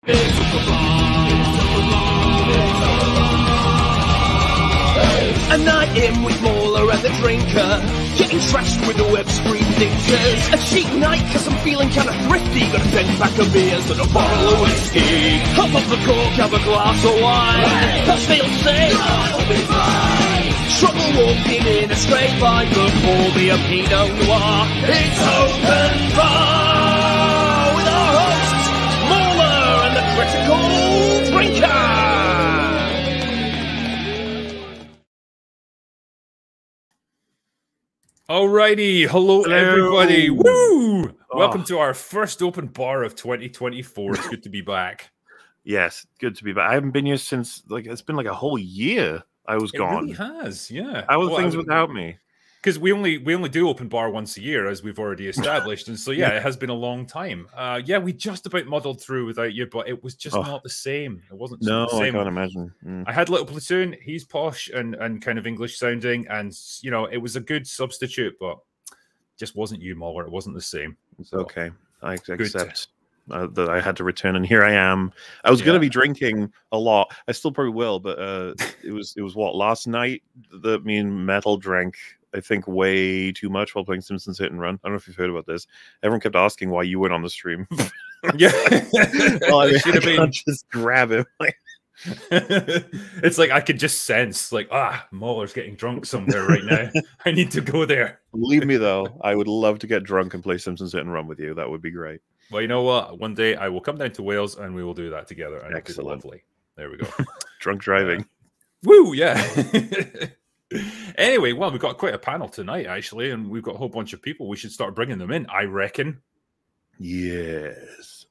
A night in with Mauler and the drinker, getting trashed with the web screen dictors. A cheap night cause I'm feeling kinda thrifty, got a 10-pack of beers and a bottle of whiskey. Hop up the cork, have a glass of wine, as they'll say, I'll be fine. Trouble walking in a straight line, but pour me a Pinot Noir. It's open bar with our hosts, Mauler and the critical drinker. Alrighty, hello everybody. Woo! Welcome to our first open bar of 2024. It's good to be back. Yes, good to be back. I haven't been here since it's been like a whole year. I was gone. It really has, yeah. How are things without me? Because we only do open bar once a year, as we've already established, and so yeah, it has been a long time. Yeah, we just about muddled through without you, but it was just not the same. It wasn't. No, the same. I can't imagine. I had Little Platoon. He's posh and kind of English sounding, and you know it was a good substitute, but just wasn't you, Mauler. It wasn't the same. So, okay, I accept that I had to return, and here I am. I was going to be drinking a lot. I still probably will, but it was what, last night that me and Metal drank, I think, way too much while playing Simpsons Hit and Run. I don't know if you've heard about this. Everyone kept asking why you weren't on the stream. Yeah. Well, I should have been just grab him. It's like I could just sense, like, Mauler's getting drunk somewhere right now. I need to go there. Believe me, though, I would love to get drunk and play Simpsons Hit and Run with you. That would be great. Well, you know what? One day I will come down to Wales and we will do that together. And excellent. It'll be lovely. There we go. Drunk driving. Woo, yeah. Anyway, well, we've got quite a panel tonight, actually, and we've got a whole bunch of people. We should start bringing them in, I reckon. Yes.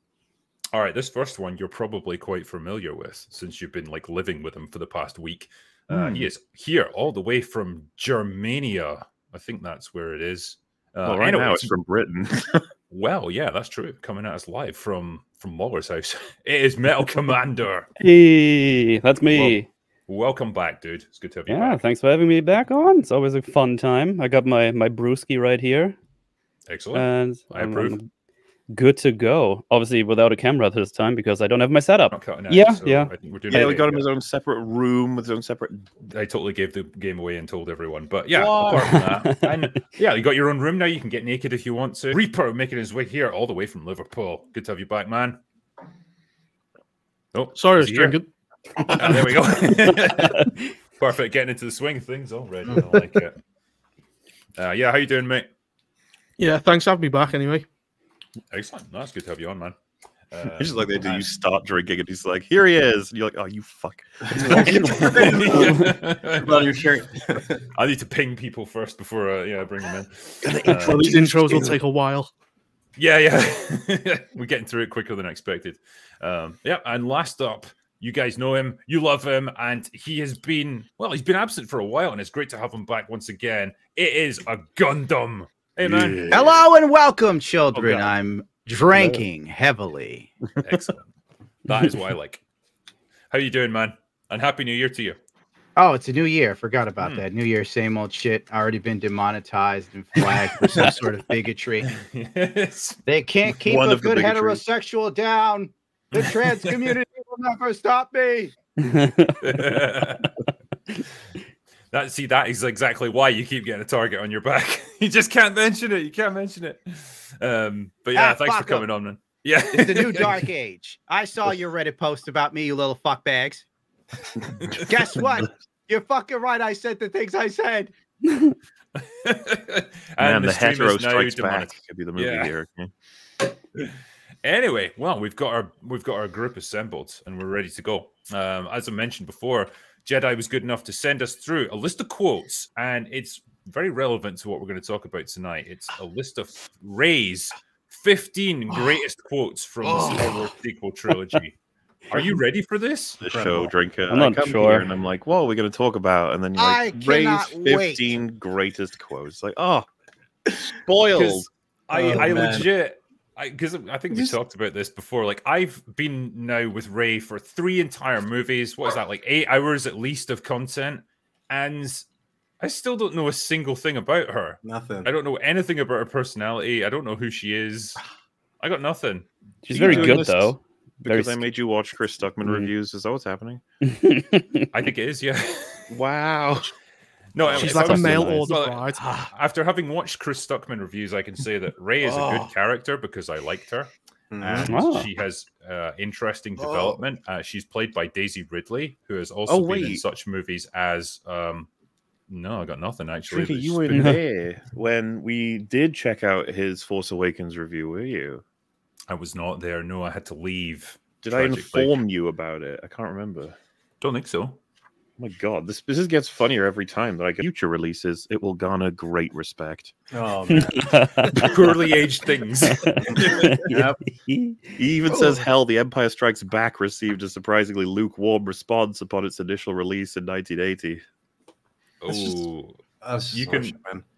All right, this first one you're probably quite familiar with since you've been like living with him for the past week. He is here all the way from Germania. I think that's where it is. Well, right now it's from Britain. Well, yeah, that's true. Coming at us live from Mauler's house. It is Metal Commander. Hey, that's me. Welcome back, dude. It's good to have you back. Yeah, thanks for having me back on. It's always a fun time. I got my brewski right here. Excellent. And I approve. I'm good to go. Obviously, without a camera this time because I don't have my setup. Not cutting out, Yeah, so yeah. I think we're doing Yeah, we got him his own separate room with his own separate. I totally gave the game away and told everyone. But yeah, apart from that, and yeah, you got your own room now. You can get naked if you want to. Reaper making his way here all the way from Liverpool. Good to have you back, man. Oh, sorry, I was drinking. There we go. Perfect. Getting into the swing of things already. I like it. Yeah, how you doing, mate? Yeah, thanks for having me back anyway. Excellent. No, that's good to have you on, man. It's just like they do. You start drinking, and he's like, "Here he is," and you're like, "Oh, you fuck." I need to ping people first before I bring them in. These intros will take a while. Yeah. We're getting through it quicker than expected. Yeah, and last up, you guys know him, you love him, and he's been absent for a while, and it's great to have him back once again. It is a Gundam. Hey, man. Yeah. Hello and welcome, children. Okay. I'm drinking heavily. Excellent. That is what I like. How you doing, man? And Happy New Year to you. Oh, it's a new year. Forgot about that. New Year, same old shit. Already been demonetized and flagged for some sort of bigotry. Yes. They can't keep a good heterosexual down. The trans community will never stop me. That is exactly why you keep getting a target on your back. You just can't mention it. You can't mention it. But yeah, thanks for coming on, man. Yeah, it's the new dark age. I saw your Reddit post about me, you little fuckbags. Guess what? You're fucking right. I said the things I said. And the hetero strikes back could be the movie here. Anyway, well, we've got our group assembled and we're ready to go. As I mentioned before, Jedi was good enough to send us through a list of quotes, and it's very relevant to what we're going to talk about tonight. It's a list of Rey's 15 greatest quotes from the Star Wars sequel trilogy. Are you ready for this? The show drinker. I'm not sure. And I'm like, what are we going to talk about? And then you're like, Rey's 15 greatest quotes. Like, oh, spoiled. I legit... Because I think we talked about this before. Like, I've been now with Rey for 3 entire movies. What is that, like 8 hours at least of content? And I still don't know a single thing about her. Nothing. I don't know anything about her personality. I don't know who she is. I got nothing. She's very good, though. Because I made you watch Chris Stuckman reviews. Is that what's happening? I think it is, yeah. Wow. No, she's like a male order bride. After having watched Chris Stuckman reviews, I can say that Rey is a good character because I liked her. And she has interesting development. She's played by Daisy Ridley, who has also been in such movies as... no, I got nothing, actually. Tricky, you weren't there when we did check out his Force Awakens review, were you? I was not there. No, I had to leave. Did I inform you about it? I can't remember. Don't think so. Oh my God, this gets funnier every time that I get future releases. It will garner great respect. Oh, man. Poorly aged things. Yep. He even says, hell, The Empire Strikes Back received a surprisingly lukewarm response upon its initial release in 1980. Oh,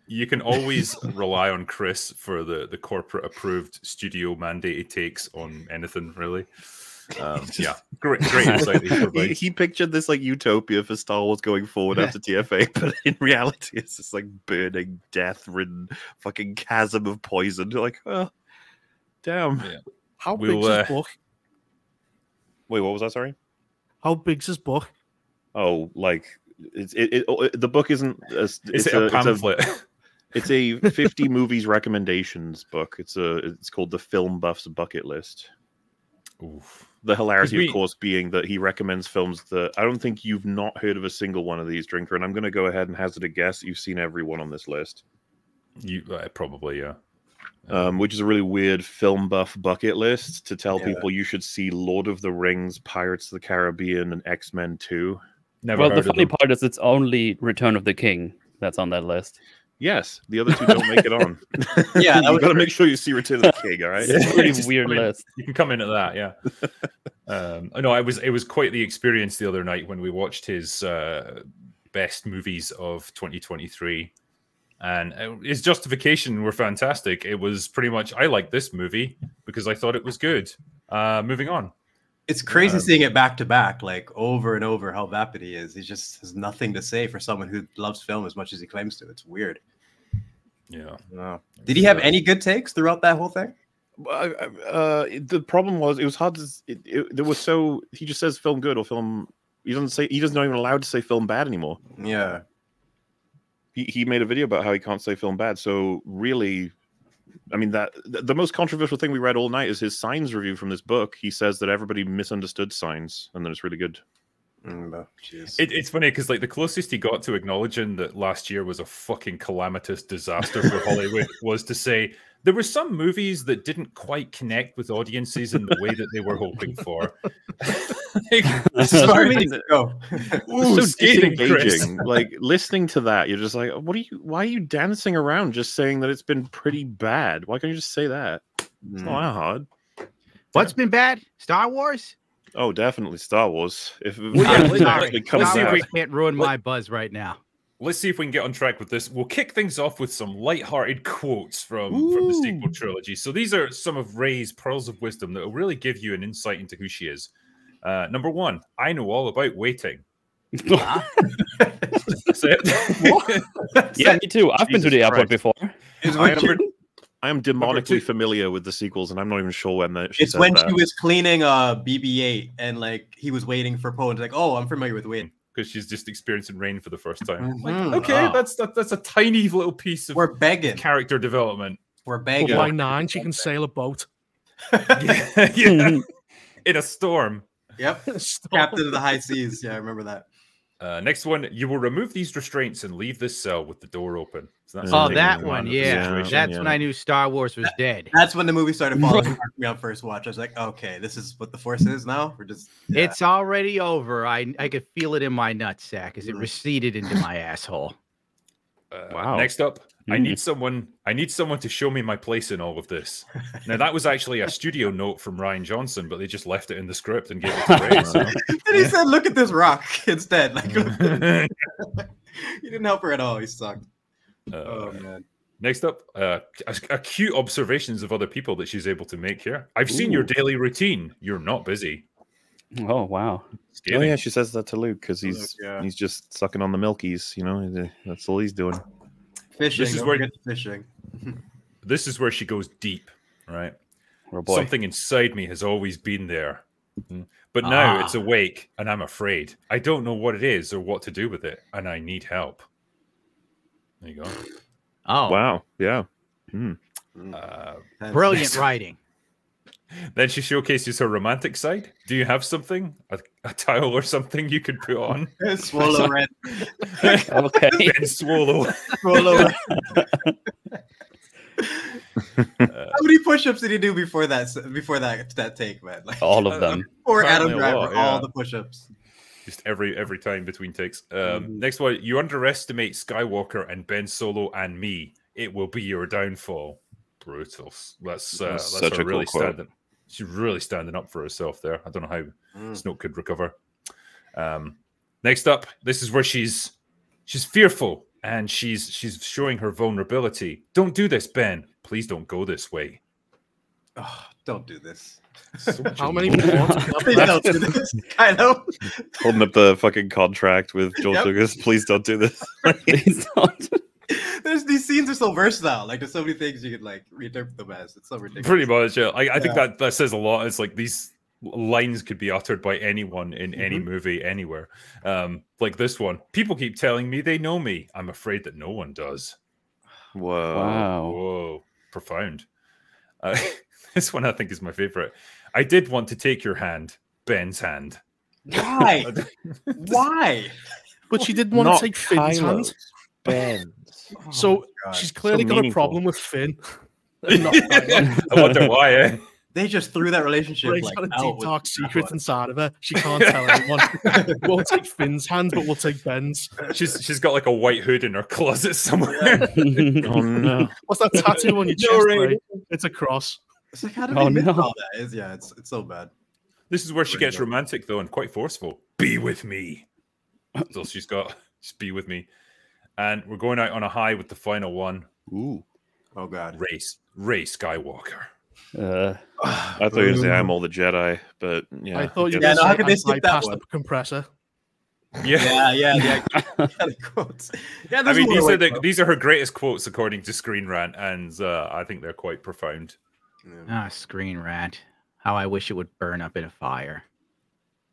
you can always rely on Chris for the corporate approved studio mandated takes on anything, really. Yeah, great insight. He pictured this like utopia for Star Wars going forward after TFA, but in reality, it's this like burning, death-ridden fucking chasm of poison. You're like, oh, damn. Yeah. How big's his book? Wait, what was that? Sorry. How big's his book? Oh, like the book isn't. Is it a pamphlet? It's a 50 movies recommendations book. It's called the Film Buff's Bucket List. Oof. The hilarity, of course, being that he recommends films that I don't think you've not heard of a single one of these, Drinker. And I'm going to go ahead and hazard a guess you've seen every one on this list. You probably, yeah. Which is a really weird film buff bucket list to tell people you should see Lord of the Rings, Pirates of the Caribbean, and X-Men 2. Well, the funny part is it's only Return of the King that's on that list. Yes, the other two don't make it on. Yeah, you got to make sure you see Return of the King. All right, it's a pretty weird list. You can come into that, yeah. No, it was quite the experience the other night when we watched his best movies of 2023, and his justification were fantastic. It was pretty much, I like this movie because I thought it was good. Moving on. It's crazy seeing it back to back, like over and over, how vapid he is. He just has nothing to say for someone who loves film as much as he claims to. It's weird. Yeah. Wow. Did he have any good takes throughout that whole thing? The problem was it was hard to. There was so he just says film good or film. He doesn't even allowed to say film bad anymore. Yeah. He made a video about how he can't say film bad. So really, I mean, that the most controversial thing we read all night is his Signs review from this book. He says that everybody misunderstood Signs and that it's really good. It's funny because like the closest he got to acknowledging that last year was a fucking calamitous disaster for Hollywood was to say there were some movies that didn't quite connect with audiences in the way that they were hoping for. This is why so disengaging. Like listening to that, you're just like, why are you dancing around just saying that it's been pretty bad? Why can't you just say that? It's not that hard. What's been bad? Star Wars? Oh, definitely Star Wars. If we can't ruin my buzz right now. Let's see if we can get on track with this. We'll kick things off with some light-hearted quotes from the sequel trilogy. So these are some of Rey's pearls of wisdom that will really give you an insight into who she is. Number one, I know all about waiting. That's it. Yeah, me too. I've been to the airport before. I am demonically familiar with the sequels, and I'm not even sure when that. It's when she was cleaning a BB-8, and like he was waiting for Poe, and like, oh, I'm familiar with waiting because she's just experiencing rain for the first time. Like, okay, that's a tiny little piece of character development. We're begging. But by 9, she can sail a boat. Yeah. In a storm. Yep. Captain of the high seas. Yeah, I remember that. Next one, you will remove these restraints and leave this cell with the door open. So that's that one, yeah. That's when I knew Star Wars was dead. That's when the movie started following me on first watch. I was like, okay, this is what the Force is now. We're just It's already over. I could feel it in my nutsack as it receded into my asshole. Wow. Next up, I need someone to show me my place in all of this. Now that was actually a studio note from Rian Johnson, but they just left it in the script and gave it to Rey. So. And he said, "Look at this rock" instead. Like he didn't help her at all. He sucked. Oh man. Next up, acute observations of other people that she's able to make here. I've seen your daily routine. You're not busy. Oh wow. Oh yeah, she says that to Luke because he's just sucking on the milkies. You know, that's all he's doing. Fishing. This is where fishing. This is where she goes deep, right? Oh, boy. Something inside me has always been there, But now it's awake, and I'm afraid. I don't know what it is or what to do with it, and I need help. There you go. Oh, wow. Yeah. Brilliant writing. Then she showcases her romantic side. Do you have something? A towel or something you could put on? Swallow red. Okay. Ben Swallow. Swallow red. How many push-ups did he do before that take, man? Like, All of them. Poor Adam Apparently a Driver, lot, all the push-ups. Just every time between takes. Next one. You underestimate Skywalker and Ben Solo and me. It will be your downfall. Brutal. That's such a really cool quote. standing. She's really standing up for herself there. I don't know how Snoke could recover. Next up, this is where she's fearful and she's showing her vulnerability. Don't do this, Ben. Please don't go this way. Oh, don't do this. How many more? Please don't do this. I know. Holding up the fucking contract with George Lucas. Please don't do this. Please don't. These scenes are so versatile. Like, there's so many things you could like reinterpret them as. It's so ridiculous. Pretty much, yeah. I think that says a lot. It's like these lines could be uttered by anyone in any movie, anywhere. Like this one. People keep telling me they know me. I'm afraid that no one does. Whoa. Wow. Whoa. Profound. This one I think is my favorite. I did want to take your hand, Ben's hand. Why? Why? But she didn't want Not to take Finn's hand. Ben's. So God. she's clearly got a problem with Finn. I wonder why, eh? They just threw that relationship Ray's like got a out deep with dark that secret one. inside of her. She can't tell anyone. We'll take Finn's hand, but we'll take Ben's. She's got like a white hood in her closet somewhere. Oh no. What's that tattoo on your chest, Ray? It's a cross. It's like, how did Oh, we miss no. all that? It's so bad. This is where she gets romantic though, and quite forceful. Be with me. So she's got just be with me, and we're going out on a high with the final one. Ooh. Oh god. Ray Skywalker. I thought you were going to say I'm all the Jedi, but yeah. I thought you were Yeah, no, how going could to they say I skip that bypassed one? the compressor. Yeah. The quotes. Yeah, I there's mean, more these are her greatest quotes according to Screen Rant, and I think they're quite profound. Screen Rant. How I wish it would burn up in a fire.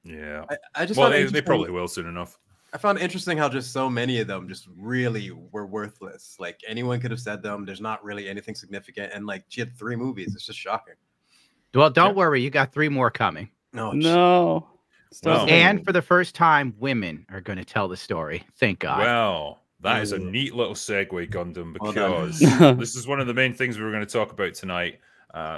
Yeah. I just Well, found it they interesting- probably will soon enough. I found it interesting how just so many of them just really were worthless. Like anyone could have said them. There's not really anything significant, and like she had 3 movies. It's just shocking. Well, don't worry. You got 3 more coming. No, No. Well, And for the first time, women are going to tell the story. Thank God. Well, that is a neat little segue, Gundam, Well done. because this is one of the main things we were going to talk about tonight.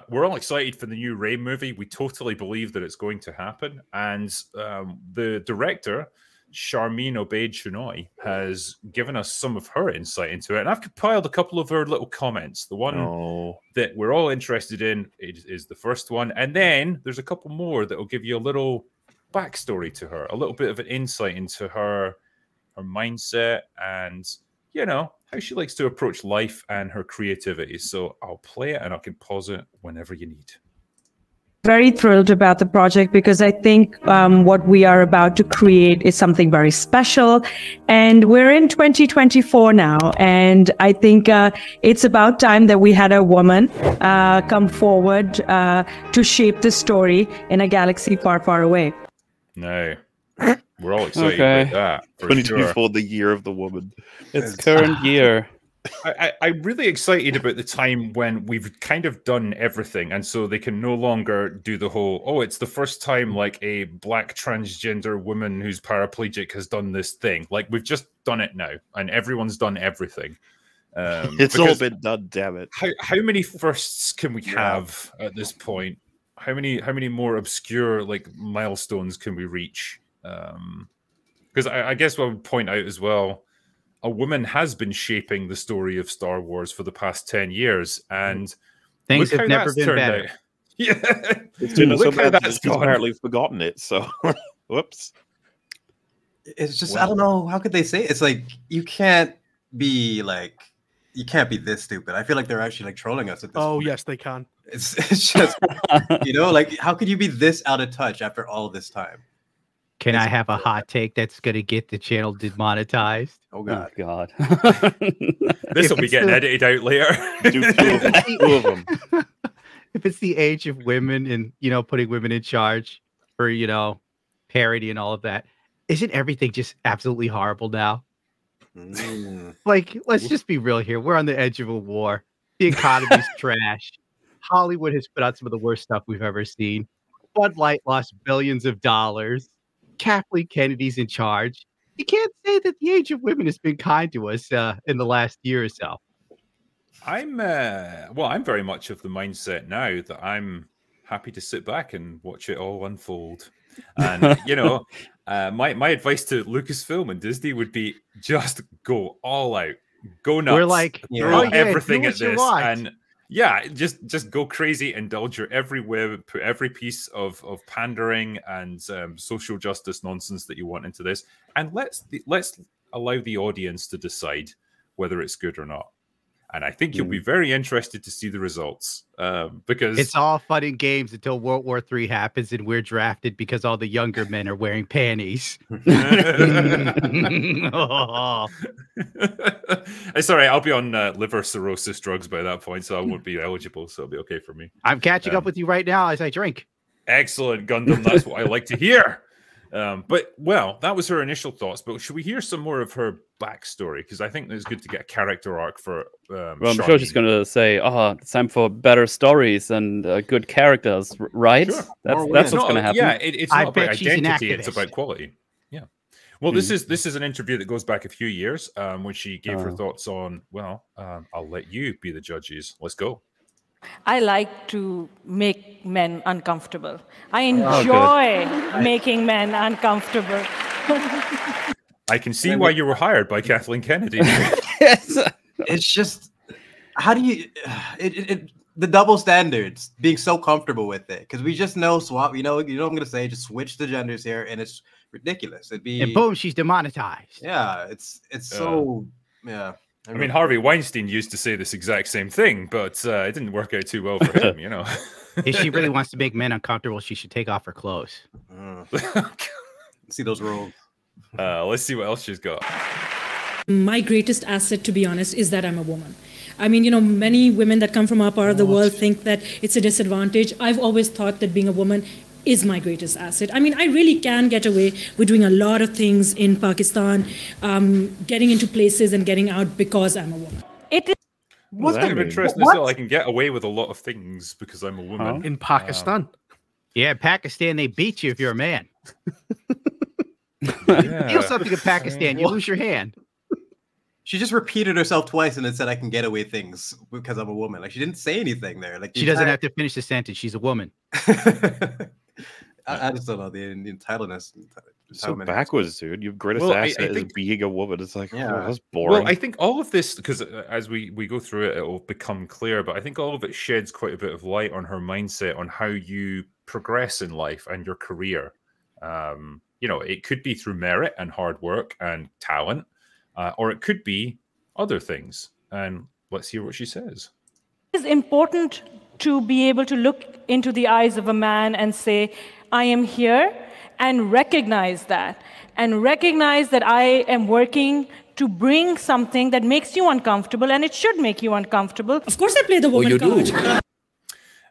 We're all excited for the new Rey movie. We totally believe that it's going to happen. And the director, Sharmeen Obaid-Chinoy, has given us some of her insight into it. And I've compiled a couple of her little comments. The one that we're all interested in is the first one. And then there's a couple more that will give you a little backstory to her, a little bit of an insight into her mindset and, you know, how she likes to approach life and her creativity. So I'll play it and I can pause it whenever you need. Very thrilled about the project because I think what we are about to create is something very special. And we're in 2024 now. And I think it's about time that we had a woman come forward to shape the story in a galaxy far, far away. No, we're all excited about that. For 2024, sure. the year of the woman. It's current year. I'm really excited about the time when we've kind of done everything, and so they can no longer do the whole, oh, it's the first time like a black transgender woman who's paraplegic has done this thing. Like, we've just done it now, and everyone's done everything. It's all been done, damn it. How many firsts can we have at this point? How many more obscure like milestones can we reach? Because I guess what I would point out as well, a woman has been shaping the story of Star Wars for the past 10 years, and things look have how never that's been turned better. out. Yeah, It's doing look so how bad that's that she's gone. apparently forgotten it, so whoops. It's just I don't know how could they say it? It's like you can't be this stupid. I feel like they're actually like trolling us at this Oh, point. yes, they can. It's just you know, like how could you be this out of touch after all this time? Can I have a hot take that's going to get the channel demonetized? Oh Oh, god. God. This will be It's getting the- edited out later. Do two of them. If it's the age of women and, you know, putting women in charge, for, you know, parody and all of that. Isn't everything just absolutely horrible now? Like, let's just be real here. We're on the edge of a war. The economy's trash. Hollywood has put out some of the worst stuff we've ever seen. Bud Light lost billions of dollars. Kathleen Kennedy's in charge. You can't say that the age of women has been kind to us in the last year or so. I'm very much of the mindset now that I'm happy to sit back and watch it all unfold. And you know, my advice to Lucasfilm and Disney would be just go all out, go nuts. We're like, throw everything at this, and yeah, just go crazy, indulge your every whim, put every piece of pandering and social justice nonsense that you want into this, and let's allow the audience to decide whether it's good or not. And I think you'll be very interested to see the results because it's all fun and games until World War III happens and we're drafted because all the younger men are wearing panties. Sorry, I'll be on liver cirrhosis drugs by that point, so I won't be eligible, so it'll be okay for me. I'm catching up with you right now as I drink. Excellent, Gundam. That's what I like to hear. But well, that was her initial thoughts. But should we hear some more of her backstory? Because I think it's good to get a character arc for. Well, I'm sure she's going to say, "Oh, it's time for better stories and good characters," right? Sure. That's what's going to happen. Yeah, it's not about identity; it's about quality. Yeah. Well, this is an interview that goes back a few years when she gave her thoughts on. Well, I'll let you be the judges. Let's go. I like to make men uncomfortable. I enjoy making men uncomfortable. I can see why you were hired by Kathleen Kennedy. Yes. It's just, how do you, the double standards, being so comfortable with it. Because we just know swap, you know what I'm going to say, just switch the genders here, and it's ridiculous. And boom, she's demonetized. Yeah, it's so, yeah. I mean, Harvey Weinstein used to say this exact same thing, but it didn't work out too well for him, you know. If she really wants to make men uncomfortable, she should take off her clothes. See those rolls. Let's see what else she's got. My greatest asset, to be honest, is that I'm a woman. I mean, you know, many women that come from our part of the world think that it's a disadvantage. I've always thought that being a woman is my greatest asset. I mean, I really can get away with doing a lot of things in Pakistan, getting into places and getting out because I'm a woman. It is what's kind of interesting as well. I can get away with a lot of things because I'm a woman. In Pakistan. Yeah, Pakistan, they beat you if you're a man. Feel something in Pakistan, you lose your hand. She just repeated herself twice and then said, I can get away things because I'm a woman. Like, she didn't say anything there. Like, she doesn't have to finish the sentence. She's a woman. I just don't know the entitledness. So backwards, dude. Your greatest asset is being a woman. It's like, yeah, that's boring. Well, I think all of this, because as we go through it, it will become clear. But I think all of it sheds quite a bit of light on her mindset on how you progress in life and your career. You know, it could be through merit and hard work and talent, or it could be other things. And let's hear what she says. It is important to be able to look into the eyes of a man and say, I am here, and recognize that. And recognize that I am working to bring something that makes you uncomfortable, and it should make you uncomfortable. Of course I play the woman card.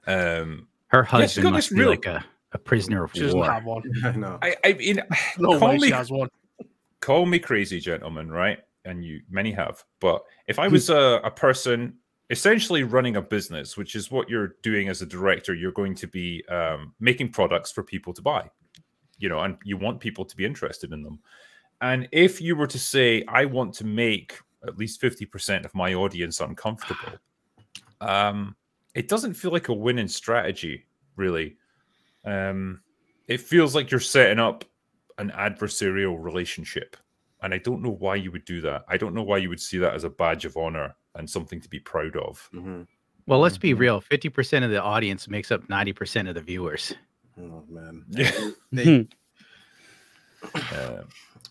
Her husband must be like a prisoner of war. She doesn't have one. No. I mean, no way she has one. Call me crazy, gentlemen, right? And many have. But if I was a person essentially running a business, which is what you're doing as a director, you're going to be making products for people to buy, you know, and you want people to be interested in them. And if you were to say, I want to make at least 50% of my audience uncomfortable, it doesn't feel like a winning strategy, really. It feels like you're setting up an adversarial relationship. And I don't know why you would do that. I don't know why you would see that as a badge of honor and something to be proud of. Well, let's be real. 50% of the audience makes up 90% of the viewers. Oh, man. Yeah.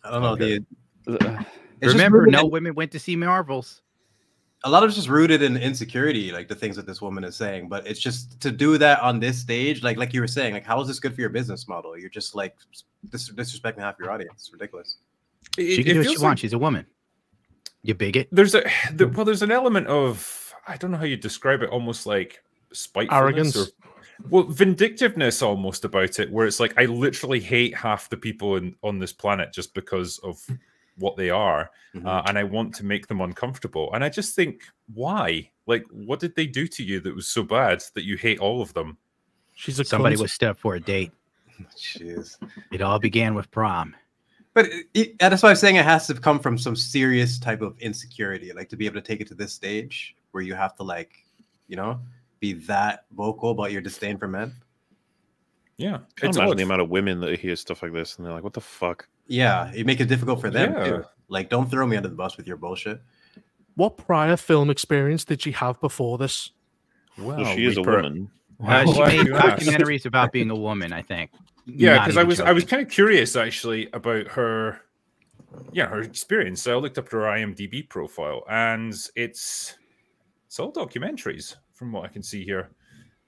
I don't know. Okay. Remember, no women went to see Marvels. A lot of it's just rooted in insecurity, like the things that this woman is saying. But it's just to do that on this stage, like you were saying, like, how is this good for your business model? You're just like disrespecting half your audience. It's ridiculous. She can do what she wants. She's a woman. You bigot. There's an element of, I don't know how you describe it, almost like spitefulness. Arrogance. Well, vindictiveness almost about it, where it's like I literally hate half the people on this planet just because of what they are, and I want to make them uncomfortable. And I just think, why? Like, what did they do to you that was so bad that you hate all of them? Somebody was step for a date. Jeez. It all began with prom. But that's why I'm saying it has to come from some serious type of insecurity, like to be able to take it to this stage where you have to, like, you know, be that vocal about your disdain for men. Yeah, I can't imagine the amount of women that hear stuff like this and they're like, "What the fuck?" Yeah, it makes it difficult for them too. Like, don't throw me under the bus with your bullshit. What prior film experience did she have before this? Well, she is a woman. She made documentaries about being a woman, I think. Yeah, because I was kind of curious actually about her, her experience. So I looked up her IMDb profile, and it's all documentaries from what I can see here.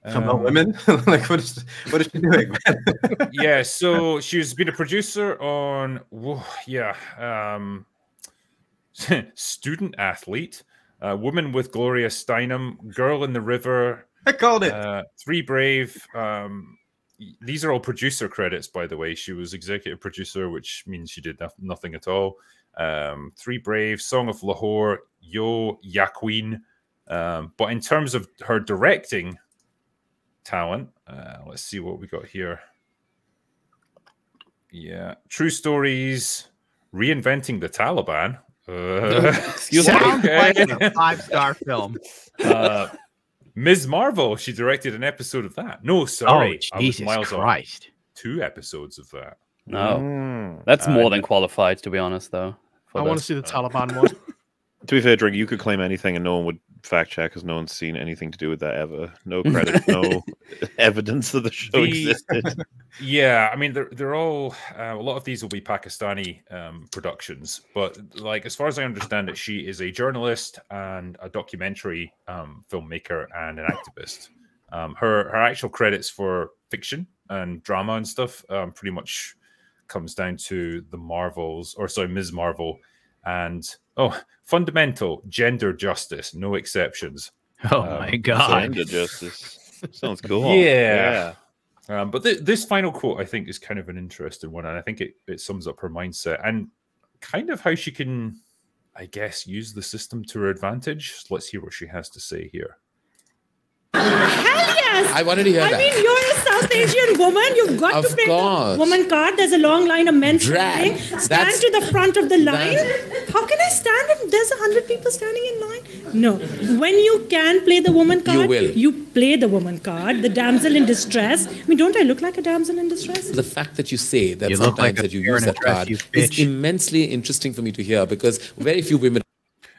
About women? Like, what is she doing? Yeah, so she's been a producer on, Student Athlete, Woman with Gloria Steinem, Girl in the River. I called it. Three Brave. These are all producer credits, by the way. She was executive producer, which means she did nothing at all. Three Brave, Song of Lahore, Yo, Yaqueen. But in terms of her directing talent, let's see what we got here. Yeah, True Stories, Reinventing the Taliban. Sounds like a 5-star film. Ms. Marvel, she directed an episode of that. No, sorry. Oh, Jesus Christ. On. 2 episodes of that. No. That's more than qualified, to be honest, though. I want to see the Taliban one. To be fair, Drink, you could claim anything and no one would fact check because no one's seen anything to do with that ever. No credit, no evidence that the show existed. Yeah, I mean, they're all, a lot of these will be Pakistani productions, but like, as far as I understand it, she is a journalist and a documentary filmmaker and an activist. Her actual credits for fiction and drama and stuff pretty much comes down to the Marvels, or sorry, Ms. Marvel, and Fundamental, Gender Justice, No Exceptions. Oh my God. Gender Justice. Sounds cool. Yeah. But this final quote, I think, is kind of an interesting one. And I think it sums up her mindset and kind of how she can, I guess, use the system to her advantage. Let's hear what she has to say here. Hell yes! I wanted to hear that. I mean, you're a South Asian woman. You've got to play the woman card. There's a long line of men standing. Stand to the front of the line. How can I stand if there's 100 people standing in line? No. When you can play the woman card, you play the woman card. The damsel in distress. I mean, don't I look like a damsel in distress? The fact that you say that sometimes that you use that card is immensely interesting for me to hear, because very few women.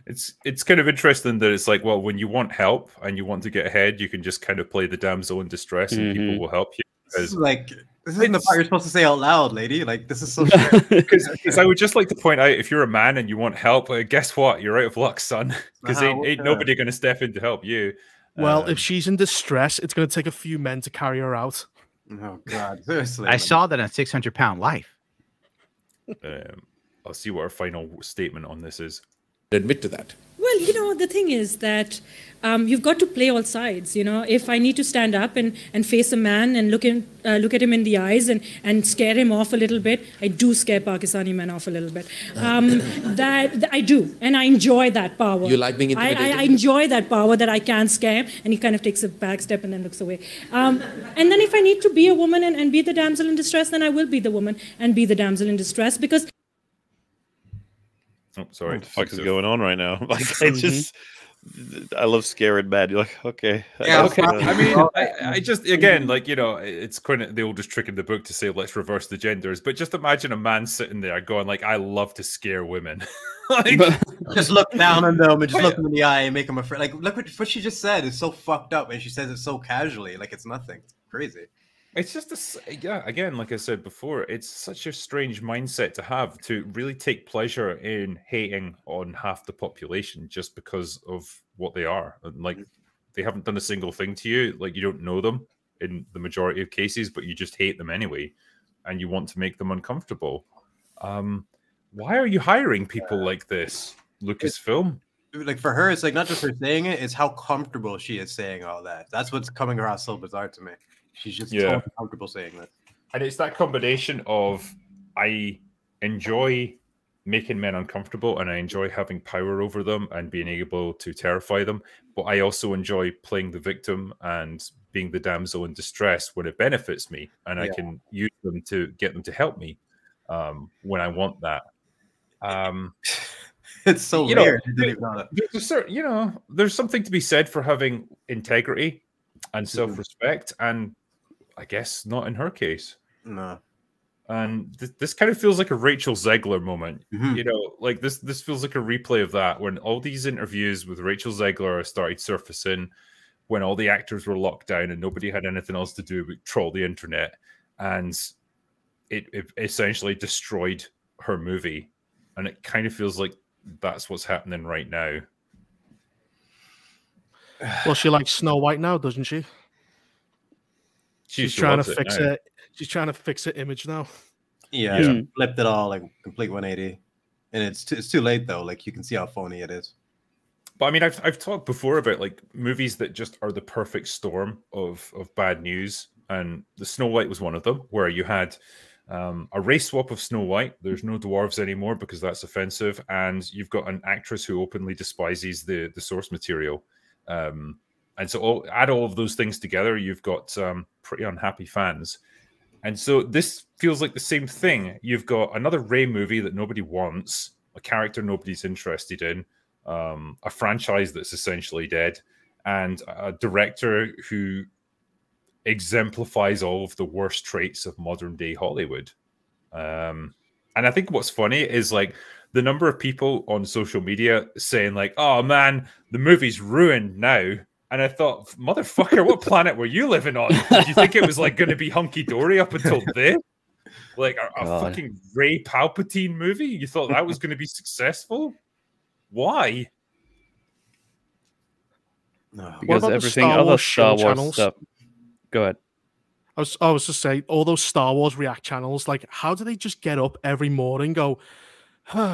It's kind of interesting that it's like, well, when you want help and you want to get ahead, you can just kind of play the damsel in distress and people will help you. This isn't the part you're supposed to say out loud, lady. Like, this is so because I would just like to point out, if you're a man and you want help, guess what? You're out of luck, son. Because ain't nobody going to step in to help you. Well, if she's in distress, it's going to take a few men to carry her out. Oh, God. Seriously. I saw that on 600-Pound Life. I'll see what our final statement on this is. Admit to that. Well, you know, the thing is that you've got to play all sides. You know, if I need to stand up and face a man and look at him in the eyes and scare him off a little bit, I do scare Pakistani men off a little bit. That I do, and I enjoy that power. You like being intimidated? I enjoy that power that I can scare him, and he kind of takes a back step and then looks away. And then if I need to be a woman and be the damsel in distress, then I will be the woman and be the damsel in distress, because. Oh, sorry. What the fuck is going on right now? Like, I love scaring men. You're like, okay. Yeah, okay. I mean, I just, again, like, you know, it's kind of the oldest trick in the book to say, let's reverse the genders. But just imagine a man sitting there going, like, I love to scare women. Just look down on them and just look them in the eye and make them afraid. Like, look what she just said. It's so fucked up. And she says it so casually. Like, it's nothing. It's crazy. It's just again, like I said before, it's such a strange mindset to have, to really take pleasure in hating on half the population just because of what they are. And like, they haven't done a single thing to you. Like, you don't know them in the majority of cases, but you just hate them anyway. And you want to make them uncomfortable. Why are you hiring people like this, Lucasfilm? Like, for her, it's like not just her saying it, it's how comfortable she is saying all that. That's what's coming across so bizarre to me. She's just totally comfortable saying that. And it's that combination of I enjoy making men uncomfortable and I enjoy having power over them and being able to terrify them, but I also enjoy playing the victim and being the damsel in distress when it benefits me, and I can use them to get them to help me when I want that. It's so weird. There's something to be said for having integrity and self-respect, and I guess not in her case. No. And this kind of feels like a Rachel Zegler moment. Like this feels like a replay of that, when all these interviews with Rachel Zegler started surfacing, when all the actors were locked down and nobody had anything else to do but troll the internet, and it essentially destroyed her movie. And it kind of feels like that's what's happening right now. Well, she likes Snow White now, doesn't she? She's trying to fix it. She's trying to fix her image now. Yeah, she flipped it all, like complete 180, and it's too late though. Like you can see how phony it is. But I mean, I've talked before about like movies that just are the perfect storm of bad news, and the Snow White was one of them, where you had a race swap of Snow White. There's no dwarves anymore because that's offensive, and you've got an actress who openly despises the source material. And so add all of those things together, you've got pretty unhappy fans. And so this feels like the same thing. You've got another Rey movie that nobody wants, a character nobody's interested in, a franchise that's essentially dead, and a director who exemplifies all of the worst traits of modern day Hollywood. And I think what's funny is like the number of people on social media saying like, oh man, the movie's ruined now. And I thought, motherfucker, what planet were you living on? Did you think it was like going to be hunky-dory up until this? Like a fucking Rey Palpatine movie? You thought that was going to be successful? Why? No. Because everything other Star Wars stuff. Go ahead. I was just saying, all those Star Wars React channels, like, how do they just get up every morning and go,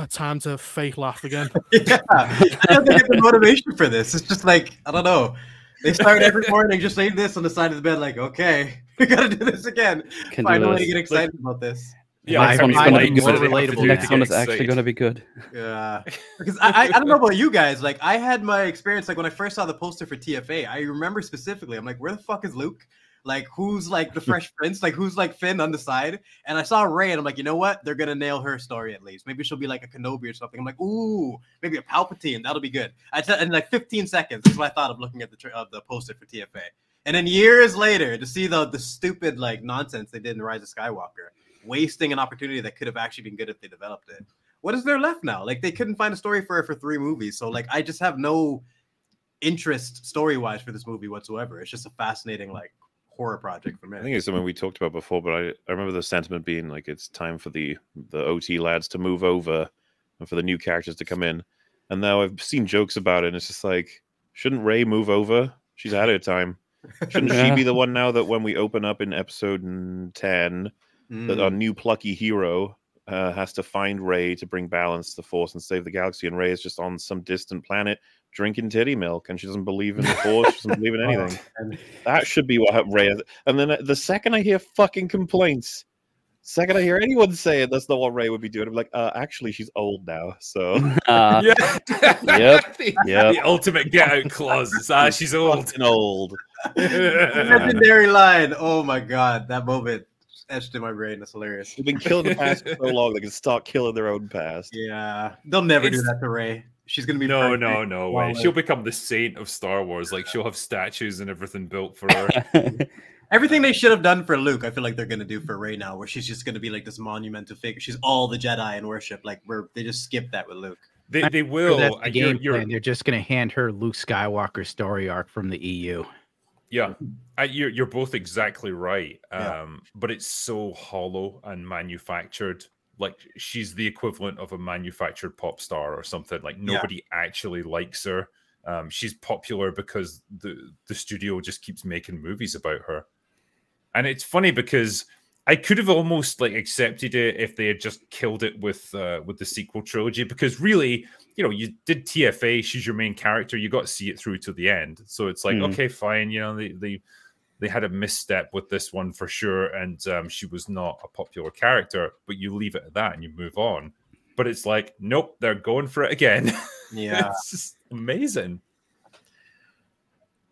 time to fake laugh again? Yeah, I don't think it's the motivation for this. It's just like, I don't know. They start every morning just leave this on the side of the bed, like, okay, we gotta do this again. Find a way to get excited about this. Yeah, this one's going to be more relatable. The next one is actually going to be good. Yeah, because I don't know about you guys. Like, I had my experience, like, when I first saw the poster for TFA, I remember specifically, I'm like, where the fuck is Luke? Like, who's like the Fresh Prince? Like, who's like Finn on the side? And I saw Rey, and I'm like, you know what? They're gonna nail her story at least. Maybe she'll be like a Kenobi or something. I'm like, ooh, maybe a Palpatine. That'll be good. In like 15 seconds, that's what I thought of looking at the poster for TFA. And then years later, to see the stupid like nonsense they did in Rise of Skywalker, wasting an opportunity that could have actually been good if they developed it. What is there left now? Like, they couldn't find a story for her for 3 movies. So like, I just have no interest story-wise for this movie whatsoever. It's just a fascinating like horror project for me. I think it's something we talked about before, but I remember the sentiment being like, it's time for the OT lads to move over and for the new characters to come in. And now I've seen jokes about it, and it's just like, shouldn't Rey move over? She's had her time. Shouldn't she be the one now that when we open up in episode 10, that our new plucky hero has to find Rey to bring balance to the Force and save the galaxy, and Rey is just on some distant planet drinking titty milk, and she doesn't believe in the Force, she doesn't believe in anything. That should be what Rey is. And then the second I hear fucking complaints, second I hear anyone say it, that's not what Rey would be doing, I'm like, actually, she's old now, so. Yep. The ultimate get-out clause. She's old. And old. Legendary line. Oh my god, that moment etched in my brain. That's hilarious. They've been killing the past for so long, they can start killing their own past. Yeah, they'll never do that to Rey. She's gonna be no way. She'll become the saint of Star Wars. Like, she'll have statues and everything built for her. Everything they should have done for Luke, I feel like they're gonna do for Rey now, where she's just gonna be like this monumental figure. She's all the Jedi in worship. Like, where they just skip that with Luke. They will. That's the game plan. They're just gonna hand her Luke Skywalker story arc from the EU. Yeah, you're both exactly right. But it's so hollow and manufactured. Like, she's the equivalent of a manufactured pop star or something. Like, nobody actually likes her. She's popular because the studio just keeps making movies about her. And it's funny because I could have almost like accepted it if they had just killed it with the sequel trilogy, because really, you know, you did TFA, she's your main character, you got to see it through to the end. So it's like, okay, fine, you know, they they had a misstep with this one for sure, and she was not a popular character, but you leave it at that and you move on. But it's like, nope, they're going for it again. Yeah. It's just amazing.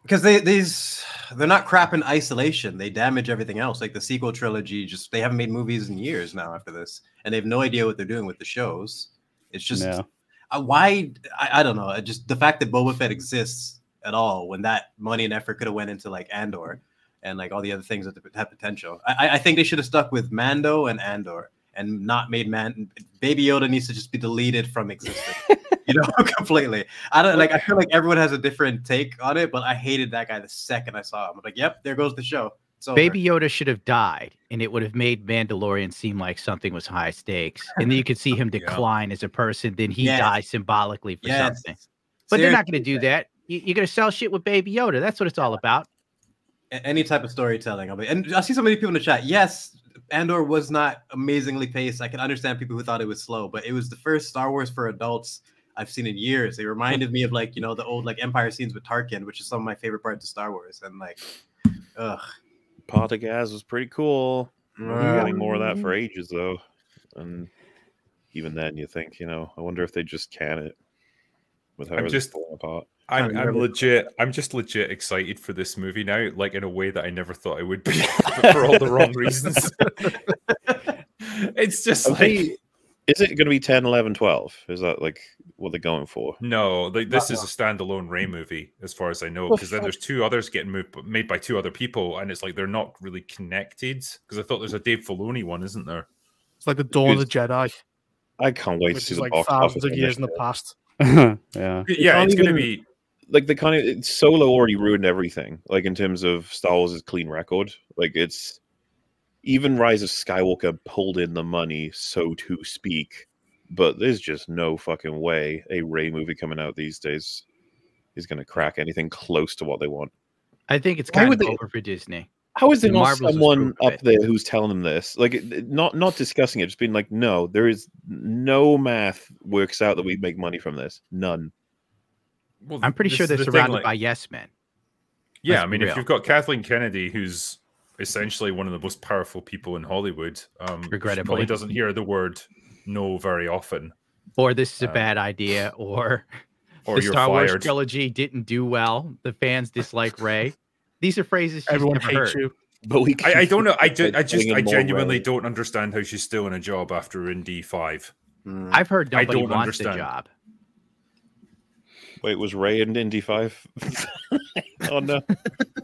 Because they're not crap in isolation. They damage everything else. Like the sequel trilogy, they haven't made movies in years now after this, and they have no idea what they're doing with the shows. It's just why I don't know. Just the fact that Boba Fett exists at all when that money and effort could have went into like Andor and like all the other things that have potential. I think they should have stuck with Mando and Andor and not made Baby Yoda needs to just be deleted from existence. Completely. I feel like everyone has a different take on it, but I hated that guy the second I saw him. I'm like, yep, there goes the show. Baby Yoda should have died, and it would have made Mandalorian seem like something was high stakes. And then you could see him decline as a person, then he dies symbolically for something. But they're not going to do that. You're going to sell shit with Baby Yoda. That's what it's all about. Any type of storytelling. And I see so many people in the chat. Yes, Andor was not amazingly paced. I can understand people who thought it was slow, but it was the first Star Wars for adults I've seen in years. They reminded me of like, the old like Empire scenes with Tarkin, which is some of my favorite parts of Star Wars. And like, Partagaz was pretty cool. We're getting more of that for ages though. And even then you think, I wonder if they just can it with how it's falling apart. I'm just legit excited for this movie now, like in a way that I never thought I would be, but for all the wrong reasons. It's just is it going to be 10, 11, 12? Is that like what they're going for? No, this is a standalone Rey movie, as far as I know, because then there's two others getting made by two other people, and it's like they're not really connected. Because I thought there's a Dave Filoni one, isn't there? It's like the Dawn of the Jedi. I can't wait to see the box thousands of years in the past. Yeah, it's going to be like Solo already ruined everything. Like in terms of Star Wars' clean record, like it's. Even Rise of Skywalker pulled in the money, so to speak, but there's just no fucking way a Rey movie coming out these days is going to crack anything close to what they want. I think it's kind of over for Disney. How is there not someone up there who's telling them this? Like, not discussing it, just being like, no, there is no math works out that we make money from this. None. Well, I'm pretty sure they're surrounded by yes men. Yeah, I mean, if you've got Kathleen Kennedy, who's essentially one of the most powerful people in Hollywood. Regrettably, probably doesn't hear the word no very often. Or this is a bad idea, or the Star Wars trilogy didn't do well. The fans dislike Rey. These are phrases everyone hates you. But I don't know. I genuinely don't understand how she's still in a job after Indy 5. I've heard nobody wants the job. Wait, was Rey in Indy 5? Oh no!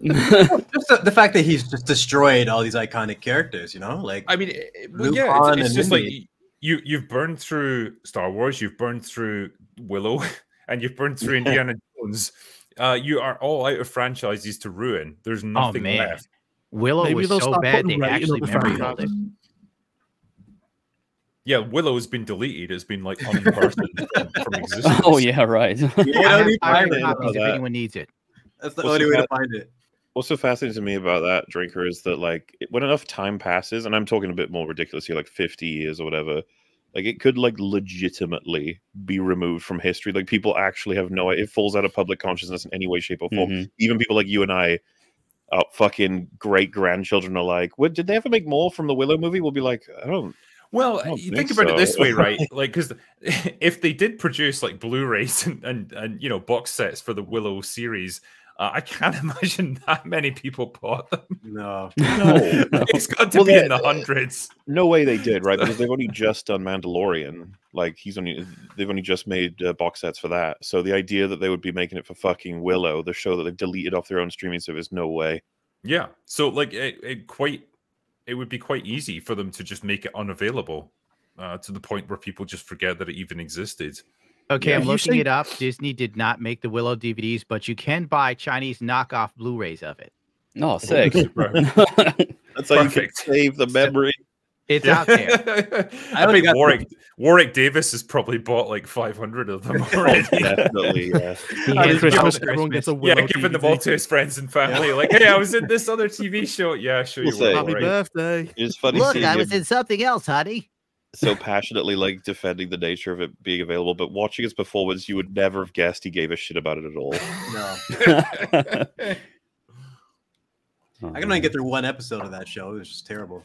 Just the fact that he's just destroyed all these iconic characters, like I mean, it's just like you've burned through Star Wars, you've burned through Willow, and you've burned through Indiana Jones. You are all out of franchises to ruin. There's nothing left. Willow was so bad they actually memory it. Yeah, Willow has been deleted. It's been like unpersoned from existence. Oh yeah, right. If anyone needs it, that's the only way to find it. What's so fascinating to me about that, Drinker, is that like when enough time passes, and I'm talking a bit more ridiculous here, like 50 years or whatever, like it could like legitimately be removed from history. Like people actually have it falls out of public consciousness in any way, shape, or form. Even people like you and I, fucking great grandchildren are like, what did they ever make more from the Willow movie? We'll be like, I don't. Well, you think about it this way, right? Like, because if they did produce like Blu-rays and box sets for the Willow series, I can't imagine that many people bought them. No. It's got to be in the hundreds. No way they did, right? Because they've only just done Mandalorian. Like they've only just made box sets for that. So the idea that they would be making it for fucking Willow, the show that they've deleted off their own streaming service, no way. Yeah. So like it would be quite easy for them to just make it unavailable to the point where people just forget that it even existed. Okay, I'm looking it up. Disney did not make the Willow DVDs, but you can buy Chinese knockoff Blu-rays of it. Oh, sick. That's how you can save the memory. It's out there. I think Warwick Davis has probably bought like 500 of them already. Definitely, yeah. Everyone gets a Willow giving them all to his friends and family. Yeah. Like, hey, I was in this other TV show. Yeah, sure you were. Happy birthday. It's funny. Look, I was in something else, honey. So passionately like defending the nature of it being available, but watching his performance, you would never have guessed he gave a shit about it at all. No. Oh, I can only get through one episode of that show. It was just terrible.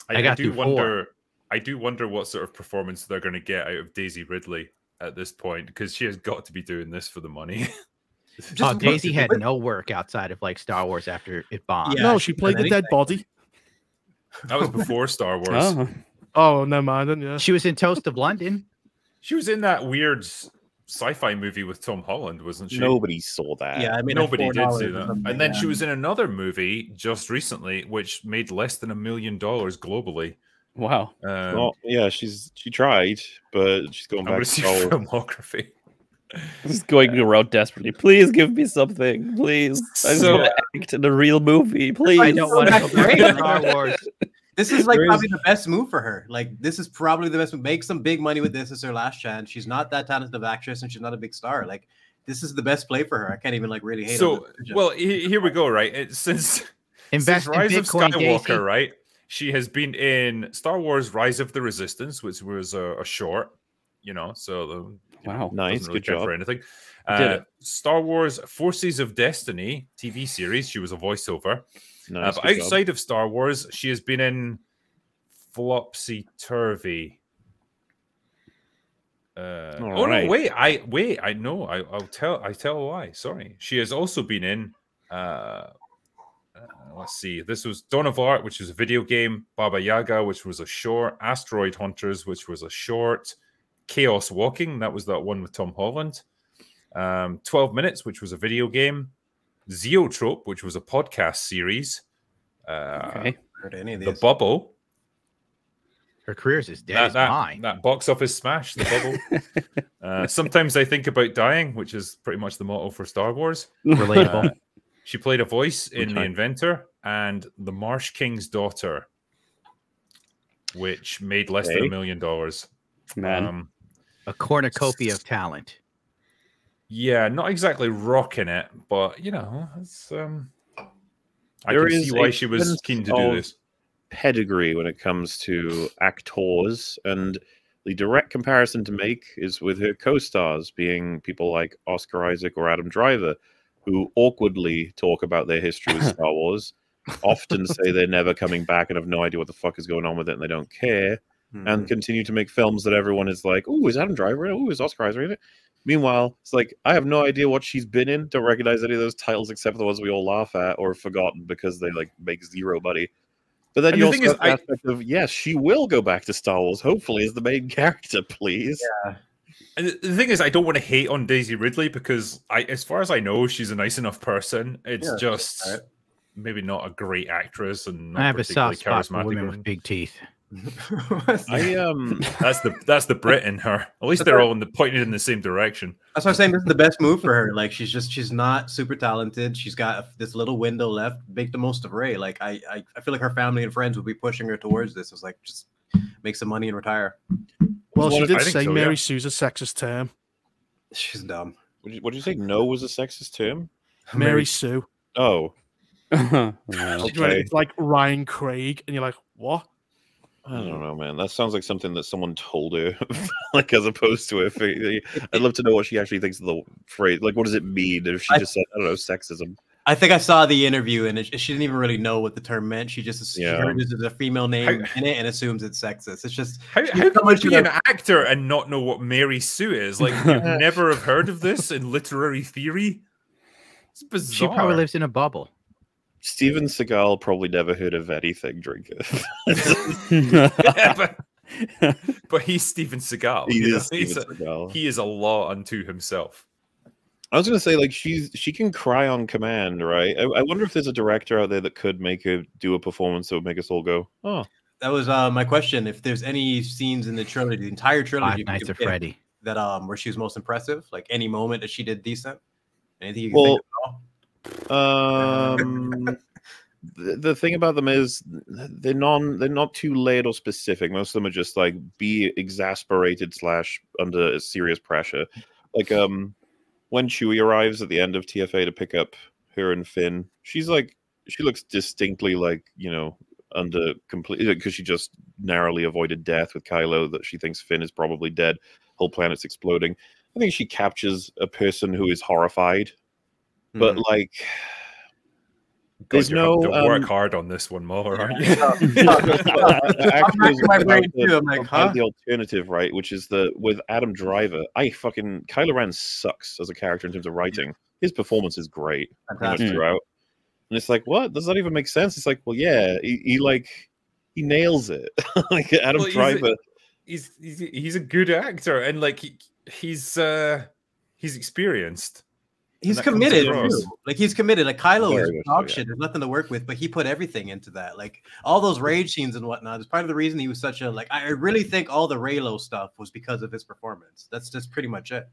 I got do through wonder. I do wonder what sort of performance they're going to get out of Daisy Ridley at this point, because she has got to be doing this for the money. Daisy had no work outside of like Star Wars after it bombed. Yeah, no, she played the dead body. That was before Star Wars. Oh, never mind. Then, yeah. She was in Toast of London. She was in that weird sci-fi movie with Tom Holland, wasn't she? Nobody saw that. Yeah, I mean, nobody did see that. And then she was in another movie just recently, which made less than $1 million globally. Wow. Well, yeah, she tried, but she's going back to filmography. Just going around desperately. Please give me something. Please. I just want to act in a real movie. Please. I don't want to go back to Star Wars. This is like probably the best move for her. Like, this is probably the best move. Make some big money with this. It's her last chance. She's not that talented of actress, and she's not a big star. Like, this is the best play for her. I can't even like really hate. So, well, here we go. Right, since Invest Rise in of Bitcoin, Skywalker, Daisy. right? She has been in Star Wars: Rise of the Resistance, which was a short. You know, so wow, nice, really good job. for anything. Did it. Star Wars: Forces of Destiny TV series. She was a voiceover. Nice, But good job. outside of Star Wars, she has been in Flopsy Turvy. Oh right. no! Wait! I know. I'll tell why. Sorry. She has also been in. Let's see. This was Dawn of Art, which was a video game. Baba Yaga, which was a short. Asteroid Hunters, which was a short. Chaos Walking, that was that one with Tom Holland. 12 Minutes, which was a video game. Zeotrope, which was a podcast series. Okay. Heard any of The these. Bubble. Her career's as dead as mine. That box office smash, The Bubble. Sometimes I Think About Dying, which is pretty much the motto for Star Wars. Relatable. She played a voice in The Inventor and The Marsh King's Daughter, which made less than $1 million. Man. A cornucopia of talent. Yeah, not exactly rocking it, but you know, it's I There can is see why a she was keen to do of this. Pedigree when it comes to actors, and the direct comparison to make is with her co-stars being people like Oscar Isaac or Adam Driver, who awkwardly talk about their history with Star Wars, often say they're never coming back and have no idea what the fuck is going on with it and they don't care, and continue to make films that everyone is like, oh, is Adam Driver in it? Oh, is Oscar Isaac in it? Meanwhile, it's like, I have no idea what she's been in, don't recognize any of those titles except for the ones we all laugh at or have forgotten because they like make zero money. But then And you the also thing is, have the aspect of, yes, she will go back to Star Wars, hopefully, as the main character, please. Yeah. And the thing is, I don't want to hate on Daisy Ridley because, as far as I know, she's a nice enough person. It's Yeah, just right. maybe not a great actress and not I have a particularly soft spot for charismatic. women with big teeth. That's the Brit in her. At least they're all pointed in the same direction. That's why I'm saying this is the best move for her. Like, she's not super talented. She's got this little window left. Make the most of Ray. Like, I feel like her family and friends would be pushing her towards this. It's like, just make some money and retire. Well, she did I think say so, Mary yeah. Sue's a sexist term. She's dumb. What did you say? No was a sexist term? Mary Sue. Oh. Okay. It's like Ryan Craig, and you're like, what? I don't know, man. That sounds like something that someone told her, like as opposed to if I'd love to know what she actually thinks of the phrase. Like, what does it mean if she just said, I don't know, sexism? I think I saw the interview, and she didn't even really know what the term meant. She just she heard it as a female name in it and assumes it's sexist. It's just How can you be an actor and not know what Mary Sue is? Like, you'd never have heard of this in literary theory? It's bizarre. She probably lives in a bubble. Steven Seagal probably never heard of anything, Drinker. Yeah, but he's Steven Seagal. He you is know? Steven Seagal. He is a law unto himself. I was gonna say, like, she can cry on command, right? I wonder if there's a director out there that could make her do a performance that would make us all go, oh. That was my question. If there's any scenes in the trilogy, the entire trilogy, Five Nights at Freddy, that where she was most impressive, like any moment that she did decent, anything you can think of? The thing about them is they're not too layered or specific. Most of them are just like be exasperated / under serious pressure. Like when Chewie arrives at the end of TFA to pick up her and Finn, she looks distinctly like, you know, under complete, because she just narrowly avoided death with Kylo, that she thinks Finn is probably dead. Whole planet's exploding. I think she captures a person who is horrified. But like There's no work hard on this one more, aren't you? Actually, the alternative, right? Which is with Adam Driver. Kylo Ren sucks as a character in terms of writing. His performance is great pretty much throughout, and it's like, what? Does that even make sense? It's like, well, yeah, he nails it. Like Adam Driver. He's a good actor, and like he's experienced. He's committed too. Like he's committed. Like Kylo is dog shit. There's nothing to work with, but he put everything into that. Like all those rage scenes and whatnot is part of the reason he was such a like. I really think all the Reylo stuff was because of his performance. That's just pretty much it.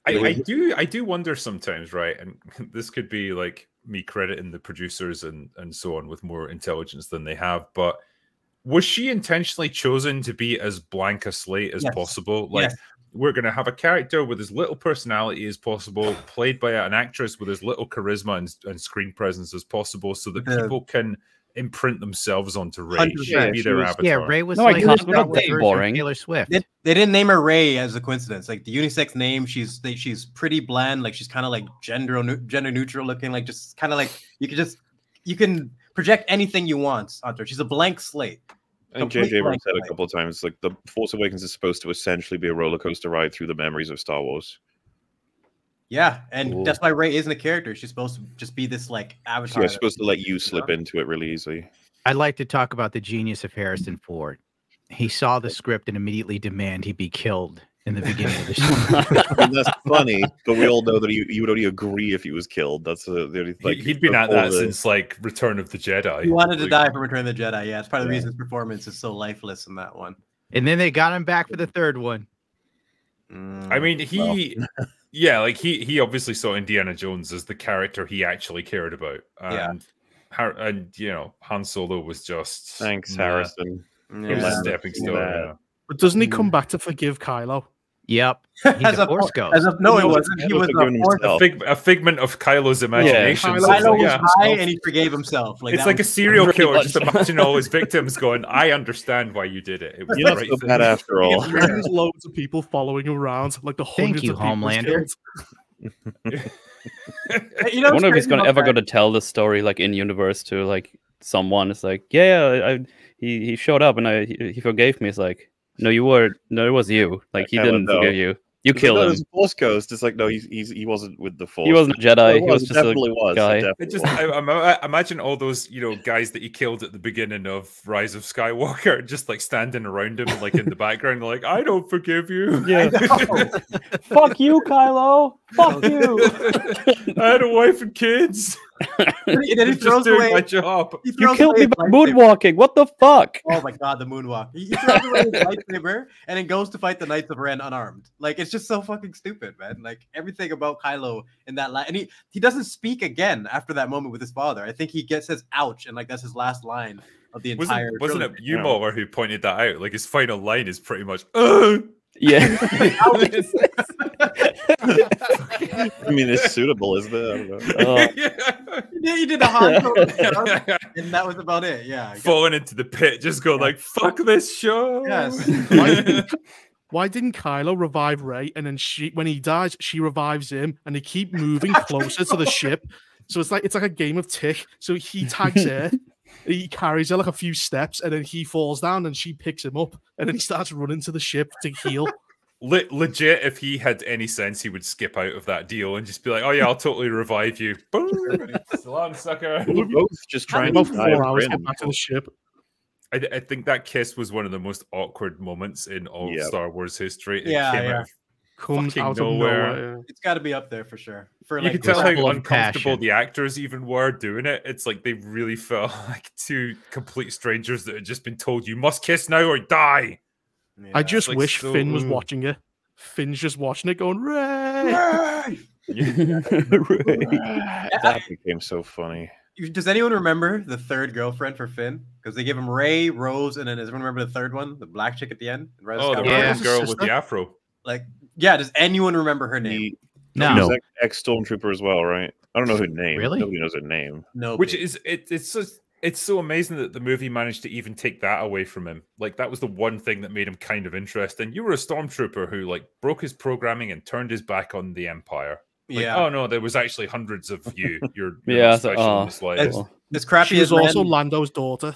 I do wonder sometimes, right? And this could be like me crediting the producers and so on with more intelligence than they have, but was she intentionally chosen to be as blank a slate as possible? Like. We're going to have a character with as little personality as possible, played by an actress with as little charisma and screen presence as possible, so that people can imprint themselves onto Rey. Be their avatar. Yeah, Rey was boring. Taylor Swift. They didn't name her Rey as a coincidence. Like the unisex name, she's pretty bland. Like she's kind of like gender neutral looking. Like just kind of like you can project anything you want onto her. She's a blank slate. And J.J. Abrams said a couple of times, like, The Force Awakens is supposed to essentially be a roller coaster ride through the memories of Star Wars. Yeah, and that's why Rey isn't a character. She's supposed to just be this, like, avatar. She's supposed to let you slip into it really easily. I'd like to talk about the genius of Harrison Ford. He saw the script and immediately demanded he be killed in the beginning of the show. I mean, that's funny, but we all know that he would only agree if he was killed. That's he'd been at that since like Return of the Jedi. He wanted to die for Return of the Jedi. Yeah, it's part of the reason his performance is so lifeless in that one. And then they got him back for the third one. I mean, he obviously saw Indiana Jones as the character he actually cared about. And Han Solo was just Harrison. Stepping stone. But doesn't he come back to forgive Kylo? Yep. He's a Force ghost. No, he wasn't. He was a figment of Kylo's imagination. Kylo was high and he forgave himself. It's like a serial killer. Just imagine all his victims going, I understand why you did it. It was the right thing. Bad after all. There's loads of people following him around, like the hundreds of people. Homelander. I wonder if he's ever going to tell the story like in universe to like someone. It's like, he showed up and he forgave me. It's like, no, it was you. Like he didn't forgive you. You killed him. It was a Force ghost. It's like, no, he wasn't with the Force. He wasn't a Jedi. He was just a guy. I imagine all those guys that he killed at the beginning of Rise of Skywalker, just like standing around him, like in the background, like, I don't forgive you. Yeah. Fuck you, Kylo. Fuck you. I had a wife and kids. And then he throws away my job. You killed me by moonwalking. What the fuck? Oh my god, the moonwalk. He throws away his lightsaber and then goes to fight the Knights of Ren unarmed. Like it's just so fucking stupid, man. Like everything about Kylo in that line, and he doesn't speak again after that moment with his father. I think he says "ouch" and like that's his last line of the entire. Wasn't it you, Mauler, who pointed that out? Like his final line is pretty much. Yeah. I mean, it's suitable, isn't it? I don't know. He did a hard and that was about it. Yeah. Falling into the pit, just go like, fuck this show. Yes. Why didn't Kylo revive Rey and then when he dies, she revives him and they keep moving closer to the ship? So it's like a game of tick. So he tags her. He carries her like a few steps and then he falls down and she picks him up and then he starts running to the ship to heal. Legit, if he had any sense, he would skip out of that deal and just be like, "Oh yeah, I'll totally revive you." Boom, so long, sucker. We're both just trying to 4 hours to get back to the ship. I think that kiss was one of the most awkward moments in all Star Wars history. It comes out of nowhere. It's got to be up there for sure. You can tell how uncomfortable the actors even were doing it. It's like they really felt like two complete strangers that had just been told, "You must kiss now or die." Yeah, I just wish Finn was watching it. Finn's just watching it going, Rey! That became so funny. Does anyone remember the third girlfriend for Finn? Because they give him Rey, Rose, and then does everyone remember the third one? The black chick at the end? The girl with the afro. Like, yeah, does anyone remember her name? No. Ex-Stormtrooper as well, right? I don't know her name. Really? Nobody knows her name. No. Which is, it's so amazing that the movie managed to even take that away from him. Like that was the one thing that made him kind of interesting. You were a stormtrooper who like broke his programming and turned his back on the Empire. Like, oh no, there was actually hundreds of you. You're not special in the slightest. as crappy She was as also Lando's daughter.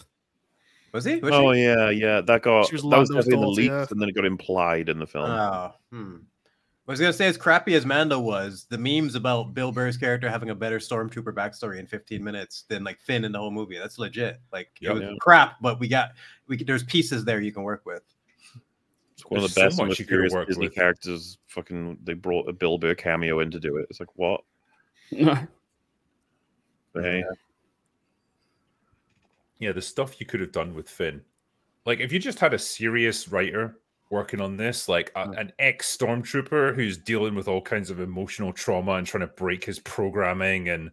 Was he? Yeah. That was Lando's in the daughter, leaks, yeah. and then it got implied in the film. Oh, I was gonna say, as crappy as Mando was, the memes about Bill Burr's character having a better stormtrooper backstory in 15 minutes than like Finn in the whole movie. That's legit. Like it was crap, but there's pieces there you can work with. It's one of the best and most serious Disney characters. Fucking, they brought a Bill Burr cameo in to do it. It's like, what? Hey. Yeah, the stuff you could have done with Finn. Like, if you just had a serious writer working on this, like an ex-stormtrooper who's dealing with all kinds of emotional trauma and trying to break his programming and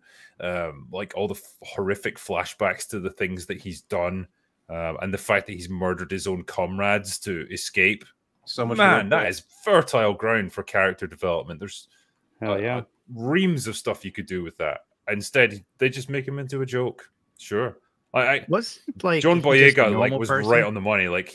like all the horrific flashbacks to the things that he's done and the fact that he's murdered his own comrades to escape. So much that is fertile ground for character development. There's reams of stuff you could do with that. Instead, they just make him into a joke. Sure. Was like John Boyega was right on the money. Like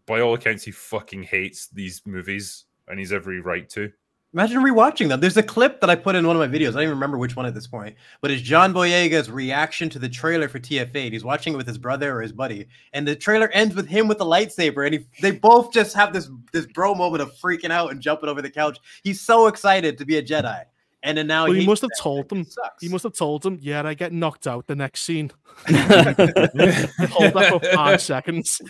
by all accounts, he fucking hates these movies, and he's every right to. Imagine rewatching them. There's a clip that I put in one of my videos. I don't even remember which one at this point, but it's John Boyega's reaction to the trailer for TF8. He's watching it with his brother or his buddy, and the trailer ends with him with a lightsaber, and they both just have this bro moment of freaking out and jumping over the couch. He's so excited to be a Jedi. And then now he must have told them. He must have told them, yeah, I get knocked out the next scene. Hold that for 5 seconds.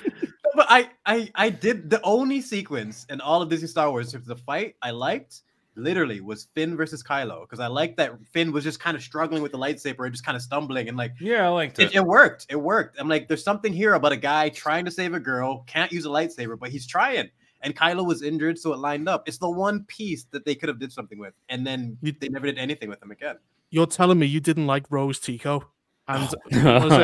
But I did the only sequence in all of Disney Star Wars of the fight I liked literally was Finn versus Kylo, because I liked that Finn was just kind of struggling with the lightsaber and just kind of stumbling and like I liked it. It worked. I'm like, there's something here about a guy trying to save a girl, can't use a lightsaber, but he's trying. And Kylo was injured, so it lined up. It's the one piece that they could have did something with, and then they never did anything with him again. You're telling me you didn't like Rose Tico? And say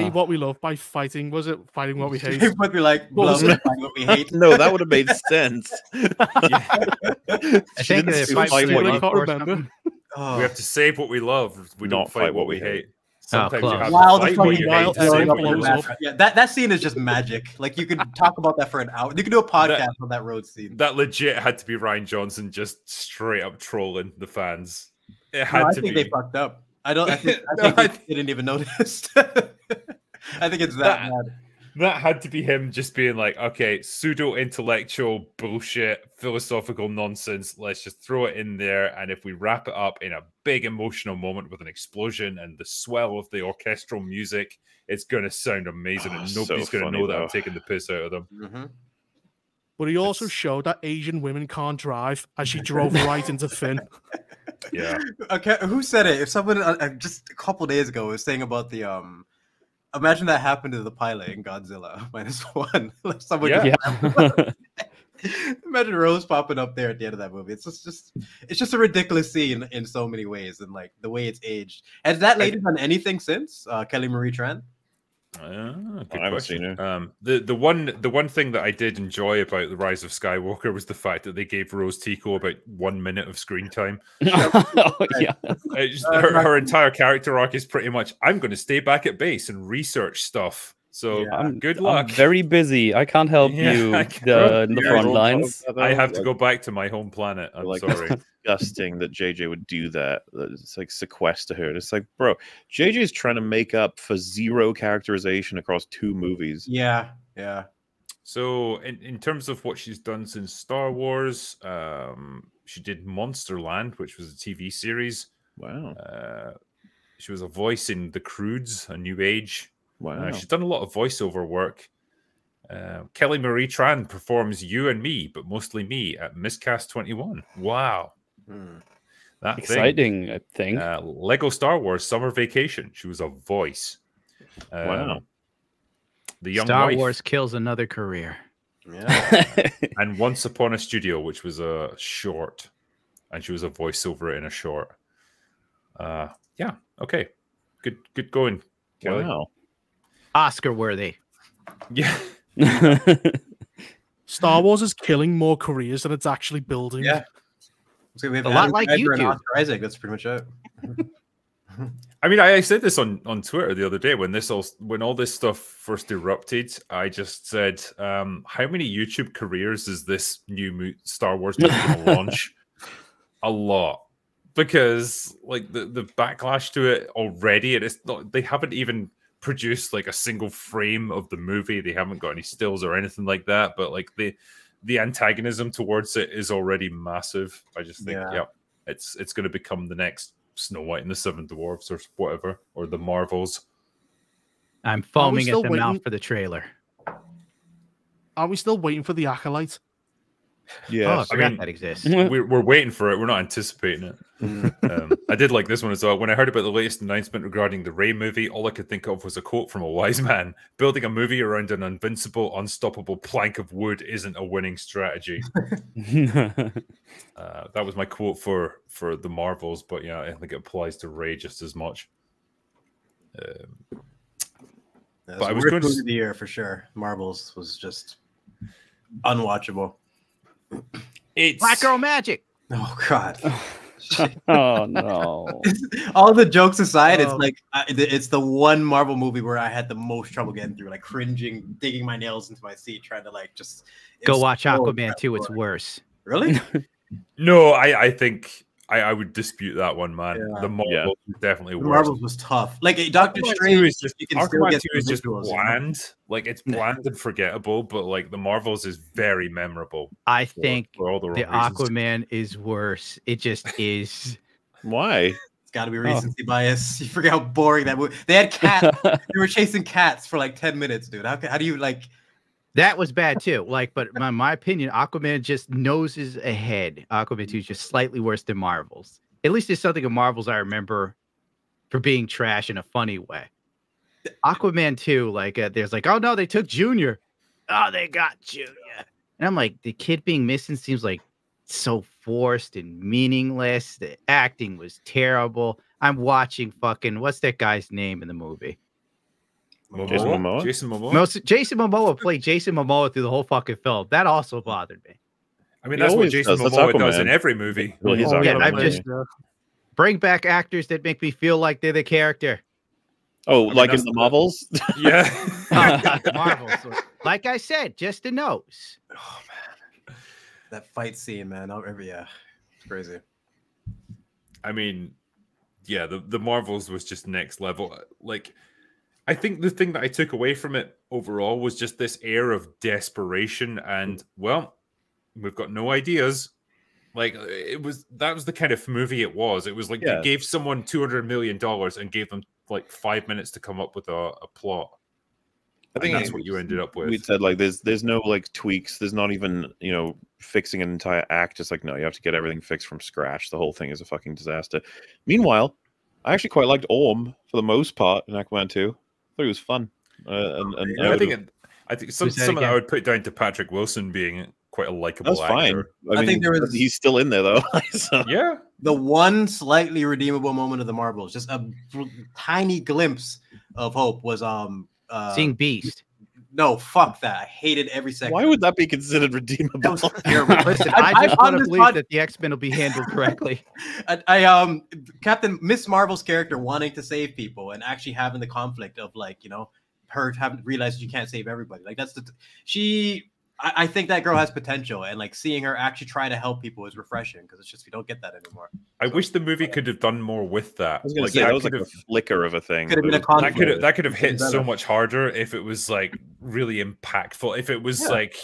what we love by fighting. Was it fighting what we hate? What we like, love fighting what we hate. No, that would have made sense. I think they fight what we love. Can't remember. Oh. We have to save what we love. We don't fight what we hate. Sometimes you have to fight what you hate. Yeah, that scene is just magic. Like you could talk about that for an hour. You could do a podcast on that road scene. That legit had to be Rian Johnson just straight up trolling the fans. It had I to think be. they fucked up. I think they didn't even notice. I think it's that bad. That had to be him just being like, okay, pseudo-intellectual bullshit, philosophical nonsense. Let's just throw it in there. And if we wrap it up in a big emotional moment with an explosion and the swell of the orchestral music, it's going to sound amazing. And nobody's going to know that I'm taking the piss out of them. Mm-hmm. But he also showed that Asian women can't drive as she drove right into Finn. Yeah. Okay, who said it? If someone just a couple days ago was saying about the imagine that happened to the pilot in Godzilla -1. Like someone imagine Rose popping up there at the end of that movie. It's just a ridiculous scene in so many ways, and like the way it's aged. Has that lady done anything since Kelly Marie Tran? Good I haven't question. seen her. The one thing that I did enjoy about The Rise of Skywalker was the fact that they gave Rose Tico about 1 minute of screen time. Her entire character arc is pretty much, I'm going to stay back at base and research stuff. So good luck. I'm very busy. I can't help you in the front lines. I have to go back to my home planet. I'm sorry. Disgusting that JJ would do that. It's like sequester her. It's like, bro, JJ is trying to make up for zero characterization across 2 movies. Yeah. So in terms of what she's done since Star Wars, she did Monsterland, which was a TV series. Wow. She was a voice in The Croods, A New Age. Wow. She's done a lot of voiceover work. Kelly Marie Tran performs You and Me, but mostly me at Miscast 21. Wow. That exciting, I think. Lego Star Wars Summer Vacation. She was a voice. Wow. The Young Star Wife. Wars kills another career. Yeah. And Once Upon a Studio, which was a short. And she was a voiceover in a short. Yeah. Okay. Good going, Kelly. Wow. Oscar worthy. Yeah. Star Wars is killing more careers than it's actually building. Yeah. So we have a lot like YouTube. Oscar Isaac. That's pretty much it. I mean, I said this on Twitter the other day when all this stuff first erupted. I just said, how many YouTube careers is this new Star Wars movie going to launch? A lot. because like the backlash to it already, and it's not, they haven't even produced like a single frame of the movie. They haven't got any stills or anything like that, but like the antagonism towards it is already massive. I just think it's going to become the next Snow White and the Seven Dwarfs or whatever, or the Marvels. I'm foaming at the mouth for the trailer. Are we still waiting for the Acolyte? Yeah, I forgot that exists. We're waiting for it. We're not anticipating it. I did like this one as well. When I heard about the latest announcement regarding the Rey movie, all I could think of was a quote from a wise man: "Building a movie around an invincible, unstoppable plank of wood isn't a winning strategy." That was my quote for the Marvels, but yeah, I think it applies to Rey just as much. But I was going to the year for sure. Marvels was just unwatchable. It's Black Girl Magic. Oh God. Oh no. All the jokes aside, it's like it's the one Marvel movie where I had the most trouble getting through, like cringing, digging my nails into my seat, trying to like just go watch Aquaman 2. It's worse. Really? No, I think I would dispute that one, man. Yeah. The Marvels was definitely worse. Marvels was tough. Like Doctor Strange is just, is just bland. Like it's bland and forgettable, but like the Marvels is very memorable. I think for all the Aquaman is worse. It just is. Why? It's got to be recency bias. You forget how boring that movie. They had cats. They were chasing cats for like 10 minutes, dude. How do you like? That was bad too. Like, but in my opinion, Aquaman just noses ahead. Aquaman 2 is just slightly worse than Marvels. At least there's something in Marvels I remember for being trash in a funny way. Aquaman 2, like, there's like, oh no, they took Junior. Oh, they got Junior. And I'm like, the kid being missing seems like so forced and meaningless. The acting was terrible. I'm watching fucking, what's that guy's name in the movie? Jason Momoa? Jason Momoa played Jason Momoa through the whole fucking film. That also bothered me. I mean, that's what Jason Momoa does in every movie. Well, he's I'm just bring back actors that make me feel like they're the character. Oh, like in the Marvels? Yeah. Marvels. Like I said, just the nose. Oh, man. That fight scene, man. Yeah, it's crazy. I mean, yeah, the Marvels was just next level. Like, I think the thing that I took away from it overall was just this air of desperation and, well, we've got no ideas. Like, that was the kind of movie it was. It was like you gave someone $200 million and gave them like 5 minutes to come up with a plot. I think that's what you ended up with. We said like there's no like tweaks. There's not even, fixing an entire act. Just like, no, you have to get everything fixed from scratch. The whole thing is a fucking disaster. Meanwhile, I actually quite liked Orm for the most part in Aquaman 2. I thought it was fun. I think some of that I would put down to Patrick Wilson being quite a likable actor. Fine. I think he's still in there though. So. Yeah. The one slightly redeemable moment of the Marvels, just a tiny glimpse of hope, was seeing Beast. No, fuck that. I hated every second. Why would that be considered redeemable? That was terrible. Listen, I just want to believe that the X-Men will be handled correctly. Captain Miss Marvel's character wanting to save people and actually having the conflict of like, her having realized you can't save everybody. Like that's I think that girl has potential, and like seeing her actually try to help people is refreshing because it's just we don't get that anymore. I wish the movie could have done more with that. I was going to say that was like a flicker of a thing. Could have been a conflict. That could have hit so much harder if it was like really impactful. If it was like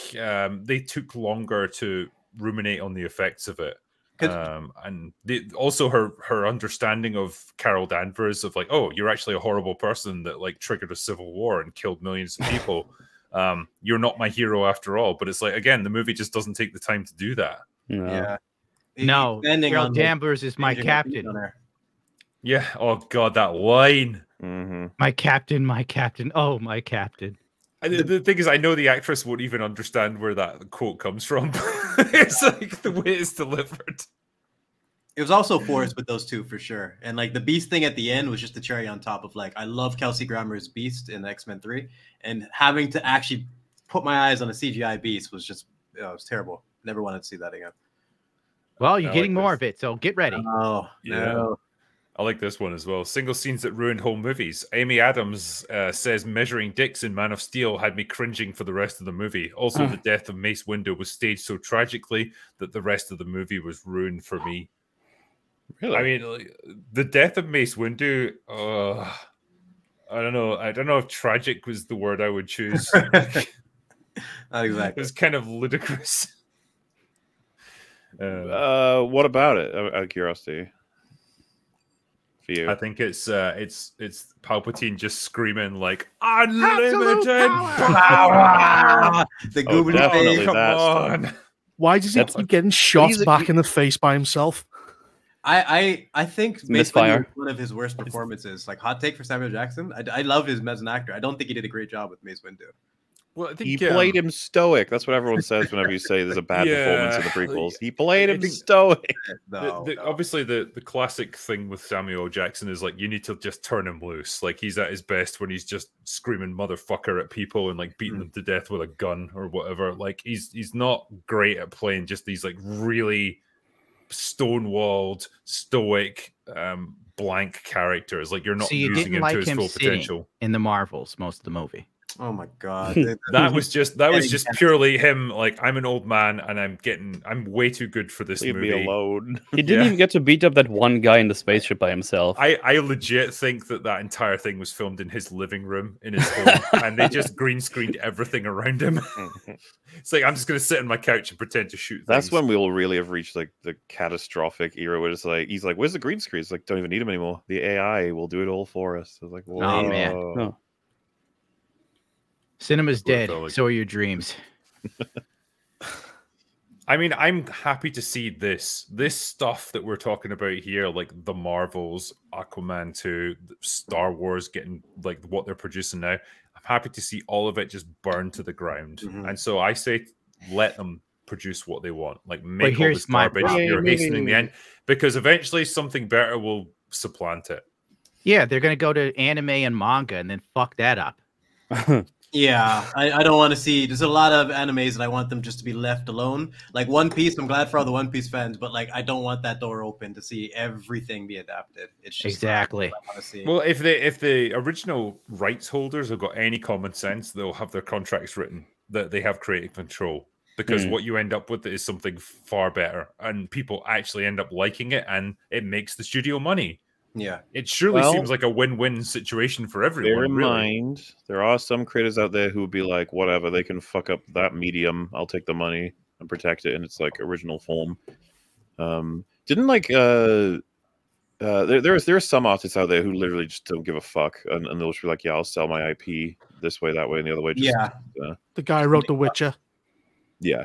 they took longer to ruminate on the effects of it. And also her understanding of Carol Danvers of like, oh, you're actually a horrible person that like triggered a civil war and killed millions of people. You're not my hero after all. But it's like, again, the movie just doesn't take the time to do that. No, Carol Danvers is my captain. Yeah. Oh God, that line. Mm-hmm. My captain. Oh, my captain. The thing is, I know the actress won't even understand where that quote comes from. It's like the way it's delivered. It was also forced with those two for sure. And like the Beast thing at the end was just the cherry on top of like, I love Kelsey Grammer's Beast in X-Men 3. And having to actually put my eyes on a CGI Beast was just, it was terrible. Never wanted to see that again. Well, you're getting more of it, so get ready. Oh, yeah. No. I like this one as well. Single scenes that ruined whole movies. Amy Adams says measuring dicks in Man of Steel had me cringing for the rest of the movie. Also, the death of Mace Windu was staged so tragically that the rest of the movie was ruined for me. Really? I mean, like, the death of Mace Windu. I don't know. I don't know if tragic was the word I would choose. Not exactly. It was kind of ludicrous. What about it? Out of curiosity, for you, I think it's Palpatine just screaming like unlimited power. The Goobly definitely Come that on. Why does he keep getting shot back in the face by himself? I think Misfire. Windu was one of his worst performances. Like, hot take for Samuel Jackson. I loved him as an actor. I don't think he did a great job with Mace Windu. Well, I think he played him stoic. That's what everyone says whenever you say there's a bad performance in the prequels. He played him stoic. Obviously, the classic thing with Samuel Jackson is like you need to just turn him loose. Like he's at his best when he's just screaming motherfucker at people and like beating them to death with a gun or whatever. Like he's not great at playing just these like really stonewalled, stoic, blank characters. Like you're not using him to his full potential. In the Marvels, most of the movie. Oh my god, that was just purely him. Like I'm an old man and I'm way too good for this movie. Leave me alone. He didn't even get to beat up that one guy in the spaceship by himself. I legit think that entire thing was filmed in his living room in his home, and they just green screened everything around him. It's like I'm just gonna sit on my couch and pretend to shoot things. That's when we will really have reached like the catastrophic era where it's like he's like, "Where's the green screen?" It's like, don't even need him anymore. The AI will do it all for us. It's like, whoa. Oh man. Oh. Cinema's dead. So are your dreams. I mean, I'm happy to see this stuff that we're talking about here, like the Marvels, Aquaman 2, Star Wars getting like what they're producing now. I'm happy to see all of it just burn to the ground. And so I say, let them produce what they want. Like make all this garbage. You're hastening the end because eventually something better will supplant it. Yeah, they're gonna go to anime and manga and then fuck that up. Yeah, I don't want to see. There's a lot of animes and I want them just to be left alone. Like One Piece, I'm glad for all the One Piece fans, but like I don't want that door open to see everything be adapted. It's just exactly. Well, if the original rights holders have got any common sense, they'll have their contracts written that they have creative control. Because what you end up with is something far better, and people actually end up liking it, and it makes the studio money. Yeah, it surely seems like a win-win situation for everyone. Bear in mind, there are some creators out there who would be like, whatever, they can fuck up that medium. I'll take the money and protect it in its like original form. Didn't like there's some artists out there who literally just don't give a fuck, and they'll just be like, yeah, I'll sell my IP this way, that way, and the other way. Just, the guy who wrote The Witcher. Yeah.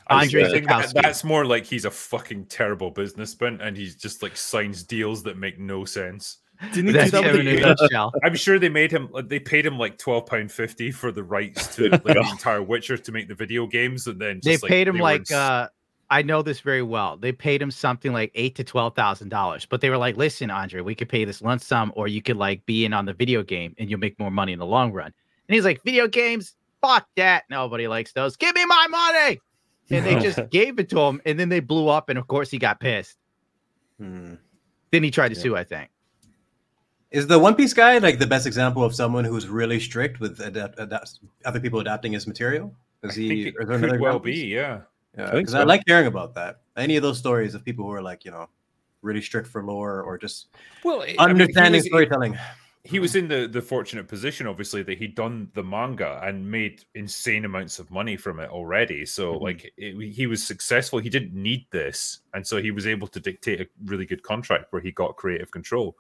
I think that's more like he's a fucking terrible businessman and he's just like signs deals that make no sense. Didn't he do that? I'm sure they paid him like £12.50 for the rights to like, the entire Witcher to make the video games, and then just, they paid him like I know this very well. They paid him something like $8,000 to $12,000, but they were like, "Listen, Andre, we could pay this lump sum, or you could like be in on the video game and you'll make more money in the long run." And he's like, "Video games? Fuck that! Nobody likes those. Give me my money!" And they just gave it to him, and then they blew up, and of course he got pissed. Then he tried to sue, I think. Is the One Piece guy like the best example of someone who's really strict with other people adapting his material? Is he? It could well be, yeah. Because I like hearing about that. Any of those stories of people who are like, really strict for lore or just understanding storytelling. He was in the fortunate position, obviously, that he'd done the manga and made insane amounts of money from it already. So, like, he was successful. He didn't need this. And so he was able to dictate a really good contract where he got creative control.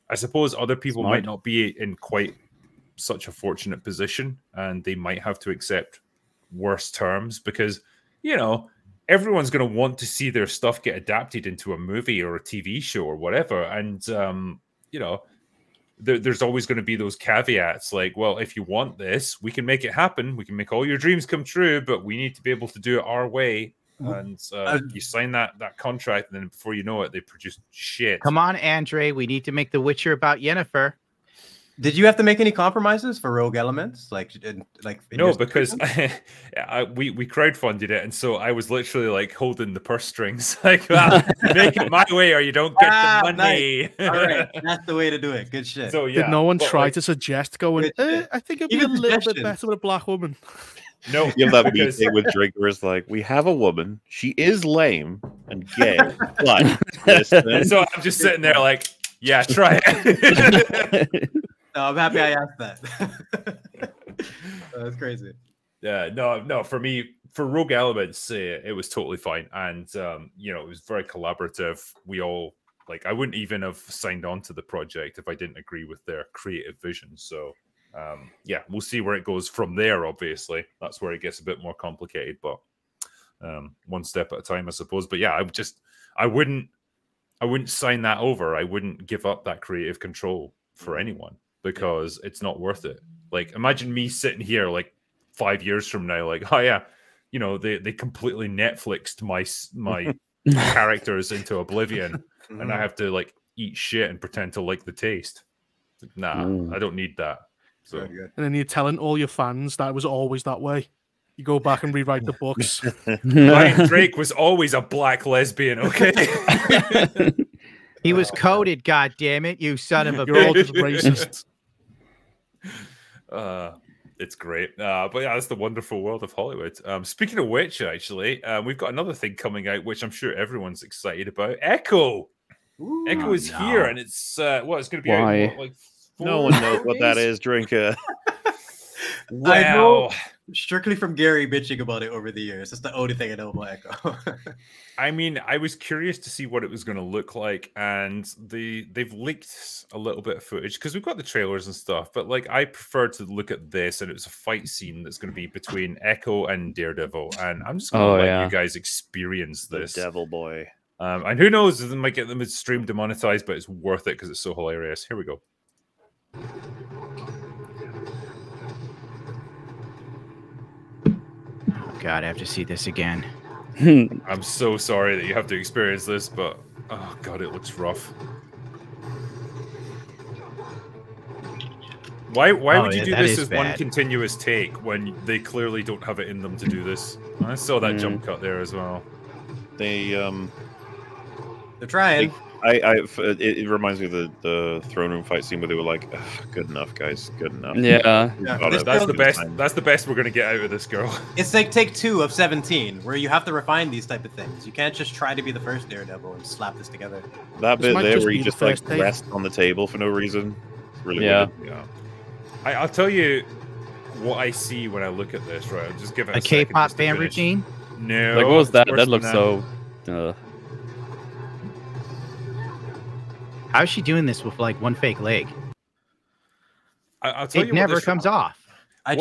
I suppose other people might not be in quite such a fortunate position, and they might have to accept worse terms because, everyone's going to want to see their stuff get adapted into a movie or a TV show or whatever. And, there's always going to be those caveats like, well, if you want this, we can make it happen. We can make all your dreams come true, but we need to be able to do it our way. And you sign that contract, and then before you know it, they produce shit. Come on, Andre. We need to make The Witcher about Yennefer. Did you have to make any compromises for rogue elements? No, because we crowdfunded it, and so I was literally like holding the purse strings, like, well, make it my way or you don't get the money. Nice. All right, that's the way to do it. Good shit. So yeah, did no one try to suggest going? I think it'd be a little bit better with a black woman. No, you have that meeting with drinkers like, we have a woman, she is lame and gay, but listen. So I'm just sitting there like, yeah, try it. No, I'm happy I asked that. That's crazy. Yeah, no. For me, for Rogue Elements, it was totally fine, and you know, it was very collaborative. We all I wouldn't even have signed on to the project if I didn't agree with their creative vision. So, yeah, we'll see where it goes from there. Obviously, that's where it gets a bit more complicated, but one step at a time, I suppose. But yeah, I wouldn't sign that over. I wouldn't give up that creative control for anyone because it's not worth it. Like, imagine me sitting here 5 years from now, oh yeah, you know, they completely Netflixed my characters into oblivion, and I have to eat shit and pretend to like the taste. Nah, I don't need that. So, and then you're telling all your fans that it was always that way. You go back and rewrite the books. Ryan Drake was always a black lesbian, okay? He was coded, God damn it, you son of a You're all just racist. It's great. But yeah, that's the wonderful world of Hollywood. Speaking of which, actually, we've got another thing coming out, which I'm sure everyone's excited about. Echo. Ooh, Echo is here, and it's it's going to be out in, no one knows what that is, Drinker. Wow. I know strictly from Gary bitching about it over the years. That's the only thing I know about Echo. I mean, I was curious to see what it was going to look like, and they've leaked a little bit of footage because we've got the trailers and stuff. But I prefer to look at this, and it was a fight scene that's going to be between Echo and Daredevil, and I'm just going to let you guys experience this. The Devil Boy. And who knows? They might get them stream demonetized, but it's worth it because it's so hilarious. Here we go. God, I have to see this again. I'm so sorry that you have to experience this, but oh god, it looks rough. Why would you do this as one continuous take when they clearly don't have it in them to do this? I saw that jump cut there as well. They're trying. It reminds me of the throne room fight scene where they were like, "Good enough, guys, good enough." Yeah. That's the best. That's the best we're gonna get out of this girl. It's like take 2 of 17, where you have to refine these type of things. You can't just try to be the first Daredevil and slap this together. That bit there where you just rest on the table for no reason. It's really weird. Yeah. I'll tell you what I see when I look at this. Right, I'll just give it a K-pop fan routine. No, what was that? That looks so. How's she doing this with one fake leg? I'll tell you, it never comes off. It'd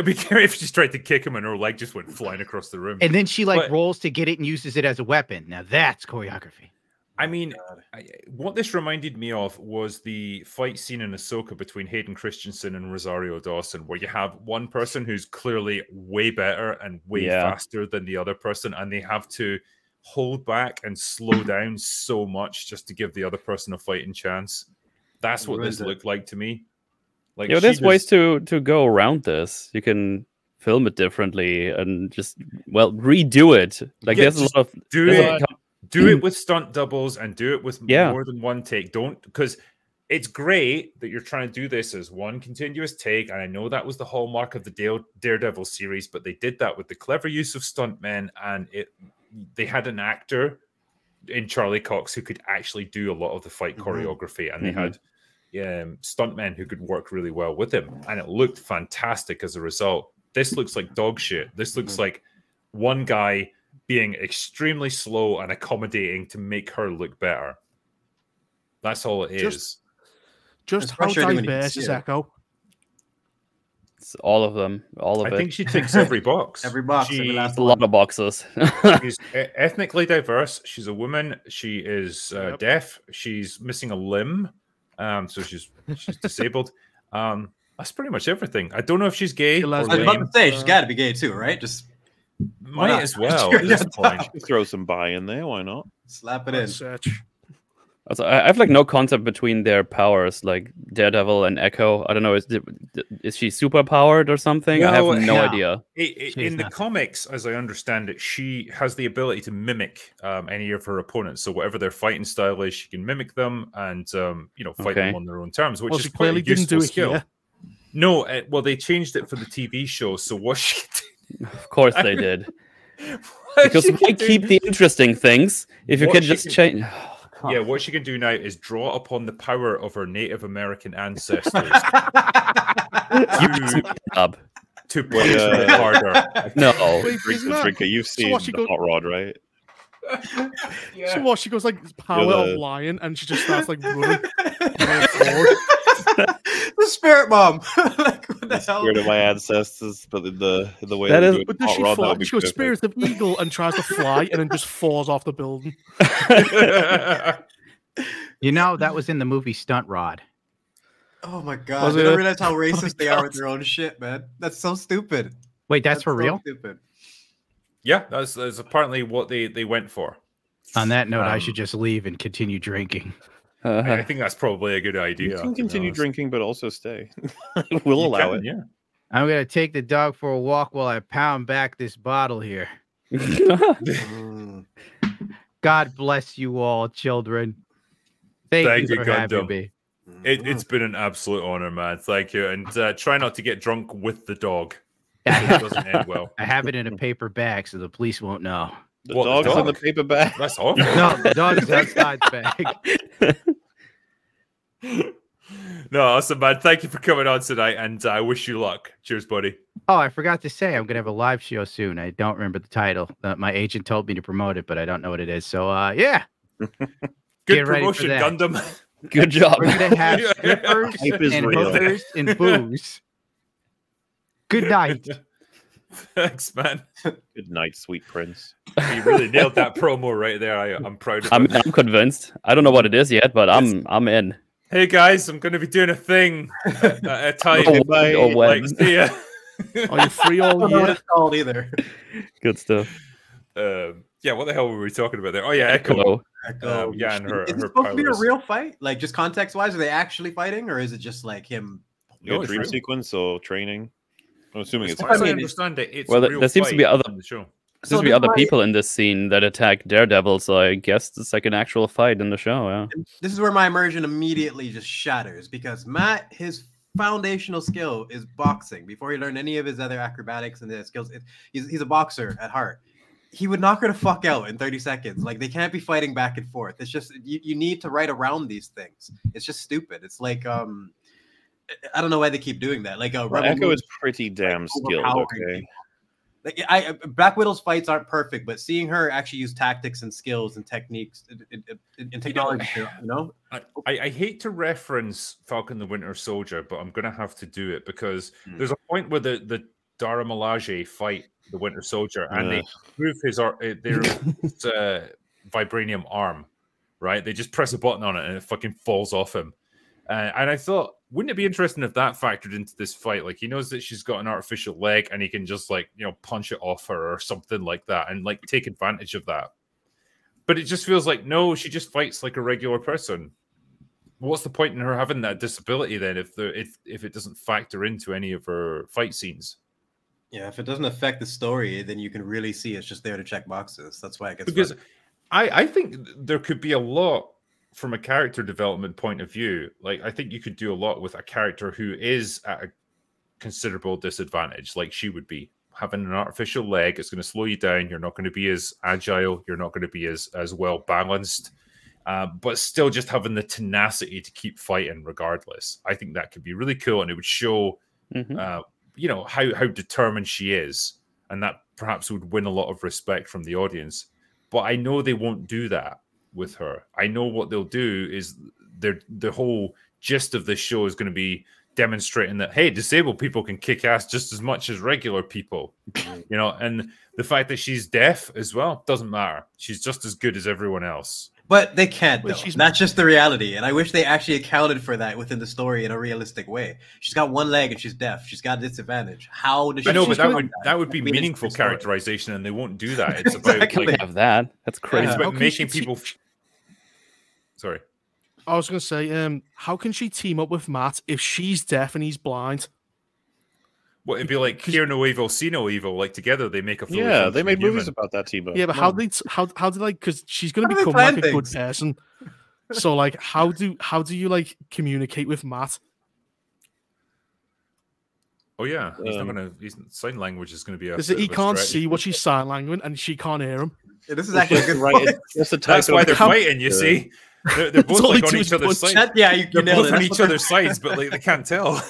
be scary if she just tried to kick him and her leg just went flying across the room. And then she rolls to get it and uses it as a weapon. Now that's choreography. I mean, what this reminded me of was the fight scene in Ahsoka between Hayden Christensen and Rosario Dawson, where you have one person who's clearly way better and way faster than the other person, and they have to hold back and slow down so much just to give the other person a fighting chance. That's what this looked like to me. There's ways to go around this. You can film it differently and just redo it. There's a lot of do it with stunt doubles and do it with more than one take. Don't, because it's great that you're trying to do this as one continuous take, and I know that was the hallmark of the Daredevil series, but they did that with the clever use of stuntmen, and they had an actor in Charlie Cox who could actually do a lot of the fight choreography, and they had stuntmen who could work really well with him, and it looked fantastic as a result. This looks like dog shit. This looks like one guy being extremely slow and accommodating to make her look better. That's all it is. Just how diverse is Echo? It's all of them. All of it. I think she ticks every box. Every box. A lot of boxes. She's ethnically diverse. She's a woman. She is deaf. She's missing a limb. So she's disabled. That's pretty much everything. I don't know if she's gay. I was about to say she's got to be gay too, right? Just might as well at this point. Throw some bi in there. Why not? Slap it in. Search. Also, I have no concept between their powers, like Daredevil and Echo. I don't know. Is she super powered or something? I have no idea. In the comics, as I understand it, she has the ability to mimic any of her opponents. So whatever their fighting style is, she can mimic them and fight them on their own terms, which is clearly didn't do it skill. Here. No, well, they changed it for the TV show. So what she Of course they did. Because why keep the interesting things if you could just change? Yeah, what she can do now is draw upon the power of her Native American ancestors to push it harder. No, Drinker, you've seen the Hot Rod, right? Yeah. So what? She goes like power of lion, and she just starts like running. The spirit bomb. Like, what the hell? Spirit of my ancestors, but in the way that they is. do it, But does she Rod, fly? that would be She goes perfect. spirit of eagle and tries to fly, and then just falls off the building. You know, that was in the movie Stunt Rod. Oh my god! They don't realize how racist they are with their own shit, man. That's so stupid. Wait, that's for so real? Stupid. Yeah, that's apparently what they went for. On that note, I should just leave and continue drinking. I think that's probably a good idea. You can continue drinking, but also stay. We'll allow it. Yeah. I'm gonna take the dog for a walk while I pound back this bottle here. God bless you all, children. Thank you for having me. It's been an absolute honor, man. Thank you. And try not to get drunk with the dog. It doesn't end well. I have it in a paper bag so the police won't know. The dog's in the paper bag. That's awful. No, the dog's outside the bag. No, awesome, man. Thank you for coming on tonight, and I wish you luck. Cheers, buddy. Oh, I forgot to say, I'm going to have a live show soon. I don't remember the title. My agent told me to promote it, but I don't know what it is. So, yeah. Good promotion, Gundam. Good job. We're going to have strippers and hookers and booze. Good night. Thanks, man. Good night, sweet prince. You really nailed that promo right there. I'm proud of it. I'm convinced. I don't know what it is yet, but I'm in. Hey guys, I'm going to be doing a thing at a time. See ya. Are you free all year? I don't know what it's called either. Good stuff. Yeah, what the hell were we talking about there? Oh yeah, Echo. Yeah, and her. Is it supposed to be a real fight? Like just context-wise, are they actually fighting, or is it just like him? No, dream sequence or training. I'm assuming it's. I understand it. It's well, there seems to be other. There seems to be other people in this scene that attack Daredevil, so I guess it's like an actual fight in the show. Yeah. This is where my immersion immediately just shatters because Matt, his foundational skill is boxing. Before he learned any of his other acrobatics and the skills, he's a boxer at heart. He would knock her the fuck out in 30 seconds. Like they can't be fighting back and forth. It's just you need to write around these things. It's just stupid. It's like I don't know why they keep doing that. Like Echo is pretty damn skilled. Okay. Like Black Widow's fights aren't perfect, but seeing her actually use tactics and skills and techniques and technology, you know. I hate to reference Falcon the Winter Soldier, but I'm gonna have to do it because there's a point where the Dara Milaje fight the Winter Soldier and they move his vibranium arm, right? They just press a button on it and it fucking falls off him. And I thought, wouldn't it be interesting if that factored into this fight? Like, he knows that she's got an artificial leg and he can just, like, you know, punch it off her or something like that and, like, take advantage of that. But it just feels like, no, she just fights like a regular person. What's the point in her having that disability then if it doesn't factor into any of her fight scenes? Yeah, if it doesn't affect the story, then you can really see it's just there to check boxes. That's why it gets because I think there could be a lot from a character development point of view. Like, I think you could do a lot with a character who is at a considerable disadvantage, like she would be. Having an artificial leg, it's going to slow you down. You're not going to be as agile. You're not going to be as well balanced. But still just having the tenacity to keep fighting regardless. I think that could be really cool, and it would show, you know, how determined she is, and that perhaps would win a lot of respect from the audience. But I know they won't do that with her. I know what they'll do is the whole gist of this show is going to be demonstrating that, hey, disabled people can kick ass just as much as regular people, you know, and the fact that she's deaf as well doesn't matter. She's just as good as everyone else. But they can't, though. That's just the reality. And I wish they actually accounted for that within the story in a realistic way. She's got one leg and she's deaf. She's got a disadvantage. How does she? I know, but that would be meaningful characterization, and they won't do that. It's about like have that. That's crazy. It's about making people. Sorry. I was going to say, how can she team up with Matt if she's deaf and he's blind? Well, it'd be like hear no evil, see no evil. Like together, they make a fully they made movies about that team. Yeah, but how do they like? Because she's going to become like a good person. So like, how do you like communicate with Matt? Oh yeah, he's not gonna. Sign language is gonna be. He can't see what she's sign language, and she can't hear him. Yeah, this is actually a good right. That's why they're fighting. You see, they're both like on each other's sides. Yeah, you they're nailed both it. on each other's sides, but like they can't tell.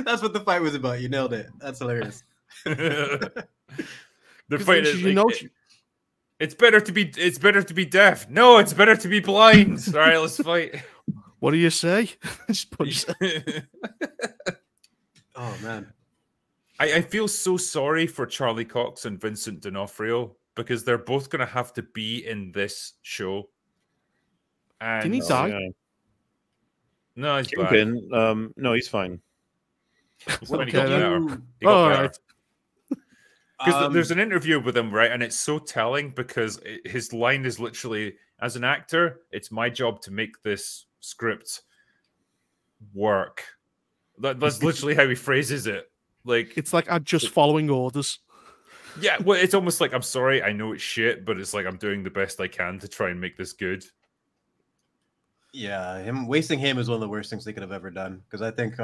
That's what the fight was about. You nailed it. That's hilarious. They're fighting. You know, it's better to be deaf. No, it's better to be blind. All right, let's fight. What do you say? Just punch. Oh man, I feel so sorry for Charlie Cox and Vincent D'Onofrio because they're both going to have to be in this show. And didn't he die? No, he's Kingpin. No, he's fine. He got better. Right. Because there's an interview with him, right? And it's so telling because his line is literally, as an actor, it's my job to make this script work. That's literally how he phrases it. Like, it's like I'm just following orders. Yeah, well, it's almost like, I'm sorry, I know it's shit, but it's like I'm doing the best I can to try and make this good. Yeah, wasting him is one of the worst things they could have ever done. Because I think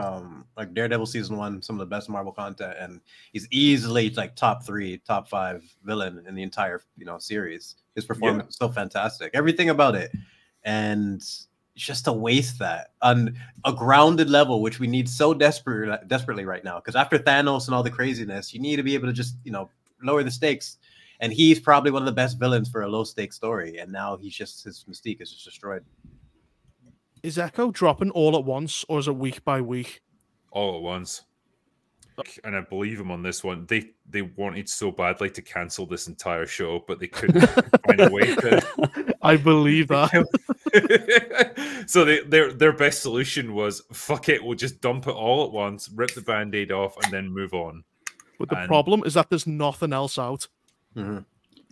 like Daredevil season 1, some of the best Marvel content, and he's easily like top 3, top 5 villain in the entire series. His performance is so fantastic, everything about it, and just to waste that on a grounded level, which we need so desperately right now. Because after Thanos and all the craziness, you need to be able to just lower the stakes. And he's probably one of the best villains for a low stakes story, and now his mystique is just destroyed. Is Echo dropping all at once, or is it week by week? All at once. And I believe him on this one. They wanted so badly to cancel this entire show, but they couldn't find a way to. I believe that. So their best solution was, fuck it, we'll just dump it all at once, rip the Band-Aid off, and then move on. But the problem is that there's nothing else out. Mm-hmm.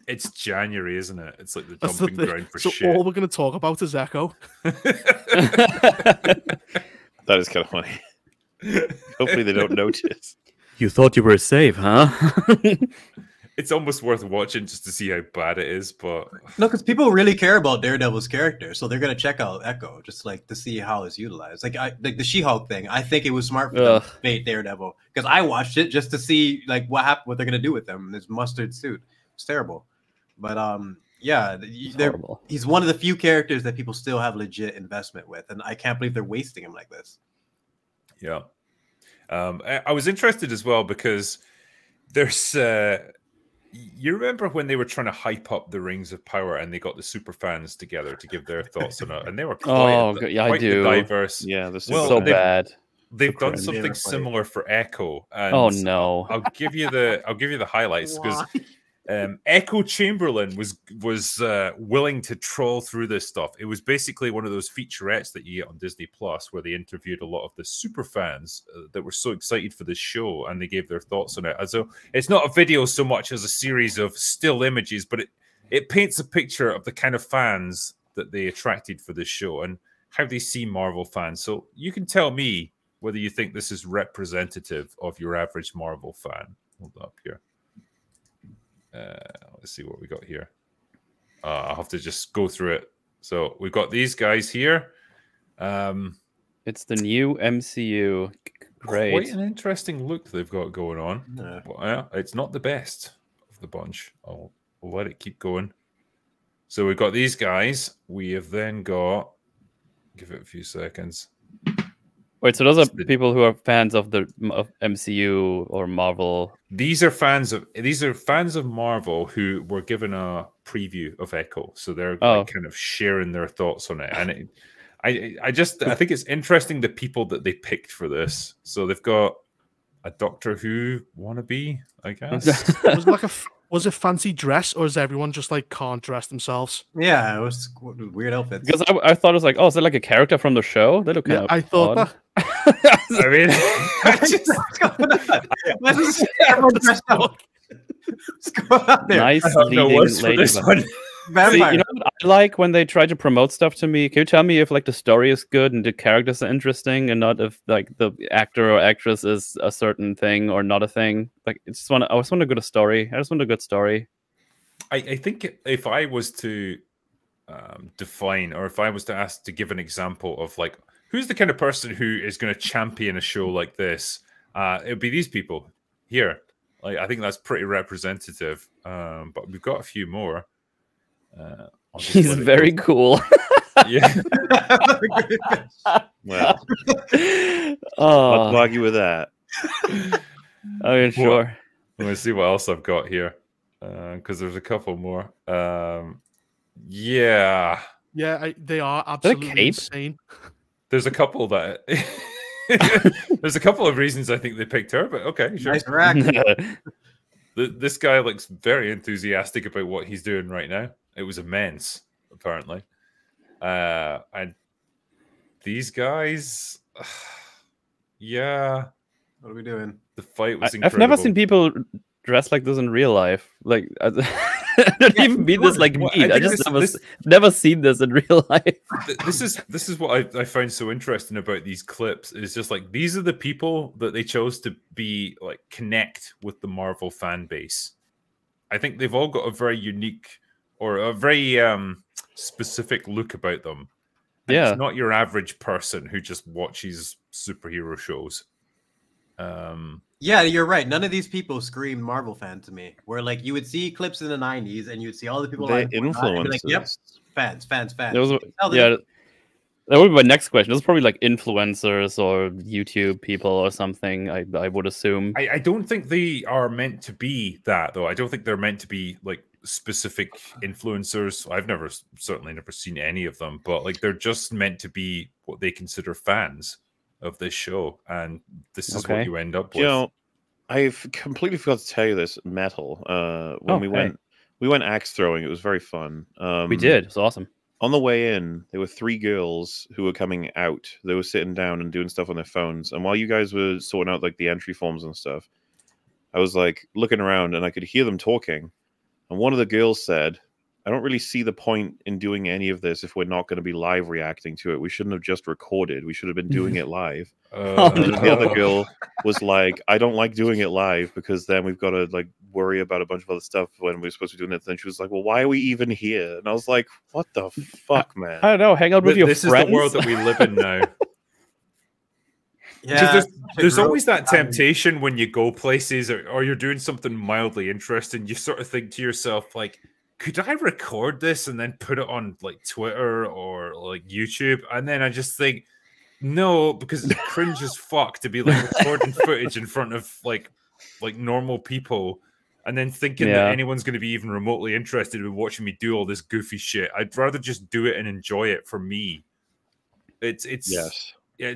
It's January, isn't it? It's like the dumping ground for so shit. All we're going to talk about is Echo. That is kind of funny. Hopefully they don't notice. You thought you were safe, huh? It's almost worth watching just to see how bad it is, but no, because people really care about Daredevil's character, so they're gonna check out Echo just like to see how it's utilized. Like the She-Hulk thing, I think it was smart for them to bait Daredevil because I watched it just to see like what they're gonna do with him. This mustard suit, it's terrible, but yeah, he's one of the few characters that people still have legit investment with, and I can't believe they're wasting him like this. Yeah, I was interested as well because there's. You remember when they were trying to hype up the Rings of Power and they got the super fans together to give their thoughts on it, and they were quite I do. diverse. Yeah, this is so bad. They've done something similar for Echo. And oh no! I'll give you the highlights because Echo Chamberlain was willing to troll through this stuff. It was basically one of those featurettes that you get on Disney Plus where they interviewed a lot of the super fans that were so excited for this show and they gave their thoughts on it. And so it's not a video so much as a series of still images, but it paints a picture of the kind of fans that they attracted for this show and how they see Marvel fans. So you can tell me whether you think this is representative of your average Marvel fan. Hold up here. Let's see what we got here. I'll have to just go through it. So we've got these guys here. It's the new MCU. Great. Quite an interesting look they've got going on. Yeah. Well, it's not the best of the bunch. I'll let it keep going. So we've got these guys. We have then got... Give it a few seconds. Wait, so those are people who are fans of the MCU or Marvel? These are fans of Marvel who were given a preview of Echo, so they're kind of sharing their thoughts on it. And I think it's interesting the people that they picked for this. So they've got a Doctor Who wannabe, I guess. Was it fancy dress, or is everyone just like can't dress themselves? Yeah, it was weird outfits. Because I thought it was like, oh, is it like a character from the show? They look kind of I thought odd. that. I mean, what's going on there? Nice leading lady. See, you know what I like when they try to promote stuff to me? Can you tell me if like the story is good and the characters are interesting, and not if like the actor or actress is a certain thing or not a thing? Like, I just want a good story. I just want a good story. I think if I was to define, or if I was to ask to give an example of like who's the kind of person who is going to champion a show like this, it would be these people here. Like, I think that's pretty representative. But we've got a few more. He's very cool. Yeah. Well, I'll argue with that. I mean, sure. Let me see what else I've got here, because there's a couple more. Yeah, they are absolutely insane. There's a couple that there's a couple of reasons I think they picked her, but okay, sure. Nice rack. This guy looks very enthusiastic about what he's doing right now. It was immense, apparently. And these guys, yeah. What are we doing? The fight was incredible. I've never seen people dressed like this in real life. Like, I don't even mean this like me. I just never seen this in real life. This is what I found so interesting about these clips. Is just like, these are the people that they chose to be like connect with the Marvel fan base. I think they've all got a very unique or a very specific look about them. And yeah, it's not your average person who just watches superhero shows. Yeah, you're right. None of these people scream Marvel fan to me. Where like you would see clips in the 90s and you'd see all the people like influencers. Like, yep, fans. Yeah, that would be my next question. Those are probably like influencers or YouTube people or something, I would assume. I don't think they are meant to be that, though. I don't think they're meant to be like specific influencers. I've certainly never seen any of them, but like they're just meant to be what they consider fans of this show, and this is what you end up with. You know, I've completely forgot to tell you this. Metal. When we went axe throwing, it was very fun. We did. It was awesome. On the way in, there were 3 girls who were coming out. They were sitting down and doing stuff on their phones. And while you guys were sorting out like the entry forms and stuff, I was like looking around and I could hear them talking. And one of the girls said, I don't really see the point in doing any of this if we're not going to be live reacting to it. We shouldn't have just recorded. We should have been doing it live. The other girl was like, I don't like doing it live because then we've got to like worry about a bunch of other stuff when we're supposed to be doing it. Then she was like, well, why are we even here? And I was like, what the fuck, man? I don't know. Hang out with your friends. This is the world that we live in now. Yeah, there's always that temptation when you go places or you're doing something mildly interesting. You sort of think to yourself, like, could I record this and then put it on like Twitter or like YouTube? And then I just think, no, because it's cringe as fuck to be like recording footage in front of like normal people and then thinking that anyone's going to be even remotely interested in watching me do all this goofy shit. I'd rather just do it and enjoy it for me. It's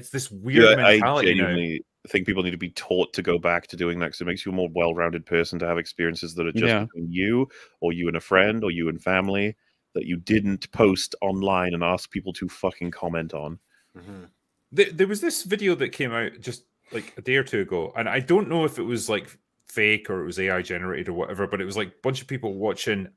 this weird mentality. I genuinely think people need to be taught to go back to doing that because it makes you a more well-rounded person to have experiences that are just between you or you and a friend or you and family that you didn't post online and ask people to fucking comment on. Mm-hmm. There was this video that came out just like a day or two ago, and I don't know if it was like fake or it was AI generated or whatever, but it was like a bunch of people watching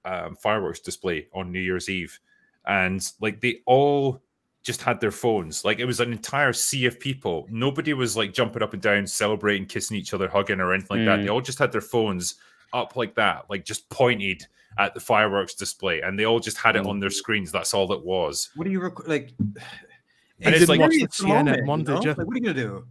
fireworks display on New Year's Eve, and like they all just had their phones. Like it was an entire sea of people. Nobody was like jumping up and down, celebrating, kissing each other, hugging or anything like that. They all just had their phones up like that, like just pointed at the fireworks display, and they all just had it on their screens. That's all it was. What do you like? And it's like, it's the moment, like, what are you gonna do?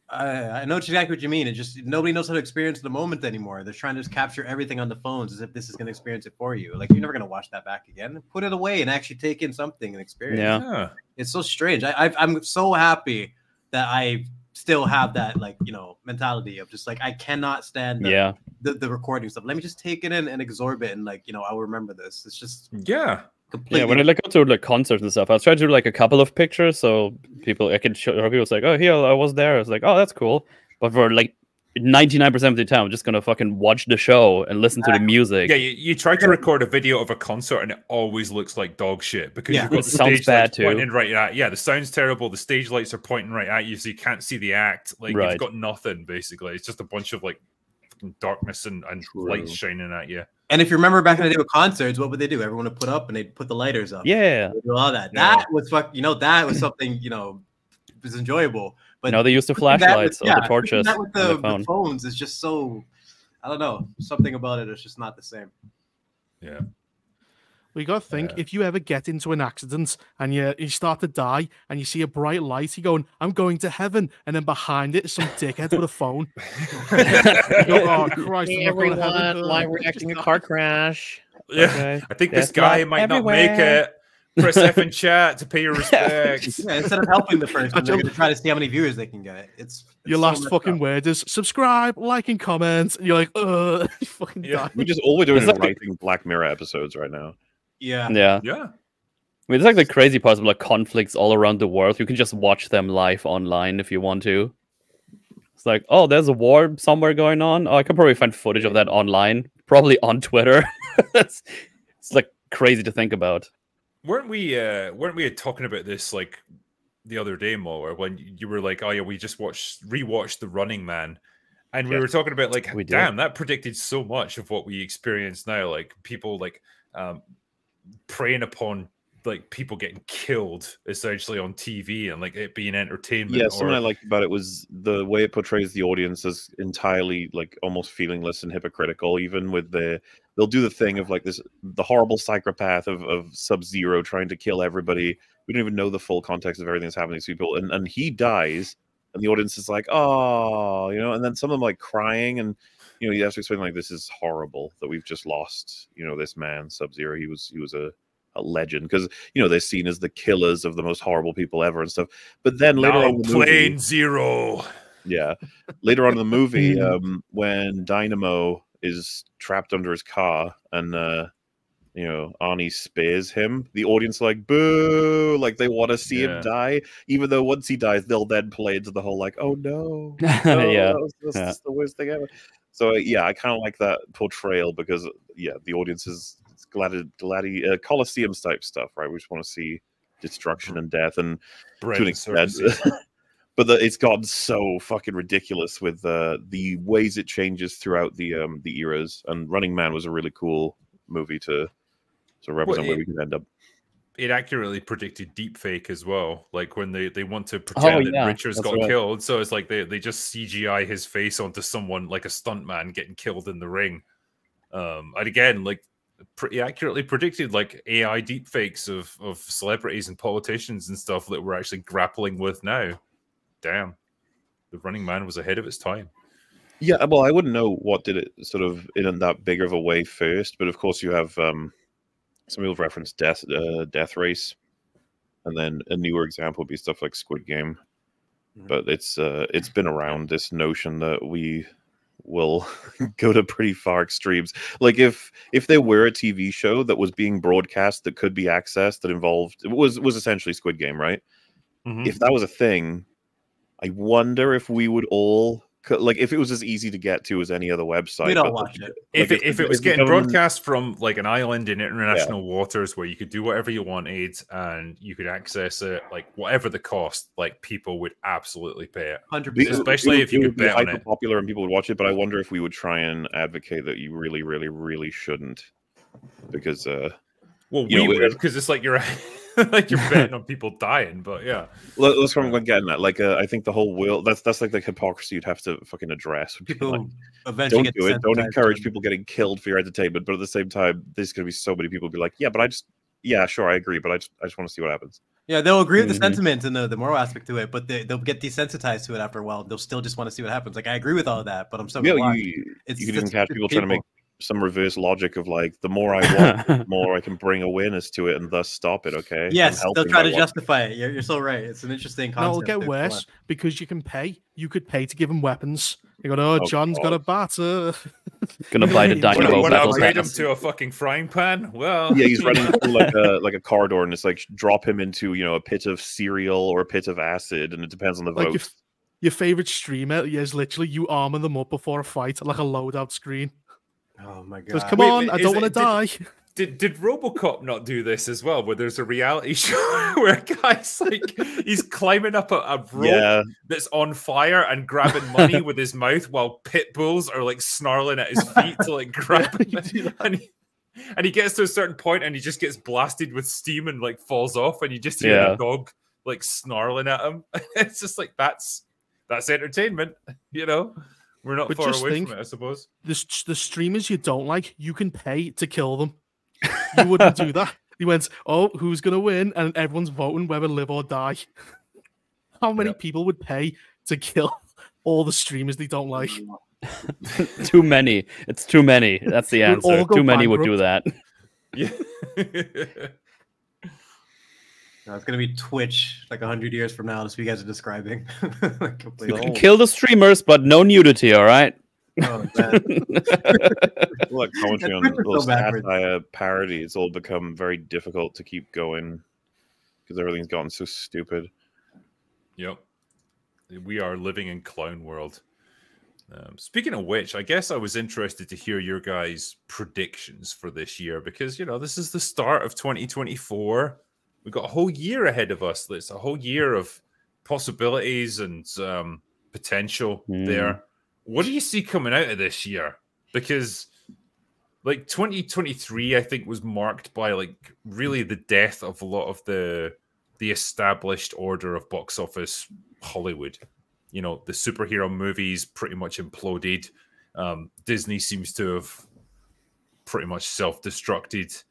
I know exactly what you mean. It just nobody knows how to experience the moment anymore. They're trying to just capture everything on the phones as if this is going to experience it for you. Like you're never going to watch that back again. Put it away and actually take in something and experience. Yeah, it's so strange. I'm so happy that I still have that mentality of just like I cannot stand the recording stuff. Let me just take it in and absorb it and I'll remember this. It's just completely. Yeah, when I go to concerts and stuff, I was trying to do like a couple of pictures so I can show people. It's like, oh, here I was there. It's like, oh, that's cool. But for like 99% of the time, I'm just gonna fucking watch the show and listen to the music. Yeah, you try to record a video of a concert and it always looks like dog shit because you've got the stage lights pointing right at. Yeah, the sound's terrible. The stage lights are pointing right at you, so you can't see the act. Like you've got nothing basically. It's just a bunch of like darkness and lights shining at you. And if you remember back in the day with concerts, what would they do? Everyone would put up and they'd put the lighters up. Yeah. They'd do all that. That was that was something, was enjoyable. But no, they used the flashlights or the torches. That with the phones is just so, I don't know, something about it is just not the same. Yeah. We got to think, if you ever get into an accident and you start to die and you see a bright light, you're going, I'm going to heaven. And then behind it is some dickhead with a phone. You go, oh, Christ. Hey, everyone, live reacting a car crash. Yeah. Okay. I think this guy might not make it. Press F in chat to pay your respects. Yeah, instead of helping the person, they're going to try to see how many viewers they can get. It's your last fucking word is subscribe, like, and comment. And you're like, you fucking die. All we're doing is writing Black Mirror episodes right now. Yeah. Yeah. Yeah. I mean, it's like the crazy parts of like conflicts all around the world. You can just watch them live online if you want to. It's like, oh, there's a war somewhere going on. Oh, I can probably find footage of that online, probably on Twitter. it's like crazy to think about. Weren't we talking about this like the other day, Mo, when you were like, oh yeah, we just rewatched The Running Man, and we were talking about like, damn, that predicted so much of what we experience now, like people like preying upon like people getting killed essentially on TV and like it being entertainment. Yeah, something I liked about it was the way it portrays the audience as entirely like almost feelingless and hypocritical. Even with they'll do the thing of like the horrible psychopath of Sub-Zero trying to kill everybody. We don't even know the full context of everything that's happening to these people, and he dies, and the audience is like, oh, you know, and then some of them like crying, and you know, you have to explain like this is horrible that we've just lost, you know, this man Sub-Zero. He was a legend, because you know they're seen as the killers of the most horrible people ever and stuff. But then later on, Plane Zero. Yeah, later on in the movie, when Dynamo is trapped under his car and you know Arnie spares him, the audience are like boo, like they want to see him die, even though once he dies, they'll then play into the whole like, oh no, that's the worst thing ever. So yeah, I kind of like that portrayal because the audience is Colosseum type stuff, right? We just want to see destruction and death, and to an extent, but it's gotten so fucking ridiculous with the ways it changes throughout the eras. And Running Man was a really cool movie to represent where we can end up. It accurately predicted deepfake as well, like when they want to pretend that Richards got killed, so it's like they just CGI his face onto someone like a stuntman getting killed in the ring, and again like pretty accurately predicted like AI deepfakes of celebrities and politicians and stuff that we're actually grappling with now. Damn, The Running Man was ahead of its time. Yeah, well, I wouldn't know what did it sort of in that big of a way first, but of course you have some people reference Death Race, and then a newer example would be stuff like Squid Game. But it's been around, this notion that we will go to pretty far extremes. Like if there were a TV show that was being broadcast that could be accessed, that involved it was essentially Squid Game, right? If that was a thing, I wonder if we would all like if it was as easy to get to as any other website. We don't watch it. If it was getting broadcast from like an island in international waters where you could do whatever you wanted and you could access it, like whatever the cost, like people would absolutely pay it. 100%. Especially if you could bet on it. Popular and people would watch it, but I wonder if we would try and advocate that you really, really, really shouldn't, because well, we would, because it's like you're like you're betting on people dying, but yeah. That's what I'm getting at. Like, I think the whole world, that's like the hypocrisy you'd have to fucking address. People like, eventually don't do it. Don't encourage people getting killed for your entertainment. But at the same time, there's going to be so many people who be like, yeah, but sure, I agree, but I just want to see what happens. Yeah, they'll agree with the sentiment and the moral aspect to it, but they'll get desensitized to it after a while. They'll still just want to see what happens. Like, I agree with all of that, but I'm so you can even catch people trying to make some reverse logic of like, the more I want, the more I can bring awareness to it and thus stop it. Okay. Yes, they'll try to justify it. You're so right. It's an interesting concept. No, it'll get worse because you can pay. You could pay to give him weapons. You go, John's got a bat. Gonna buy the dynamo. When I upgrade him to a fucking frying pan, well, yeah, he's running through like a corridor, and it's like drop him into a pit of cereal or a pit of acid, and it depends on the vote. Your favorite streamer is literally you armor them up before a fight, like a loadout screen. Oh my god! Because come on, I don't want to die. Did RoboCop not do this as well? Where there's a reality show where a guy's like he's climbing up a rope that's on fire and grabbing money with his mouth while pit bulls are like snarling at his feet to like grab him, and he gets to a certain point and he just gets blasted with steam and like falls off, and you just hear a dog like snarling at him. It's just like that's entertainment, We're not far away from it, I suppose. The streamers you don't like, you can pay to kill them. You wouldn't do that. He went, oh, who's going to win? And everyone's voting whether live or die. How many people would pay to kill all the streamers they don't like? Too many. It's too many. That's the answer. Too many would do that. Yeah. No, it's gonna be Twitch like 100 years from now. That's what you guys are describing. You can kill the streamers, but no nudity. All right. Oh, look, commentary on those satire parody. It's all become very difficult to keep going because everything's gotten so stupid. Yep, we are living in clown world. Speaking of which, I guess I was interested to hear your guys' predictions for this year because this is the start of 2024. We've got a whole year ahead of us. It's a whole year of possibilities and potential there. What do you see coming out of this year? Because like 2023, I think was marked by like really the death of a lot of the established order of box office Hollywood. The superhero movies pretty much imploded. Disney seems to have pretty much self-destructed.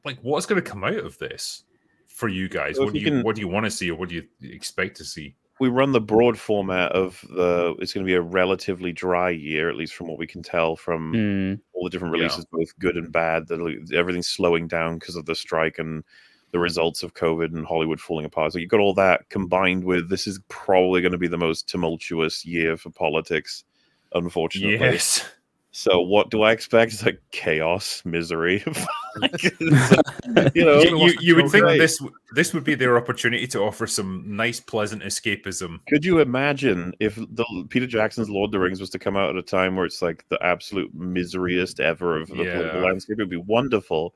Like, what's going to come out of this for you guys? So what do you want to see, or what do you expect to see? We run the broad format of it's going to be a relatively dry year, at least from what we can tell from all the different releases, both good and bad. Everything's slowing down because of the strike and the results of COVID and Hollywood falling apart. So you've got all that combined with this is probably going to be the most tumultuous year for politics, unfortunately. Yes. So what do I expect? It's like chaos, misery. You would think this would be their opportunity to offer some nice, pleasant escapism. Could you imagine if Peter Jackson's Lord of the Rings was to come out at a time where it's like the absolute miseriest ever of the political landscape? It would be wonderful.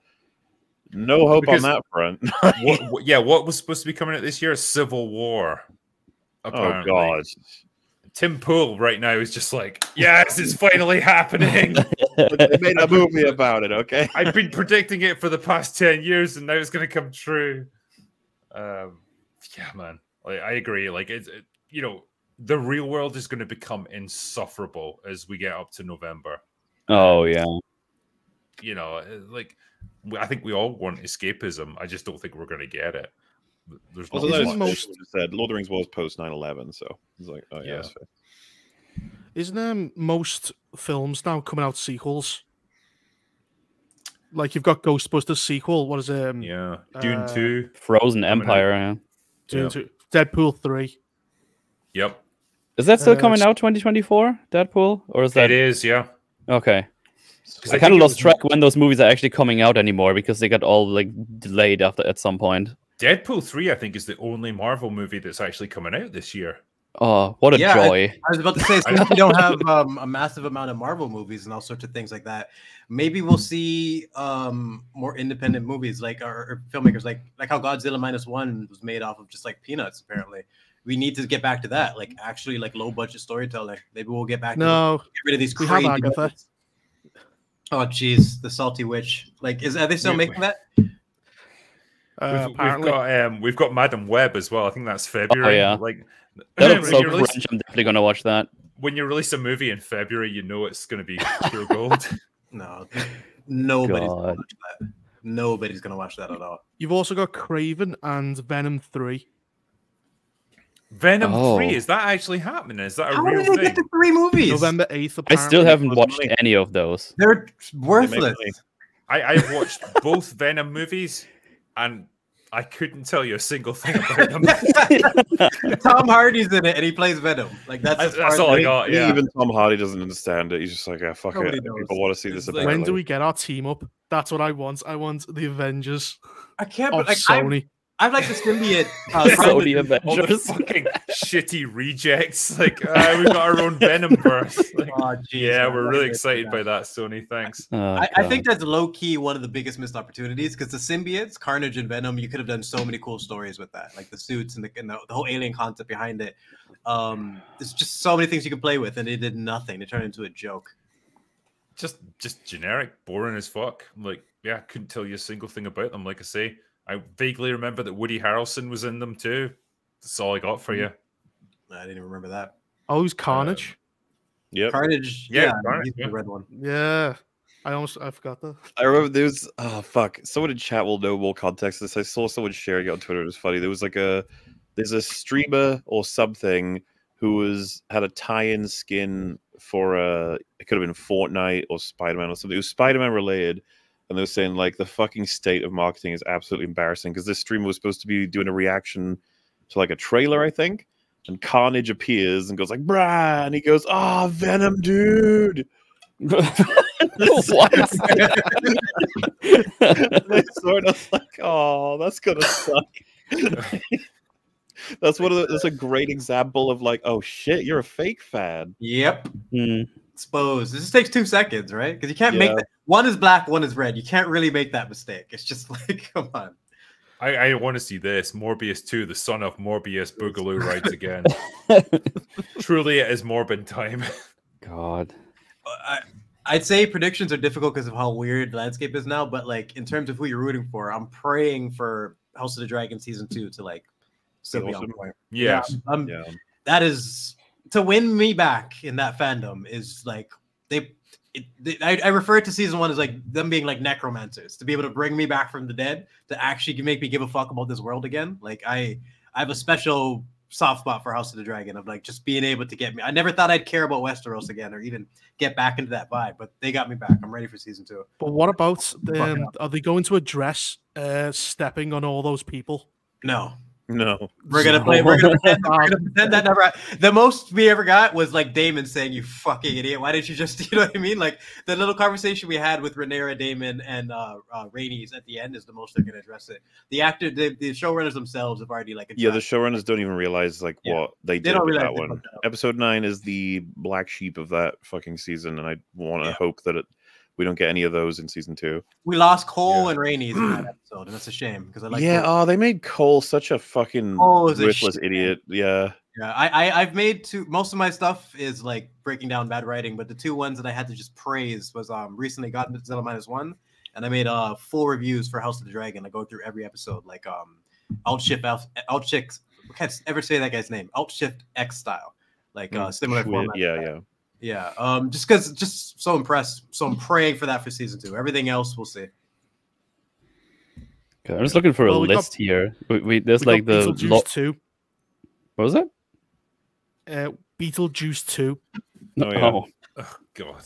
No hope on that front. what was supposed to be coming out this year? Civil War. Apparently. Oh God. Tim Pool right now is just like, yes, it's finally happening. They made a movie about it, okay? I've been predicting it for the past 10 years, and now it's going to come true. Yeah, man. I agree. Like, the real world is going to become insufferable as we get up to November. Oh, yeah. Like, I think we all want escapism. I just don't think we're going to get it. There's said Lord of the Rings was post 9/11, so it's like, oh yeah. That's fair. Isn't most films now coming out sequels? Like you've got Ghostbusters sequel. What is it? Dune 2, Frozen Empire. Dune 2, Deadpool 3. Yep. Is that still coming out 2024? Deadpool, or is that? It is, yeah. Okay. I kind of lost track when those movies are actually coming out anymore because they got all like delayed at some point. Deadpool 3, I think, is the only Marvel movie that's actually coming out this year. Oh, what a joy. I was about to say, since we don't have a massive amount of Marvel movies and all sorts of things like that, maybe we'll see more independent movies or filmmakers like how Godzilla -1 was made off of just like peanuts, apparently. We need to get back to that, like actually like low budget storytelling. Maybe we'll get back to get rid of these crazy Agatha. Oh geez, the Salty Witch. Like are they still making that? We've got Madam Web as well. I think that's February. Oh, yeah. Like that looks so French. I'm definitely gonna watch that. When you release a movie in February, it's gonna be pure gold. No, nobody's gonna watch that. Nobody's gonna watch that at all. You've also got Craven and Venom 3. Venom 3, is that actually happening? Is that a real thing? How did they get to 3 movies? November 8th. I still haven't watched any of those. They're worthless. I've watched both Venom movies, and I couldn't tell you a single thing about them. Tom Hardy's in it, and he plays Venom. Like that's all I got. Yeah. Even Tom Hardy doesn't understand it. He's just like, fuck it. People want to see this. When do we get our team up? That's what I want. I want the Avengers. I can't. But like Sony. I'd like the symbiote. Sony Avengers. Fucking shitty rejects. Like, we've got our own Venomverse. Like, yeah, we're really excited by that, Sony. Thanks. I think that's low key one of the biggest missed opportunities because the symbiotes, Carnage and Venom, you could have done so many cool stories with that, like the suits and the whole alien concept behind it. There's just so many things you can play with, and they did nothing. They turned into a joke. Just generic, boring as fuck. Like, yeah, I couldn't tell you a single thing about them. Like I say. I vaguely remember that Woody Harrelson was in them too. That's all I got for you. I didn't even remember that. Oh, who's Carnage? Yeah, Carnage. Yeah, Carnage, he's the red one. Yeah, I forgot that. I remember there was someone in chat will know more context of this. I saw someone sharing it on Twitter. It was funny. There was like there's a streamer or something who had a tie-in skin for it could have been Fortnite or Spider-Man or something. It was Spider-Man related, and they were saying like the fucking state of marketing is absolutely embarrassing because this streamer was supposed to be doing a reaction to like a trailer, I think, and Carnage appears and goes like "brah," and he goes, "Ah, Venom, dude." What? It's sort of like, oh, that's gonna suck. That's a great example of like, oh shit, you're a fake fan. Yep. Exposed. This just takes 2 seconds, right? Because you can't make that. One is black, one is red. You can't really make that mistake. It's just like, come on. I want to see this. Morbius 2, the son of Morbius Boogaloo rides again. Truly, it is Morbid time. God. I'd say predictions are difficult because of how weird the landscape is now, but like in terms of who you're rooting for, I'm praying for House of the Dragon season 2 to like still be on point. Yeah. That is to win me back in that fandom is like I refer to season 1 as like them being like necromancers to be able to bring me back from the dead to actually make me give a fuck about this world again. Like I have a special soft spot for House of the Dragon of like just being able to get me. I never thought I'd care about Westeros again or even get back into that vibe, but they got me back. I'm ready for season 2. But what about are they going to address stepping on all those people? No. We're gonna pretend that never. The most we ever got was like Damon saying, "You fucking idiot! Why didn't you just?" You know what I mean? Like the little conversation we had with Rhaenyra, Damon, and Rhaenys at the end is the most they're gonna address it. The showrunners themselves have already like. Yeah, the showrunners don't even realize like what they did with that one. Episode 9 is the black sheep of that fucking season, and I want to hope that we don't get any of those in season 2. We lost Cole and Rhaenys in that episode, and that's a shame because I like. Yeah, Cole. they made Cole such a fucking ruthless idiot. Yeah. Yeah, I've made most of my stuff is like breaking down bad writing, but the 2 ones that I had to just praise was recently Godzilla -1, and I made full reviews for House of the Dragon. I go through every episode like Alt Shift I can't ever say that guy's name. Alt Shift X style, like similar format. Yeah, just so impressed. So I'm praying for that for season 2. Everything else we'll see. Okay, I'm just looking for a list here. There's like the Beetlejuice 2. What was that? Beetlejuice 2. Oh God.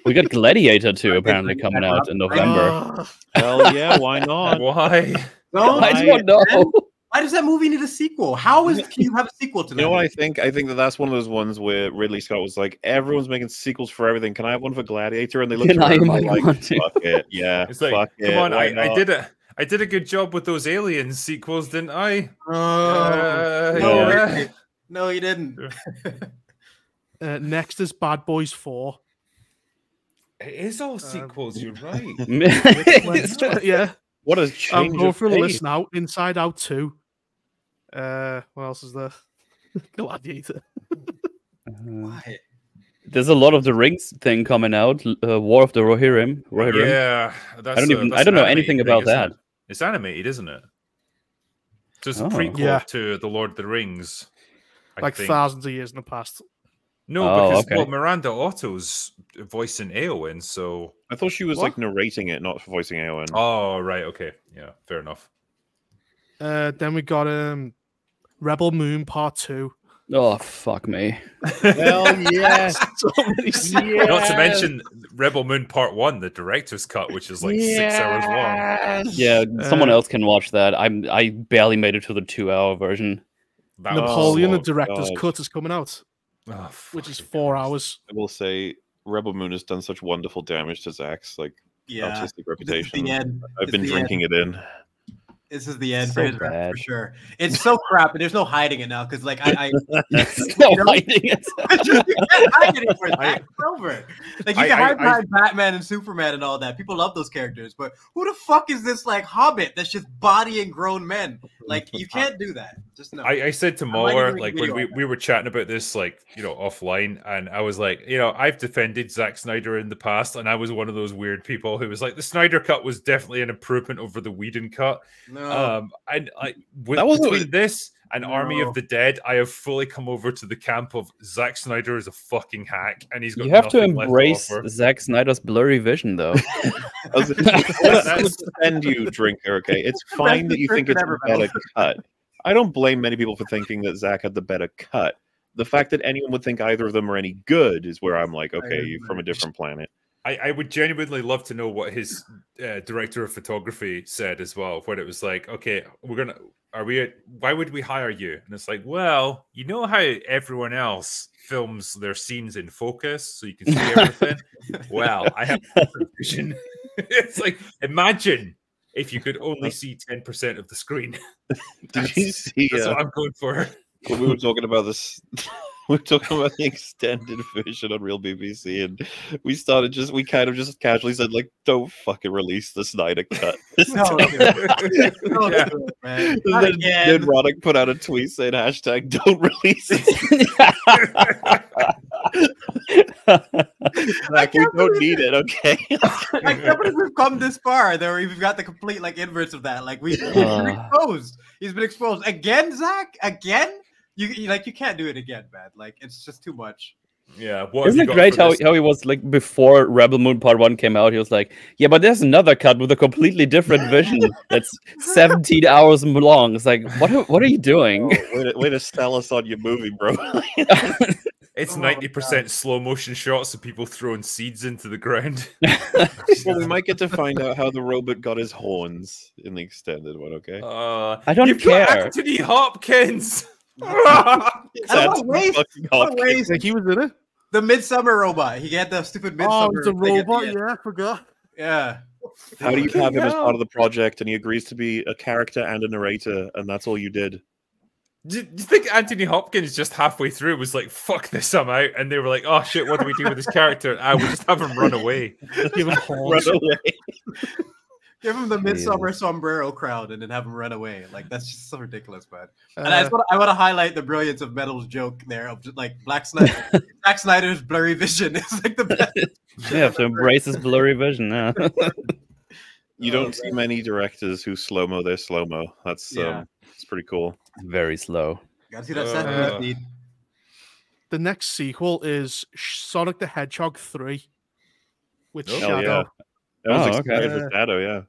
We got Gladiator 2 apparently coming out in November. Hell yeah, why not? Why? I don't know. Why does that movie need a sequel? Can you have a sequel to that? You know what I think? I think that's one of those ones where Ridley Scott was like, everyone's making sequels for everything. Can I have one for Gladiator? And they looked around and like, fuck it. Yeah, it's like, fuck come on, I did a good job with those Aliens sequels, didn't I? No, you didn't. Next is Bad Boys 4. It is all sequels, you're right. Yeah. What a change. I'm going through the list now. Inside Out 2. What else is there? Gladiator. There's a lot of the Rings thing coming out. War of the Rohirrim. Yeah, I don't know anything about that. It's animated, isn't it? So it's a prequel to the Lord of the Rings. I think. Thousands of years in the past. No, because Miranda Otto's voicing Éowyn, so I thought she was like narrating it, not voicing Éowyn. Oh, right, okay, yeah, fair enough. Then we got Rebel Moon Part 2. Oh, fuck me. Hell yes. Not to mention Rebel Moon Part 1, the director's cut, which is like 6 hours long. Yeah, someone else can watch that. I barely made it to the 2-hour version. Napoleon, the director's cut, is coming out. Which is 4 hours. I will say Rebel Moon has done such wonderful damage to Zach's artistic reputation. I've been drinking it in. This is the end for his rap, for sure. It's so crap, and there's no hiding it now because, like, hiding it. You can't hide it anymore. It's over. Like, you can hide behind Batman and Superman and all that. People love those characters, but who the fuck is this like Hobbit that's just bodying grown men? Like, you can't do that. Just no. I said to Moller, like, when we were chatting about this, like, you know, offline, and I was like, you know, I've defended Zack Snyder in the past, and I was one of those weird people who was like, the Snyder cut was definitely an improvement over the Whedon cut. No. Between this an army of the dead, I have fully come over to the camp of Zack Snyder is a fucking hack, and he's got. You have to nothing left embrace to offer. Zack Snyder's blurry vision, though. Let's defend you, Drinker. Okay, it's fine that you think it's a better cut. I don't blame many people for thinking that Zack had the better cut. The fact that anyone would think either of them are any good is where I'm like, okay, you're from a different planet. I would genuinely love to know what his director of photography said as well, when it was like, okay, why would we hire you? And it's like, well, you know how everyone else films their scenes in focus so you can see everything? Well, I have vision. It's like, imagine if you could only see 10% of the screen. Did you see? That's what I'm going for. When we were talking about this, we were talking about the extended version on Real BBC, and we kind of just casually said, like, don't fucking release the Snyder cut. No, man. And then Roddick put out a tweet saying hashtag don't release it. Like, we don't need it, okay? I can't believe we've come this far. There, we've got the complete inverse of that. Like he's been exposed. He's been exposed again, Zach. Again, you can't do it again, man. Like it's just too much. Yeah, isn't it great how he was like before Rebel Moon Part 1 came out? He was like, yeah, but there's another cut with a completely different vision that's 17 hours long. It's like, what are you doing? Oh, way to sell us on your movie, bro. It's 90% slow motion shots of people throwing seeds into the ground. Well, we might get to find out how the robot got his horns in the extended one, okay? I don't care. Got Anthony Hopkins! What a waste. Like he was in it. The Midsummer robot. He had the stupid Midsummer. Oh, it's a robot. Yeah, I forgot. Yeah. How do you have him as part of the project and he agrees to be a character and a narrator, and that's all you did? Do you think Anthony Hopkins just halfway through was like, fuck this, I'm out? And they were like, oh shit, what do we do with this character? We'll just have him run away. Give him run away. Give him the Midsummer sombrero crowd and then have him run away. Like that's just so ridiculous, man. And I want to highlight the brilliance of Metal's joke there of just, like Zack Snyder's blurry vision is like the best. You have to embrace his blurry vision now. You don't see many directors who slow-mo their slow-mo. That's it's pretty cool. Very slow. Gotta see that set speed. The next sequel is Sonic the Hedgehog 3 with Shadow. Yeah. That was excited for Shadow, yeah.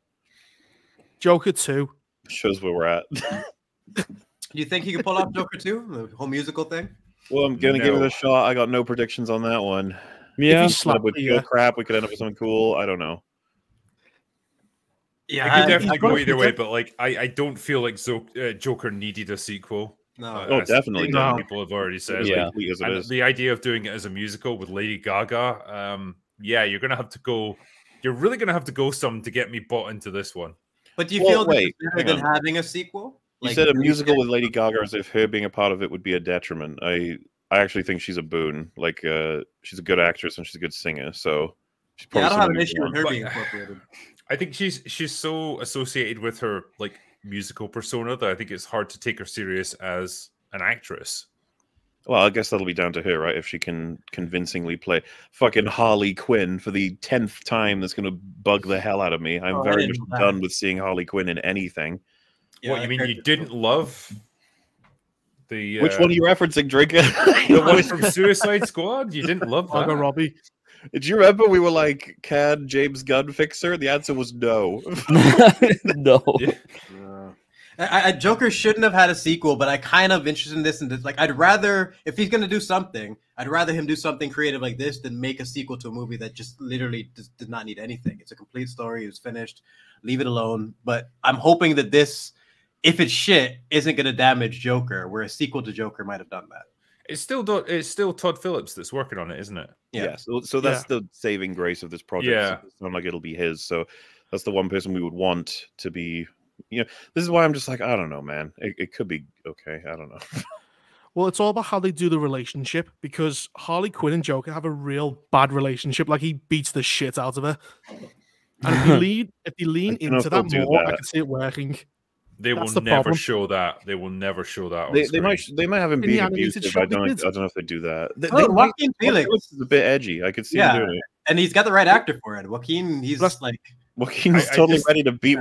Joker 2. Shows where we're at. Do you think he can pull off Joker 2? The whole musical thing? Well, I'm gonna give it a shot. I got no predictions on that one. Yeah, if he would feel crap, we could end up with something cool. I don't know. Yeah, I could definitely go either way, but like I don't feel like Joker needed a sequel. No, definitely. People have already said. Yeah, and the idea of doing it as a musical with Lady Gaga, you're gonna have to go. You're really gonna have to go some to get me bought into this one. But do you feel that it's better than having a sequel? You said a musical with Lady Gaga as if her being a part of it would be a detriment. I actually think she's a boon. Like she's a good actress and she's a good singer. So she's probably I don't have an issue with her being incorporated. I think she's so associated with her like musical persona that I think it's hard to take her serious as an actress. Well, I guess that'll be down to her, right? If she can convincingly play fucking Harley Quinn for the 10th time, that's going to bug the hell out of me. I'm very much done with seeing Harley Quinn in anything. Yeah, what, you mean you didn't love the... Which one are you referencing, Drinker? The one from Suicide Squad? You didn't love that? Margot Robbie. Did you remember we were like, can James Gunn fix her? The answer was no. No. Joker shouldn't have had a sequel, but I kind of interested in this. And like, I'd rather, if he's going to do something, I'd rather him do something creative like this than make a sequel to a movie that just literally did not need anything. It's a complete story. It was finished. Leave it alone. But I'm hoping that this, if it's shit, isn't going to damage Joker, where a sequel to Joker might have done that. It's still Todd Phillips that's working on it, isn't it? Yeah. So that's the saving grace of this project. Yeah. It's not like it'll be his. So that's the one person we would want to be. You know, this is why I'm just like, I don't know, man. It could be okay. I don't know. Well, it's all about how they do the relationship, because Harley Quinn and Joker have a real bad relationship. Like, he beats the shit out of her. And if you lean into that more, I can see it working. They will never show that. They will never show that. They might have him being abusive. I don't know if they do that. Joaquin Phoenix is a bit edgy. I could see him doing it. And he's got the right actor for it. Joaquin, he's like... Joaquin's totally ready to beat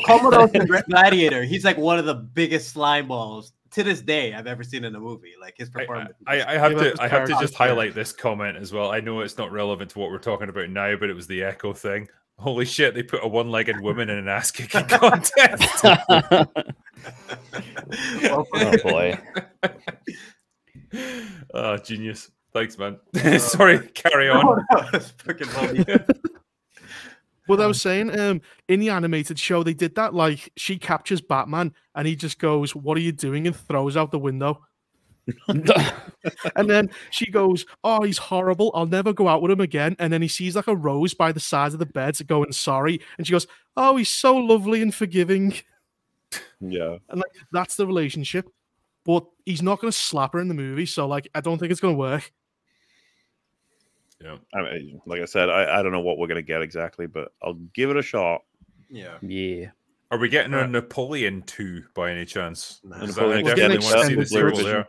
Commodus the Gladiator. He's like one of the biggest slime balls to this day I've ever seen in a movie. Like his performance. I have to just highlight this comment as well. I know it's not relevant to what we're talking about now, but it was the Echo thing. Holy shit! They put a one-legged woman in an ass-kicking contest. Oh boy! Oh, genius! Thanks, man. Sorry, carry on. What I was saying, in the animated show, they did that. Like, she captures Batman, and he just goes, "What are you doing?" and throws out the window. And then she goes, "Oh, he's horrible. I'll never go out with him again." And then he sees like a rose by the side of the bed, going, "Sorry." And she goes, "Oh, he's so lovely and forgiving." Yeah, and like that's the relationship. But he's not going to slap her in the movie, so like I don't think it's going to work. Yeah, I mean, like I said, I don't know what we're gonna get exactly, but I'll give it a shot. Yeah. Are we getting a Napoleon 2 by any chance? No. I definitely want to see the sequel there.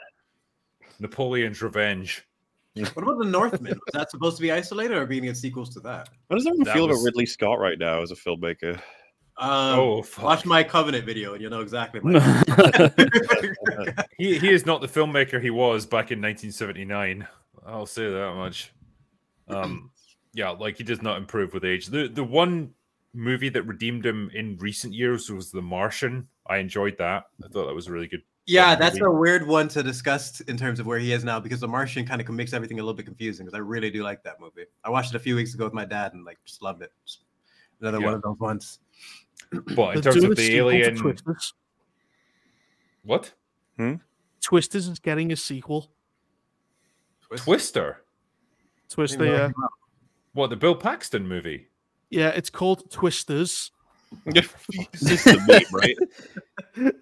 Napoleon's Revenge. What about The Northman? Was that supposed to be isolated, or being a sequels to that? How does everyone feel about Ridley Scott right now as a filmmaker? Watch my Covenant video, and you'll know exactly. He is not the filmmaker he was back in 1979. I'll say that much. Yeah, like he does not improve with age. The one movie that redeemed him in recent years was The Martian. I enjoyed that. I thought that was a really good. Yeah, that's a weird one to discuss in terms of where he is now, because The Martian kind of makes everything a little bit confusing. Because I really do like that movie. I watched it a few weeks ago with my dad and like just loved it. Just another one of those ones. But in terms of the Alien, what? Twisters is getting a sequel. Twister. Twister, yeah. What, the Bill Paxton movie? Yeah, it's called Twisters. It's just the meme, right?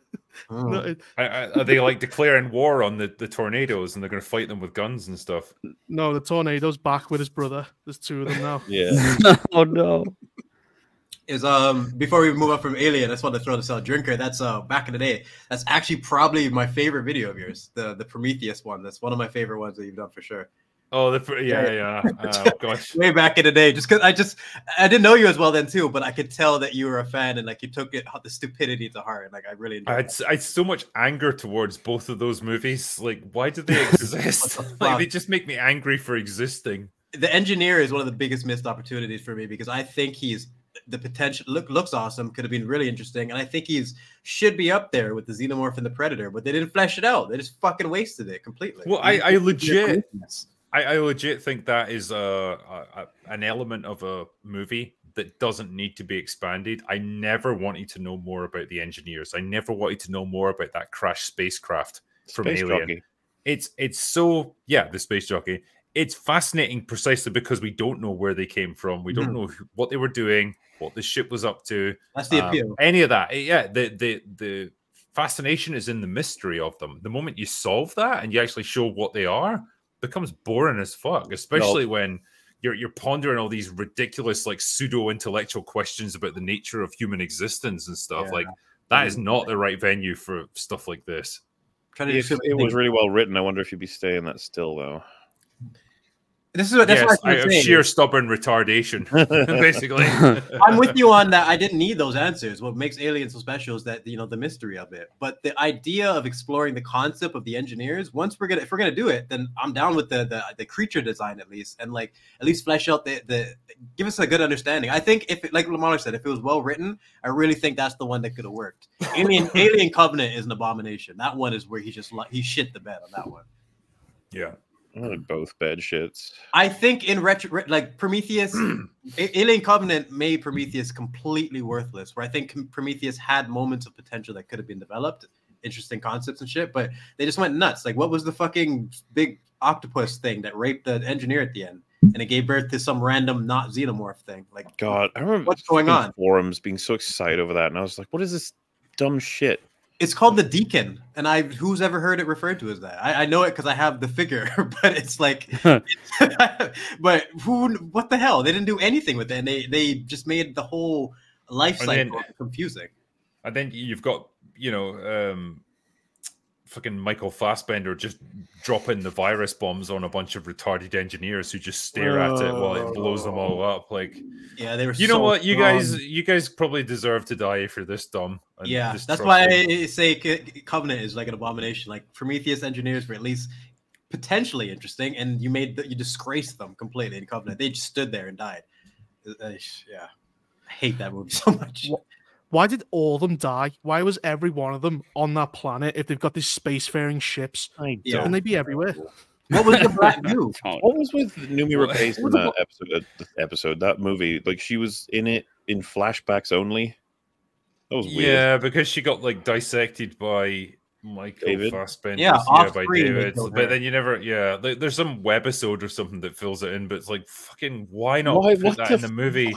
No, are they like declaring war on the tornadoes and they're going to fight them with guns and stuff? No, the tornado's back with his brother. There's two of them now. Yeah. Oh no. Is before we move on from Alien, I just want to throw this out. Drinker, that's back in the day. That's actually probably my favorite video of yours, the Prometheus one. That's one of my favorite ones that you've done for sure. Oh, yeah. Oh, gosh. Way back in the day, just because I didn't know you as well then too, but I could tell that you were a fan and like you took the stupidity to heart. Like I really enjoyed I had so much anger towards both of those movies. Like, why do they exist? Like, they just make me angry for existing. The Engineer is one of the biggest missed opportunities for me because I think he's the potential looks awesome, could have been really interesting, and I think should be up there with the Xenomorph and the Predator, but they didn't flesh it out. They just fucking wasted it completely. Well, I legit think that is an element of a movie that doesn't need to be expanded. I never wanted to know more about the Engineers. I never wanted to know more about that crashed spacecraft from Alien. Jockey. It's so, yeah, the space jockey. It's fascinating precisely because we don't know where they came from. We don't know what they were doing, what the ship was up to. That's the appeal. Any of that. Yeah, the fascination is in the mystery of them. The moment you solve that and you actually show what they are, it becomes boring as fuck, especially when you're pondering all these ridiculous, like, pseudo-intellectual questions about the nature of human existence and stuff. Yeah. Like, that is not the right venue for stuff like this. If it was really well written, I wonder if you'd be staying that still, though. That's what I have sheer stubborn retardation, basically. I'm with you on that. I didn't need those answers. What makes Alien so special is that, the mystery of it. But the idea of exploring the concept of the Engineers, if we're gonna do it, then I'm down with the creature design at least, and like at least flesh out the give us a good understanding. I think if, like Lamar said, if it was well written, I really think that's the one that could have worked. Alien Covenant is an abomination. That one is where he shit the bed on that one. Yeah. Both bed shits. I think in like Prometheus, Alien Covenant made Prometheus completely worthless. Where I think Prometheus had moments of potential that could have been developed, interesting concepts and shit, but they just went nuts. Like, what was the fucking big octopus thing that raped the Engineer at the end, and it gave birth to some random not xenomorph thing? Like, God, I remember what's going on? Forums being so excited over that, and I was like, what is this dumb shit? It's called the Deacon, and who's ever heard it referred to as that? I know it because I have the figure, but it's like, but what the hell? They didn't do anything with it, and they just made the whole life cycle confusing. And then you've got, fucking Michael Fassbender just dropping the virus bombs on a bunch of retarded engineers who just stare at it while it blows them all up. Like, yeah, they were. You know what, you guys probably deserve to die if you're this dumb. Yeah, that's why I say Covenant is like an abomination. Like Prometheus engineers were at least potentially interesting, and you disgraced them completely in Covenant. They just stood there and died. Yeah, I hate that movie so much. Why did all of them die? Why was every one of them on that planet if they've got these spacefaring ships? Can they be everywhere? What was the Black Goo? What was with Noomi Rapace in that episode? That movie, like she was in it in flashbacks only. That was weird. Yeah, because she got like dissected by Michael Fassbender. Yeah, by David. But then you never. Yeah, there's some webisode or something that fills it in. But it's like, fucking, why not put that in the movie?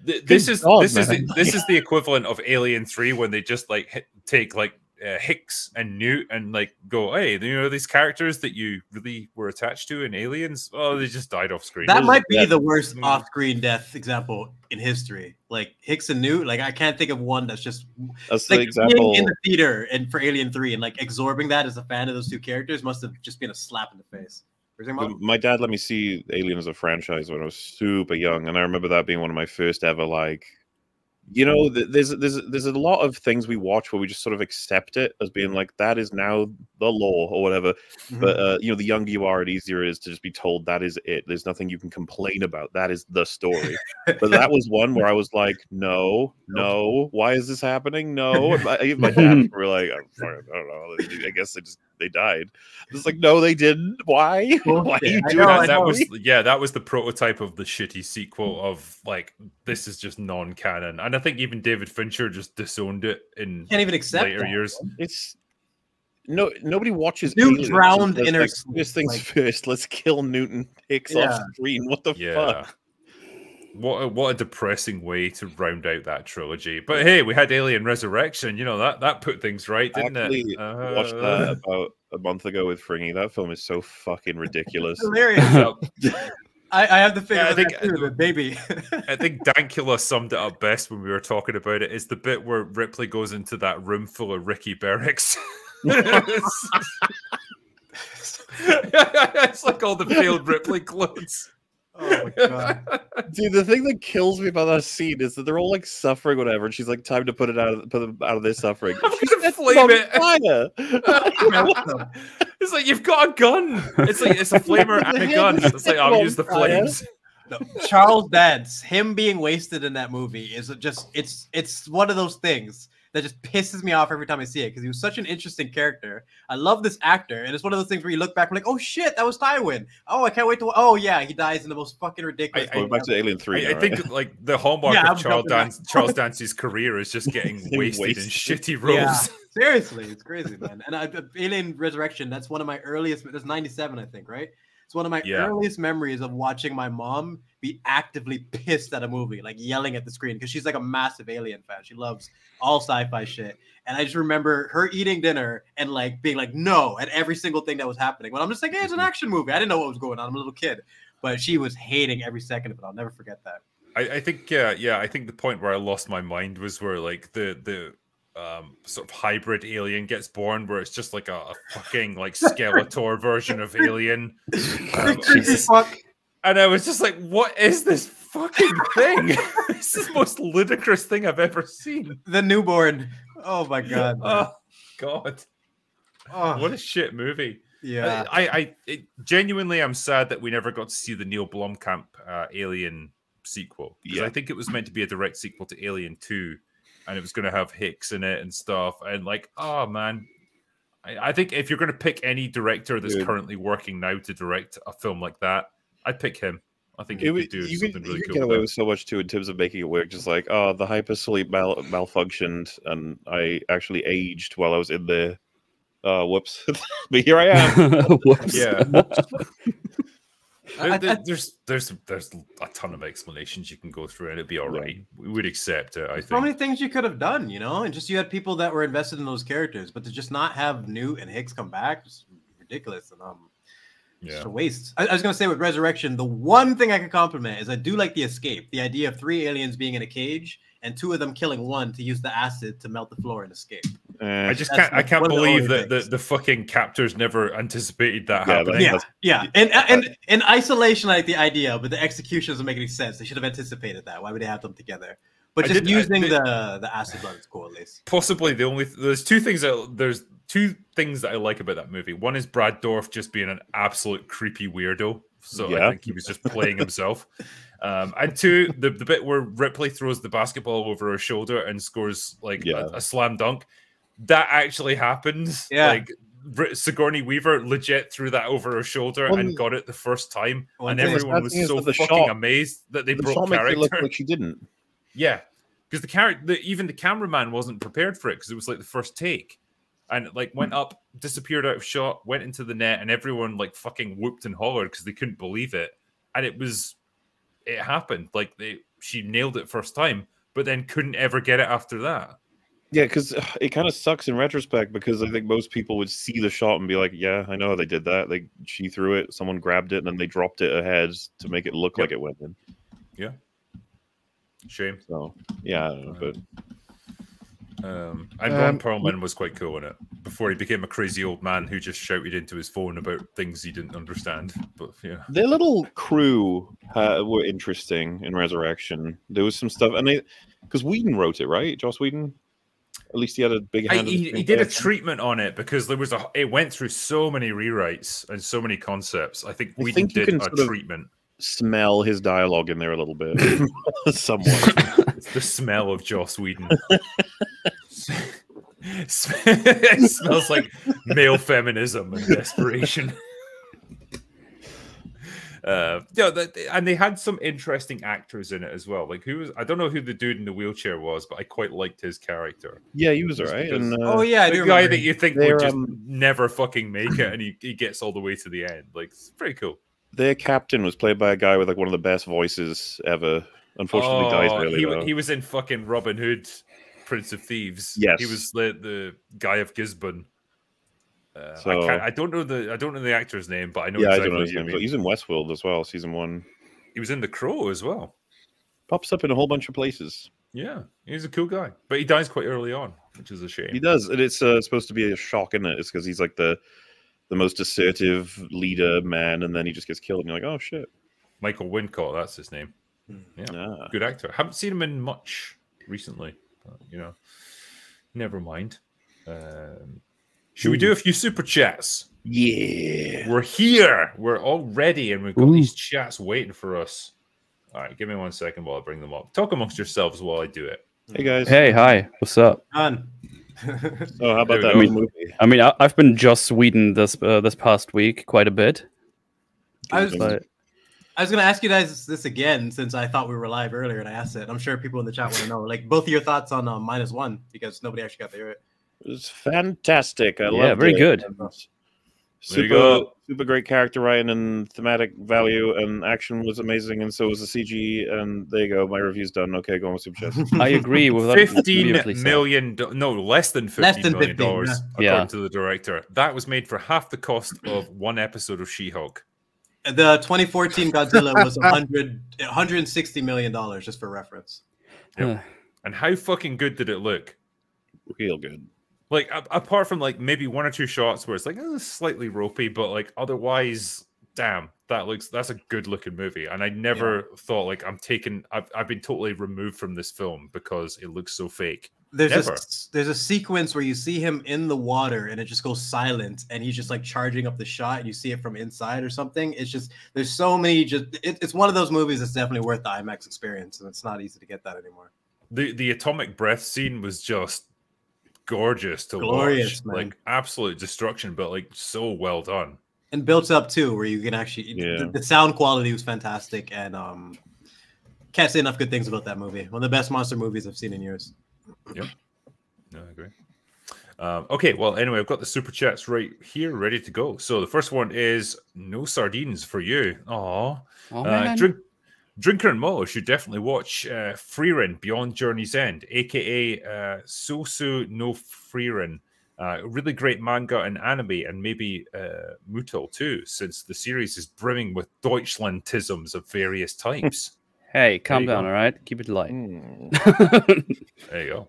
This is the equivalent of Alien 3 when they just like take like Hicks and Newt and like go, hey, you know these characters that you really were attached to in Aliens? Oh, they just died off screen. That might be the worst off-screen death example in history. Like Hicks and Newt, like I can't think of one that's like the example in the theater and for Alien 3 and like absorbing that as a fan of those two characters must have just been a slap in the face. My dad let me see Alien as a franchise when I was super young, and I remember that being one of my first ever, like, you know, there's a lot of things we watch where we just sort of accept it as being like, that is now the law or whatever. But you know, the younger you are, it easier it is to just be told that is it. There's nothing you can complain about. That is the story. But that was one where I was like, no, why is this happening? No. My dad were like, I don't know. I guess they died. It's like, no, they didn't. Why? Why are you doing that? That was the prototype of the shitty sequel of like, this is just non-canon. And I think even David Fincher just disowned it in can't even accept later years. It's nobody watches Newt drowned in her first things first. Let's kill Newton Hicks off screen. What the fuck? What a depressing way to round out that trilogy. But hey, we had Alien Resurrection. You know, that put things right, didn't it? Watched that about a month ago with Fringy. That film is so fucking ridiculous. Hilarious. I have the figure. I think baby. I think Dankula summed it up best when we were talking about it. Is the bit where Ripley goes into that room full of Ricky Berricks. It's like all the failed Ripley clones. Oh my god, dude! The thing that kills me about that scene is that they're all like suffering, whatever, and she's like, "Time to put them out of their suffering." I'm gonna flame it. It's like you've got a gun. It's like it's a flamer and a gun. It's like I'll use the flames. No, Charles Dance, him being wasted in that movie is just it's one of those things that just pisses me off every time I see it because he was such an interesting character. I love this actor, and it's one of those things where you look back and like, oh shit, that was Tywin. Oh, I can't wait to. Oh yeah, he dies in the most fucking ridiculous. Going back to Alien 3. I think like the hallmark of Charles Dance's career is just getting wasted in shitty roles. Yeah, seriously, it's crazy, man. And Alien Resurrection, that's one of my earliest. That's 97, I think, right? It's one of my earliest memories of watching my mom be actively pissed at a movie, like yelling at the screen, because she's like a massive Alien fan. She loves all sci-fi shit. And I just remember her eating dinner and like being like, no, at every single thing that was happening. When I'm just like, hey, it's an action movie. I didn't know what was going on. I'm a little kid. But she was hating every second of it. I'll never forget that. I think, I think the point where I lost my mind was where like the sort of hybrid alien gets born, where it's just like a fucking like Skeletor version of Alien. And I was just like, what is this fucking thing? This is the most ludicrous thing I've ever seen. The newborn. Oh my god. Oh god. Oh, what a shit movie. Yeah. Genuinely, I'm sad that we never got to see the Neil Blomkamp Alien sequel. Because I think it was meant to be a direct sequel to Alien 2. And it was going to have Hicks in it and stuff. And like, oh man, I think if you're going to pick any director that's currently working now to direct a film like that, I'd pick him. I think he could do something really cool. Get away with so much too in terms of making it work. Just like, oh, the hypersleep malfunctioned, and I actually aged while I was in there. Whoops! But here I am. Whoops. Yeah. There's a ton of explanations you can go through, and it'd be all right. We would accept it. I think so many things you could have done, you know, and just you had people that were invested in those characters, but to just not have Newt and Hicks come back, just ridiculous. And just a waste. I was gonna say with Resurrection, the one thing I can compliment is I do like the escape, the idea of 3 aliens being in a cage and 2 of them killing one to use the acid to melt the floor and escape. I just can't believe that the fucking captors never anticipated that happening. Yeah. And in isolation, I like the idea, but the execution doesn't make any sense. They should have anticipated that. Why would they have them together? But just using the acid blood is cool, at least. Possibly there's two things that I like about that movie. One is Brad Dourif just being an absolute creepy weirdo. So I think he was just playing himself. And two, the bit where Ripley throws the basketball over her shoulder and scores like a slam dunk. That actually happened. Yeah. Like Sigourney Weaver legit threw that over her shoulder and got it the first time. And everyone was so fucking amazed that they broke character. It look like she didn't. Yeah. Because even the cameraman wasn't prepared for it because it was like the first take. And it like went up, disappeared out of shot, went into the net, and everyone like fucking whooped and hollered because they couldn't believe it. And it happened. Like she nailed it first time, but then couldn't ever get it after that. Yeah, because it kind of sucks in retrospect because I think most people would see the shot and be like, yeah, I know how they did that. Like she threw it, someone grabbed it, and then they dropped it ahead to make it look like it went in. Yeah. Shame. So yeah, I don't know, but and Ron Perlman was quite cool in it before he became a crazy old man who just shouted into his phone about things he didn't understand. But yeah, their little crew were interesting in Resurrection. There was some stuff, and because Whedon wrote it, right? Joss Whedon. At least he had a big hand. He did a treatment on it because it went through so many rewrites and so many concepts. I think Whedon did a treatment. Smell his dialogue in there a little bit, somewhat. It's the smell of Joss Whedon. It smells like male feminism and desperation. And they had some interesting actors in it as well. Like I don't know who the dude in the wheelchair was, but I quite liked his character. Yeah, he was alright. The guy that you think would just never fucking make it, and he gets all the way to the end. Like, it's pretty cool. Their captain was played by a guy with like one of the best voices ever. Unfortunately, died early. He was in fucking Robin Hood, Prince of Thieves. Yes, he was the guy of Gisborne. I don't know the actor's name, but I know. Yeah, exactly I don't know his name. He's in Westworld as well, season 1. He was in The Crow as well. Pops up in a whole bunch of places. Yeah, he's a cool guy, but he dies quite early on, which is a shame. He does, and it's supposed to be a shock, isn't it? It's because he's like the most assertive leader man, and then he just gets killed, and you're like, oh shit. Michael Wincott, that's his name. Yeah, good actor. Haven't seen him in much recently, but, never mind. Should we do a few super chats? Yeah, we're here. We're all ready, and we've got these chats waiting for us. All right, give me 1 second while I bring them up. Talk amongst yourselves while I do it. Hey guys. Hey, hi. What's up? On. So how about that movie? I mean, I've been Joss Whedon this past week quite a bit. I was going to ask you guys this again since I thought we were live earlier and I asked it. I'm sure people in the chat want to know, like, both of your thoughts on -1 because nobody actually got to hear it. It was fantastic. I loved it. Very good. Super great character writing and thematic value, and action was amazing, and so was the CG. And there you go. My review's done. Okay, go on with super chat. I agree with that. $15 million. No, less than $15 million according to the director. That was made for half the cost of one episode of She-Hulk. The 2014 Godzilla was $160 million, just for reference. Yep. And how fucking good did it look? Real good. Like, apart from like maybe 1 or 2 shots where it's like slightly ropey, but like otherwise, damn, that's a good looking movie. And I never thought like I've been totally removed from this film because it looks so fake. There's a sequence where you see him in the water and it just goes silent and he's just like charging up the shot and you see it from inside or something. It's just, there's so many, it's one of those movies that's definitely worth the IMAX experience, and it's not easy to get that anymore. The atomic breath scene was just gorgeous to watch. Man. Like absolute destruction, but like so well done. And built up too, where you can actually, the sound quality was fantastic, and can't say enough good things about that movie. One of the best monster movies I've seen in years. Yep. No, I agree. Okay, well, anyway, I've got the super chats right here, ready to go. So the first one is no sardines for you. Drinker and Mo should definitely watch Frieren Beyond Journey's End, aka Sosu no Frieren. Really great manga and anime, and maybe Mutal too, since the series is brimming with Deutschlandisms of various types. Hey, calm down, all right? Keep it light. There you go.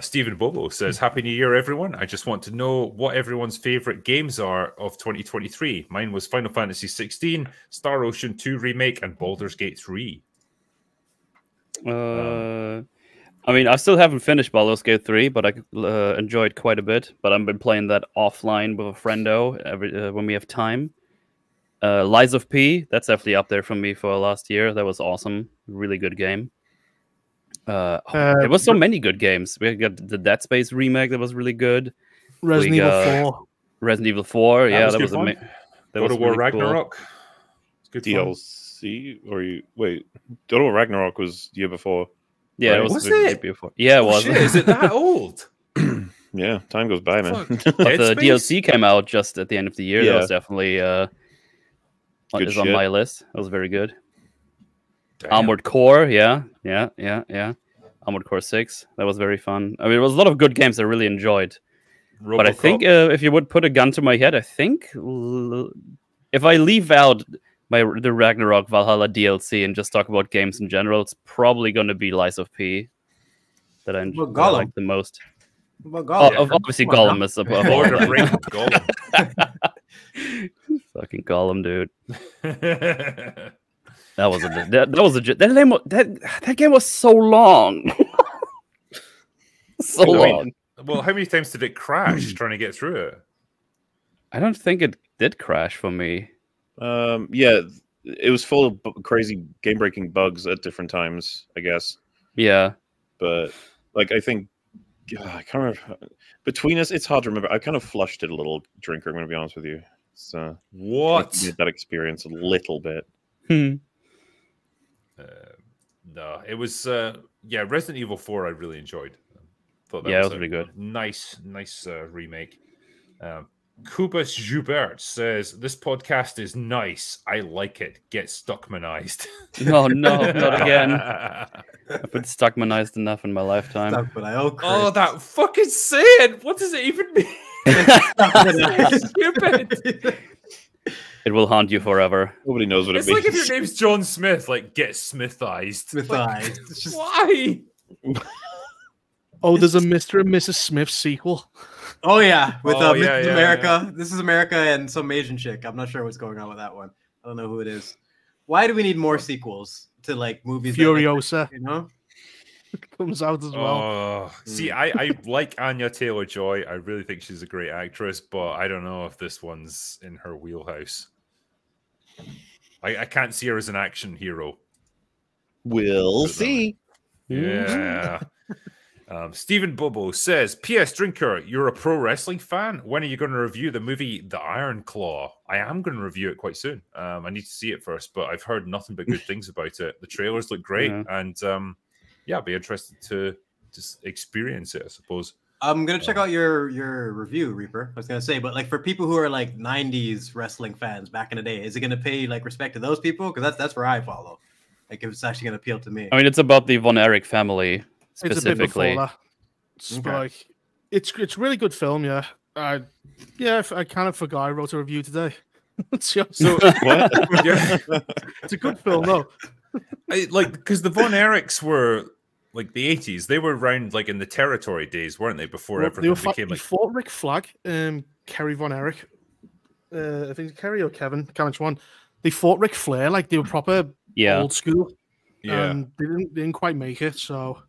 Stephen Bobo says, Happy New Year, everyone. I just want to know what everyone's favorite games are of 2023. Mine was Final Fantasy 16, Star Ocean 2 Remake, and Baldur's Gate 3. I mean, I still haven't finished Baldur's Gate 3, but I enjoyed quite a bit. But I've been playing that offline with a friendo when we have time. Lies of P, that's definitely up there for me for last year. That was awesome. Really good game. There was so many good games. We got the Dead Space remake that was really good. Resident Evil 4. Resident Evil 4, yeah, that was amazing. God of War Ragnarok. Cool. Good DLC, or you wait? God of War Ragnarok was the year before. Yeah, right? it was Was the year it? before. Yeah, it was. Shit, is it that old? Yeah, time goes by, man. But the DLC came out just at the end of the year. Yeah. That was definitely is on my list. That was very good. Damn. Armored Core, yeah. Armored Core 6, that was very fun. I mean, there was a lot of good games I really enjoyed. Robocop. But I think if you would put a gun to my head, I think if I leave out the Ragnarok Valhalla DLC and just talk about games in general, it's probably going to be Lies of P that I like the most. Obviously, Gollum is above all. Lord of the Rings, Gollum. Fucking Gollum, dude. That game was so long. So long. Well, how many times did it crash trying to get through it? I don't think it did crash for me. Yeah, it was full of crazy game-breaking bugs at different times, I guess. Yeah, but like I think I can't remember. Between us, it's hard to remember. I kind of flushed it a little, Drinker. I'm going to be honest with you. So what? That experience a little bit. No, it was Resident Evil 4. I really enjoyed. Thought that it was really good. Nice remake. Kubus Joubert says, this podcast is nice. I like it. Get Stuckmanized. No, not again. I've been Stuckmanized enough in my lifetime. Oh, that fucking saying! What does it even mean? Stupid. It will haunt you forever. Nobody knows what it means. It's like if your name's John Smith, like, get Smithized. Smithized. It's just, why? Oh, there's a Mr. and Mrs. Smith sequel. Oh yeah, with America. Yeah. This is America and some Asian chick. I'm not sure what's going on with that one. I don't know who it is. Why do we need more sequels to like movies? Furiosa, you know, comes out as well. See, I like Anya Taylor-Joy. I really think she's a great actress, but I don't know if this one's in her wheelhouse. I can't see her as an action hero. We'll see. Yeah. Stephen Bobo says, P.S. Drinker, you're a pro wrestling fan? When are you going to review the movie The Iron Claw? I am going to review it quite soon. I need to see it first, but I've heard nothing but good things about it. The trailers look great, and I'd be interested to just experience it, I suppose. I'm going to check out your review, Reaper. I was going to say, but like for people who are like 90s wrestling fans back in the day, is it going to pay like respect to those people? Because that's where I follow. Like if it's actually going to appeal to me. I mean, it's about the Von Erich family. Specifically, it's a bit like it's really good film. Yeah, I kind of forgot I wrote a review today. So what? It's a good film though. Because the Von Erichs were like the 80s. They were around like in the Territory days, weren't they? Before everything became like. They fought Rick Flag, Kerry Von Erich. I think Kerry or Kevin, can't which one. They fought Ric Flair like they were proper old school. Yeah, and they didn't quite make it. So.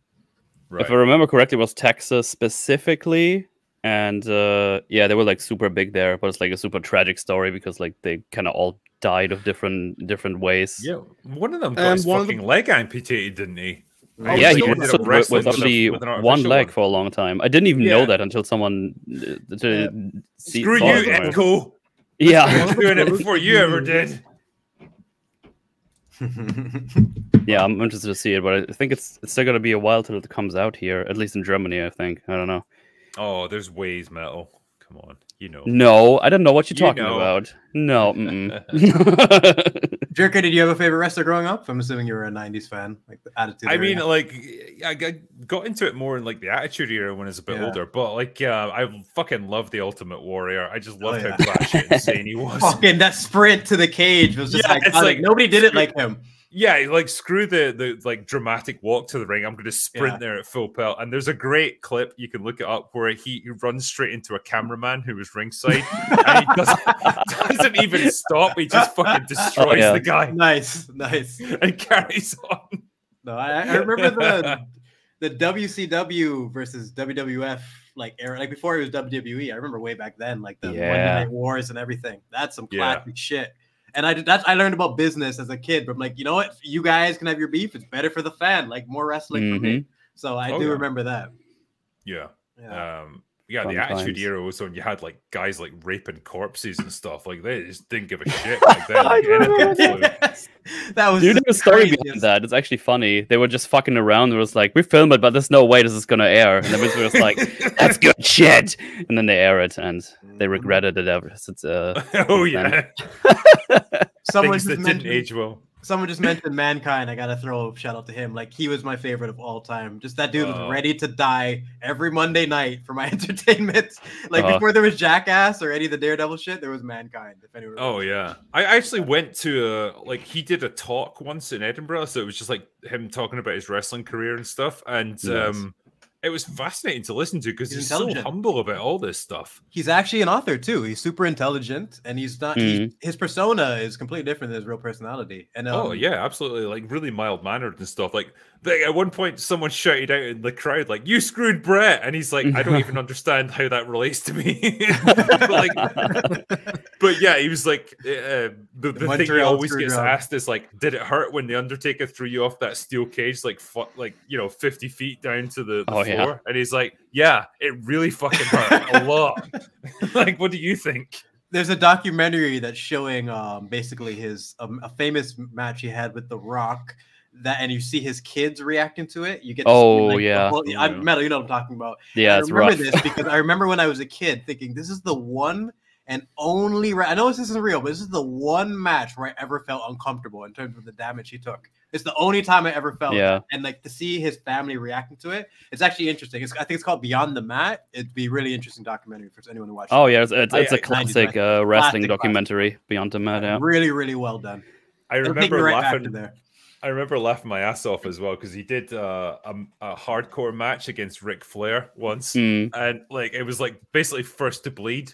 Right. If I remember correctly, it was Texas specifically, and they were like super big there. But it's like a super tragic story because like they kind of all died of different ways. Yeah, one of them got his fucking leg amputated, didn't he? Yeah, he wrestled with only one leg for a long time. I didn't even know that until someone screw you, Echo. Yeah, I was doing it before you ever did. Yeah, I'm interested to see it, but I think it's still going to be a while till it comes out here, at least in Germany, I think. I don't know. Oh, there's ways, Metal. Come on, you know. No, I don't know what you're talking about. No. Jerker, did you have a favorite wrestler growing up? I'm assuming you were a 90s fan. Like the Attitude I Era. mean, like, I got into it more in like the Attitude Era when I was a bit older, but like, I fucking love the Ultimate Warrior. I just loved how batshit insane he was. Fucking that sprint to the cage was just like nobody did it like him. Yeah, like screw the like dramatic walk to the ring. I'm going to sprint there at full pelt. And there's a great clip, you can look it up, where he runs straight into a cameraman who was ringside, and he doesn't even stop. He just fucking destroys the guy. Nice, and carries on. No, I remember the WCW versus WWF like era, like before it was WWE. I remember way back then, like the Monday Night Wars and everything. That's some classic shit. And I learned about business as a kid, but I'm like, you know what? You guys can have your beef. It's better for the fan. Like more wrestling for me. So I do remember that. Yeah. The Attitude Era was when you had like guys like raping corpses and stuff. Like they just didn't give a shit like that. Like, that was there's a story behind that. It's actually funny. They were just fucking around. It was like, we film it, but there's no way this is gonna air. And the Vince was like, that's good shit. And then they air it, and they regretted it ever since. Someone Things that didn't age well. Someone just mentioned Mankind. I gotta throw a shout out to him. Like he was my favorite of all time. Just that dude was ready to die every Monday night for my entertainment. Like before there was Jackass or any of the Daredevil shit, there was Mankind. If anyone remembers. I actually went to like he did a talk once in Edinburgh, so it was just like him talking about his wrestling career and stuff. And it was fascinating to listen to because he's so humble about all this stuff. He's actually an author too. He's super intelligent, and he's not. His persona is completely different than his real personality. And absolutely, like really mild mannered and stuff. Like at one point, someone shouted out in the crowd, "Like you screwed Brett," and he's like, "I don't even understand how that relates to me." but yeah, he was like, the thing he always gets asked is like, "Did it hurt when the Undertaker threw you off that steel cage, like 50 feet down to the floor?" And he's like, yeah, it really fucking hurt a lot. Like, what do you think? There's a documentary that's showing basically his a famous match he had with The Rock, and you see his kids reacting to it. You get Metal, you know what I'm talking about. Yeah, I remember this because I remember when I was a kid thinking this is the one and only I know this isn't real, but this is the one match where I ever felt uncomfortable in terms of the damage he took. It's the only time I ever felt that. And like to see his family reacting to it, it's actually interesting. I think it's called Beyond the Mat. It'd be a really interesting documentary for anyone to watch. Oh yeah, it's a classic wrestling documentary, Beyond the Mat. Yeah. Really, really well done. I remember laughing my ass off as well because he did a hardcore match against Ric Flair once, and like it was like basically first to bleed.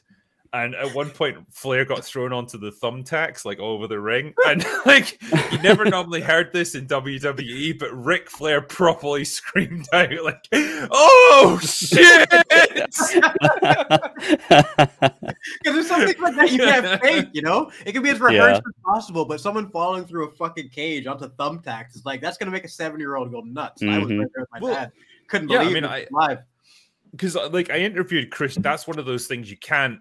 And at one point, Flair got thrown onto the thumbtacks, like all over the ring. And like, you never normally heard this in WWE, but Ric Flair properly screamed out, like, "Oh shit!" Because there's something like that you can't fake, you know? It can be as rehearsed as possible, but someone falling through a fucking cage onto thumbtacks is like, that's going to make a 7-year-old go nuts. I was right there with my dad. Couldn't believe it was live. Because like I interviewed Chris, that's one of those things you can't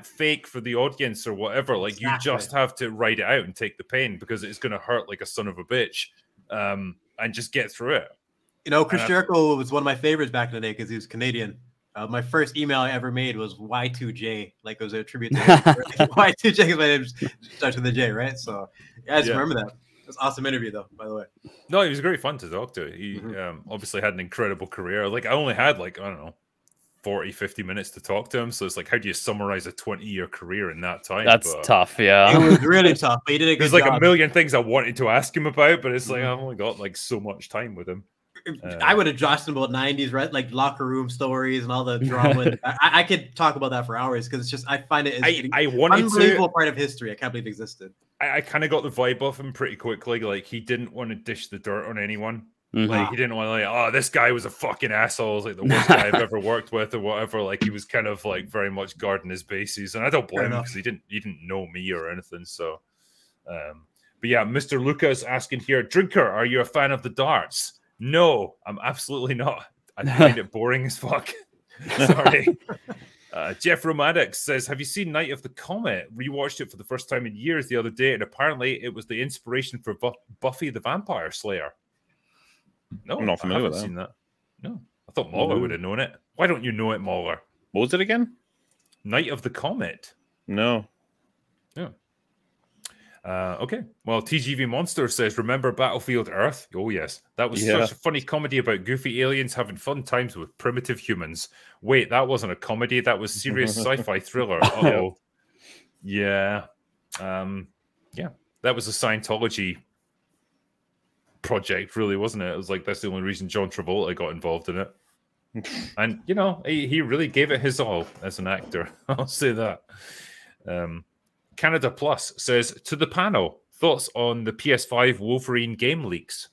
fake for the audience or whatever. Like you just have to write it out and take the pain because it's going to hurt like a son of a bitch, and just get through it. You know, Chris Jericho was one of my favorites back in the day because he was Canadian. My first email I ever made was Y2J, like it was a tribute to him. Y2J because my name starts with a J, right? So yeah, I just remember that. It was an awesome interview though, by the way. No, he was great fun to talk to. He obviously had an incredible career. Like I only had like, I don't know, 40-50 minutes to talk to him, so it's like, how do you summarize a 20-year career in that time? That's tough. It was really tough, but he did a good There's like a million things I wanted to ask him about, but it's like I've only got like so much time with him. I would have joshed him about 90s, right? Like locker room stories and all the drama. I could talk about that for hours because it's just I find it an unbelievable part of history. I can't believe it existed. I kind of got the vibe off him pretty quickly. Like he didn't want to dish the dirt on anyone. Like he didn't want to like, oh, this guy was a fucking asshole. It's like the worst guy I've ever worked with or whatever. Like he was kind of like very much guarding his bases, and I don't blame him because he didn't know me or anything. So, but yeah, Mr. Lucas asking here, Drinker, are you a fan of the darts? No, I'm absolutely not. I find it boring as fuck. Sorry. Jeff Romantic says, have you seen Night of the Comet? Rewatched it for the first time in years the other day, and apparently it was the inspiration for Buffy the Vampire Slayer. No, I'm not familiar with that. Seen that. No, I thought Mauler would have known it. Why don't you know it, Mauler? What was it again? Night of the Comet. No. Yeah. Okay. Well, TGV Monster says, remember Battlefield Earth? Oh, yes. That was such a funny comedy about goofy aliens having fun times with primitive humans. Wait, that wasn't a comedy. That was serious sci-fi thriller. Uh-oh. Yeah. Yeah. That was a Scientology project, really, wasn't it? It was like that's the only reason John Travolta got involved in it. And you know, he really gave it his all as an actor. I'll say that. Canada Plus says, to the panel, thoughts on the PS5 Wolverine game leaks?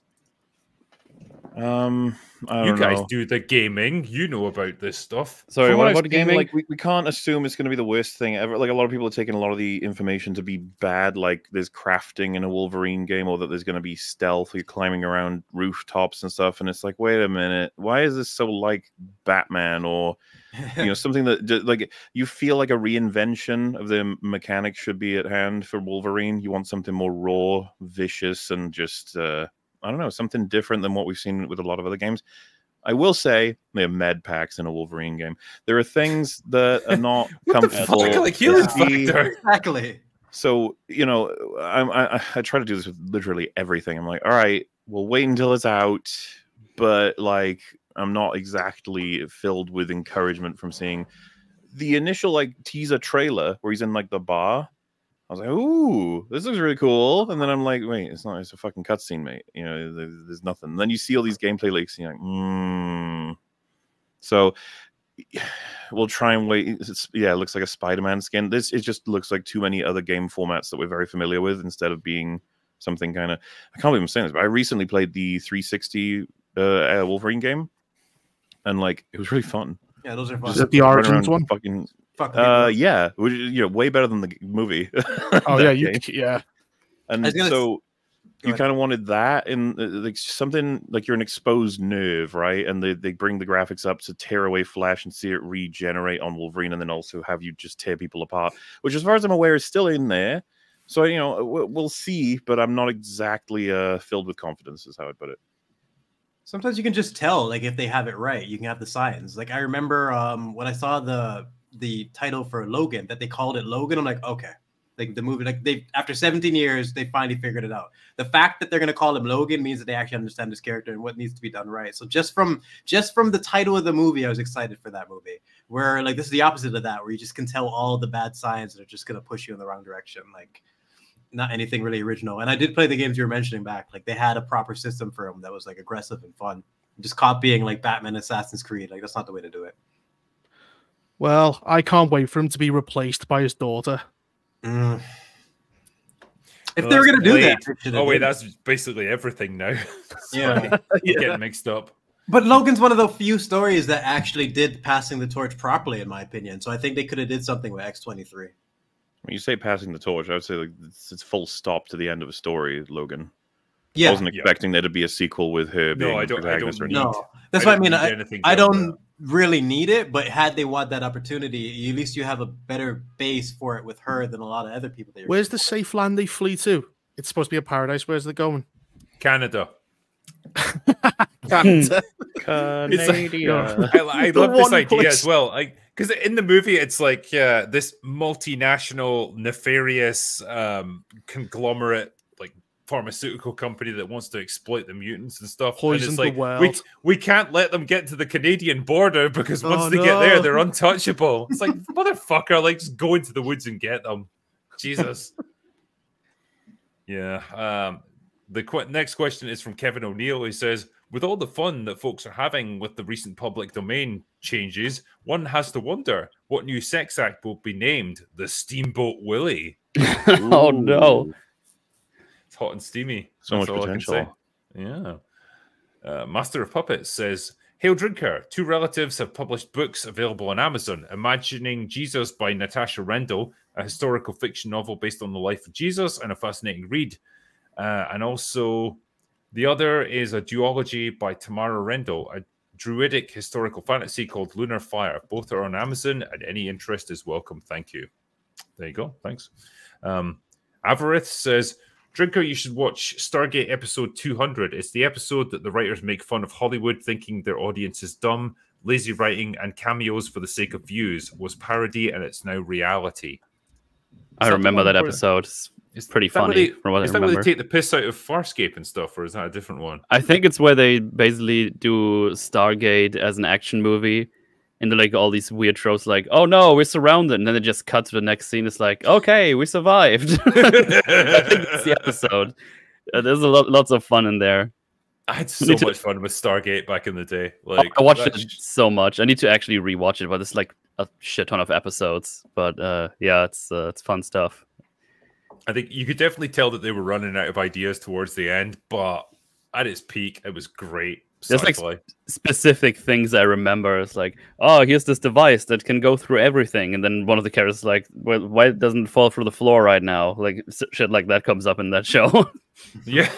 You guys do the gaming. You know about this stuff. Sorry, what about gaming? Like, we can't assume it's going to be the worst thing ever. Like, a lot of people are taking a lot of the information to be bad. Like, there's crafting in a Wolverine game, or that there's going to be stealth, you're climbing around rooftops and stuff. And it's like, wait a minute, why is this so like Batman, or something that like you feel like a reinvention of the mechanics should be at hand for Wolverine? You want something more raw, vicious, and just I don't know, something different than what we've seen with a lot of other games. I will say they have med packs in a Wolverine game. There are things that are not comfortable. Like healing factor. Exactly. So, I try to do this with literally everything. I'm like, all right, we'll wait until it's out. But like, I'm not exactly filled with encouragement from seeing the initial like teaser trailer where he's in like the bar. I was like, ooh, this looks really cool. And then I'm like, wait, it's not, it's a fucking cutscene, mate. There's nothing. And then you see all these gameplay leaks, and you're like, So we'll try and wait. It looks like a Spider-Man skin. It just looks like too many other game formats that we're very familiar with, instead of being something kind of, I can't believe I'm saying this, but I recently played the 360 Wolverine game, and like, it was really fun. Yeah, those are fun. Is that the Origins one? Fucking, yeah, way better than the movie. Oh yeah, And so you kind of wanted that in like something like you're an exposed nerve, right? And they bring the graphics up to tear away flesh and see it regenerate on Wolverine, and then also have you just tear people apart, which, as far as I'm aware, is still in there. So we'll see, but I'm not exactly filled with confidence, is how I'd put it. Sometimes you can just tell, like, if they have it right. You can have the signs. Like, I remember when I saw the title for Logan, that they called it Logan. I'm like, okay, like the movie, like after 17 years, they finally figured it out. The fact that they're gonna call him Logan means that they actually understand this character and what needs to be done right. So just from the title of the movie, I was excited for that movie. Where like this is the opposite of that, where you just can tell all the bad signs that are just gonna push you in the wrong direction. Like, not anything really original. And I did play the games you were mentioning back. Like, they had a proper system for them that was like aggressive and fun. Just copying like Batman, Assassin's Creed, like, that's not the way to do it. Well, I can't wait for him to be replaced by his daughter. If they were going to do that. Oh, wait, that's basically everything now. Yeah. Getting mixed up. But Logan's one of the few stories that actually did passing the torch properly, in my opinion. So I think they could have did something with X-23. When you say passing the torch, I would say like it's full stop to the end of a story, Logan. Yeah. I wasn't expecting there to be a sequel with her being the protagonist. That's what I mean. I don't really need it, but had they want that opportunity, at least you have a better base for it with her than a lot of other people. Where's the safe land they flee to? It's supposed to be a paradise. Where's they going? Canada. Canada. I love this idea as well. Because in the movie, it's like this multinational, nefarious conglomerate, like pharmaceutical company that wants to exploit the mutants and stuff. Poison and it's like, the world. we can't let them get to the Canadian border because once they get there, they're untouchable. It's like, motherfucker, like, just go into the woods and get them. Jesus. Yeah. The next question is from Kevin O'Neill. He says, with all the fun that folks are having with the recent public domain changes, one has to wonder what new sex act will be named the Steamboat Willie. Oh, no. It's hot and steamy. So much potential. Yeah. Master of Puppets says, Hail Drinker, two relatives have published books available on Amazon. Imagining Jesus by Natasha Rendell, a historical fiction novel based on the life of Jesus, and a fascinating read. And also, the other is a duology by Tamara Rendell, a druidic historical fantasy called Lunar Fire. Both are on Amazon, and any interest is welcome. Thank you. There you go. Thanks. Avarith says, Drinker, you should watch Stargate episode 200. It's the episode that the writers make fun of Hollywood, thinking their audience is dumb, lazy writing, and cameos for the sake of views. Was parody, and it's now reality. I remember that episode. It's pretty funny from what I remember. Is that where they take the piss out of Farscape and stuff, or is that a different one? I think it's where they basically do Stargate as an action movie, and they're like all these weird tropes, like, "Oh no, we're surrounded," and then it just cuts to the next scene. It's like, "Okay, we survived." I think it's the episode. There's lots of fun in there. I had so much fun with Stargate back in the day. Like I watched it so much. I need to actually rewatch it, but it's like a shit ton of episodes. But yeah, it's fun stuff. I think you could definitely tell that they were running out of ideas towards the end, but at its peak, it was great. There's like specific things I remember. It's like, oh, here's this device that can go through everything, and then one of the characters is like, well, why doesn't it fall through the floor right now? Like shit like that comes up in that show. Yeah.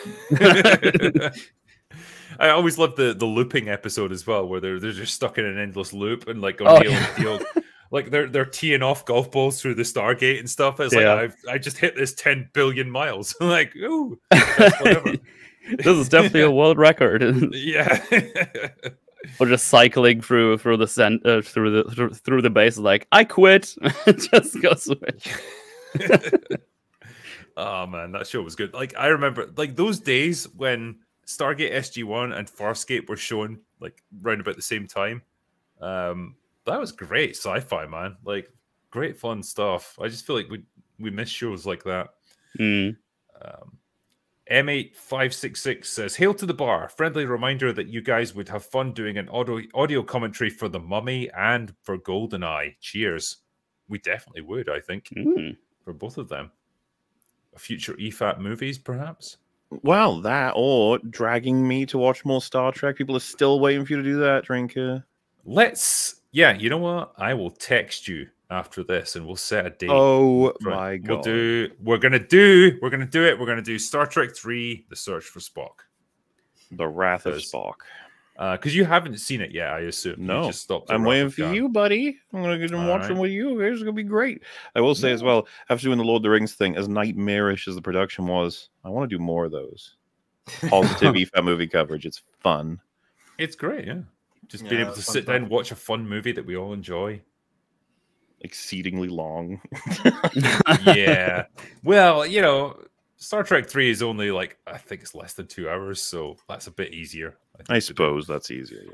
I always loved the looping episode as well, where they're just stuck in an endless loop and like O'Neill and Field, like they're teeing off golf balls through the Stargate and stuff. It's like I just hit this 10 billion miles. like, ooh, that's whatever. This is definitely a world record. Yeah. Or just cycling through the base, like I quit. Just goes away. Oh man, that show was good. Like I remember, like those days when Stargate SG-1 and Farscape were shown like round about the same time. That was great sci-fi, man. Like great fun stuff. I just feel like we miss shows like that. M8566 says, "Hail to the bar. Friendly reminder that you guys would have fun doing an audio commentary for The Mummy and for GoldenEye. Cheers." We definitely would, I think, for both of them. Future EFAT movies, perhaps? Well, that or dragging me to watch more Star Trek. People are still waiting for you to do that, Drinker. Yeah, you know what? I will text you after this and we'll set a date. Oh my god. We're gonna do it. We're gonna do Star Trek 3, The Search for Spock. The Wrath of Spock. Because you haven't seen it yet, I assume. No. You just stopped. I'm waiting for you, buddy. I'm gonna get and watch them with you. It's gonna be great. I will say as well, after doing the Lord of the Rings thing, as nightmarish as the production was, I want to do more of those. Positive EFAT movie coverage. It's fun. It's great, yeah. Just being able to sit down and watch a fun movie that we all enjoy. Exceedingly long. Yeah. Well, you know, Star Trek 3 is only like, I think it's less than 2 hours, so that's a bit easier. I suppose that's easier,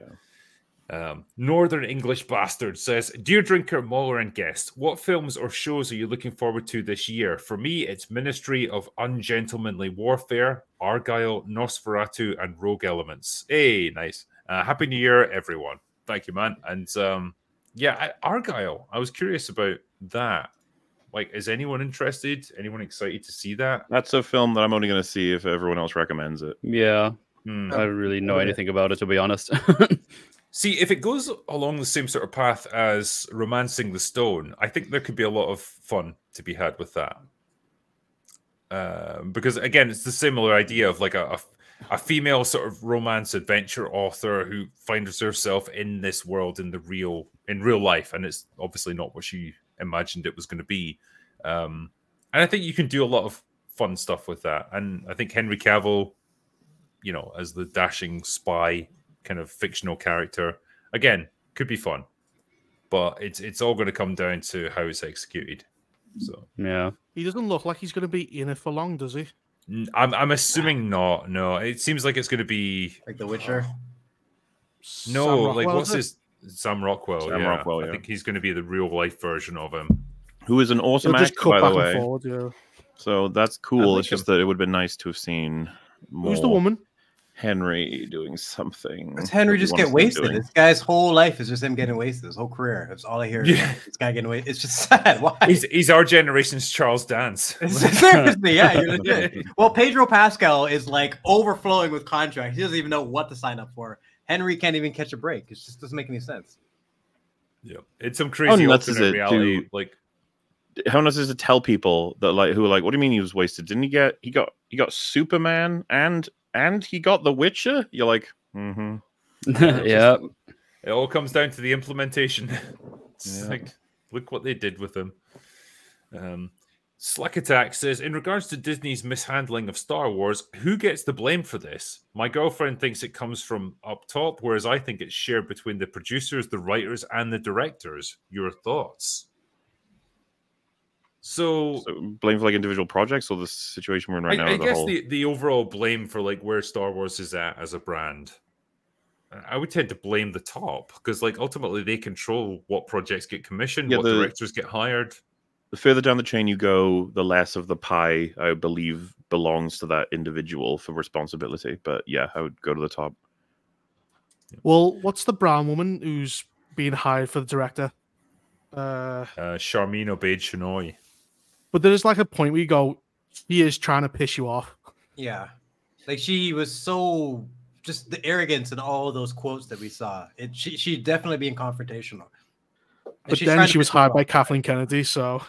yeah. Northern English Bastard says, "Dear Drinker, Mauler, and guest, what films or shows are you looking forward to this year? For me, it's Ministry of Ungentlemanly Warfare, Argyle, Nosferatu, and Rogue Elements." Hey, nice. Happy New Year, everyone. Thank you, man. And yeah, Argyle, I was curious about that. Like, is anyone interested? Anyone excited to see that? That's a film that I'm only going to see if everyone else recommends it. Yeah. I don't really know anything about it, to be honest. See, if it goes along the same sort of path as Romancing the Stone, I think there could be a lot of fun to be had with that. Because, again, it's the similar idea of like a female sort of romance adventure author who finds herself in this world in real life, and it's obviously not what she imagined it was going to be. And I think you can do a lot of fun stuff with that. And I think Henry Cavill, you know, as the dashing spy kind of fictional character, again, could be fun. But it's all going to come down to how it's executed. So yeah, he doesn't look like he's going to be in it for long, does he? I'm assuming not. No, it seems like it's going to be like The Witcher. No, like what's his Sam Rockwell? Sam Rockwell, yeah. I think he's going to be the real life version of him, who is an awesome actor, by the way. Forward, yeah. So that's cool. It's just that it would have been nice to have seen more. Who's the woman? Henry doing something. Does Henry just get wasted? This guy's whole life is just him getting wasted. His whole career. That's all I hear. This guy getting wasted. It's just sad. Why? He's our generation's Charles Dance. Seriously, yeah. You're legit. Well, Pedro Pascal is like overflowing with contracts. He doesn't even know what to sign up for. Henry can't even catch a break. It just doesn't make any sense. Yeah, it's some crazy alternate reality. Like, how nuts is it to tell people that who are like, what do you mean he was wasted? Didn't he get? He got Superman and he got The Witcher. You're like, yeah. It all comes down to the implementation. It's like, look what they did with him. Slack Attack says, in regards to Disney's mishandling of Star Wars, who gets the blame for this? My girlfriend thinks it comes from up top, whereas I think it's shared between the producers, the writers, and the directors. Your thoughts? So blame for like individual projects or the situation we're in right now? I guess the overall blame for like where Star Wars is at as a brand, I would tend to blame the top because like ultimately they control what projects get commissioned, what directors get hired. the further down the chain you go, the less of the pie, I believe, belongs to that individual for responsibility. But yeah, I would go to the top. Well, what's the brown woman who's being hired for the director? Sharmeen Obaid-Chinoy. But there's like a point where you go, he is trying to piss you off. Yeah. Like she was so just the arrogance in all of those quotes that we saw. She definitely being confrontational. But then she was hired by Kathleen Kennedy, so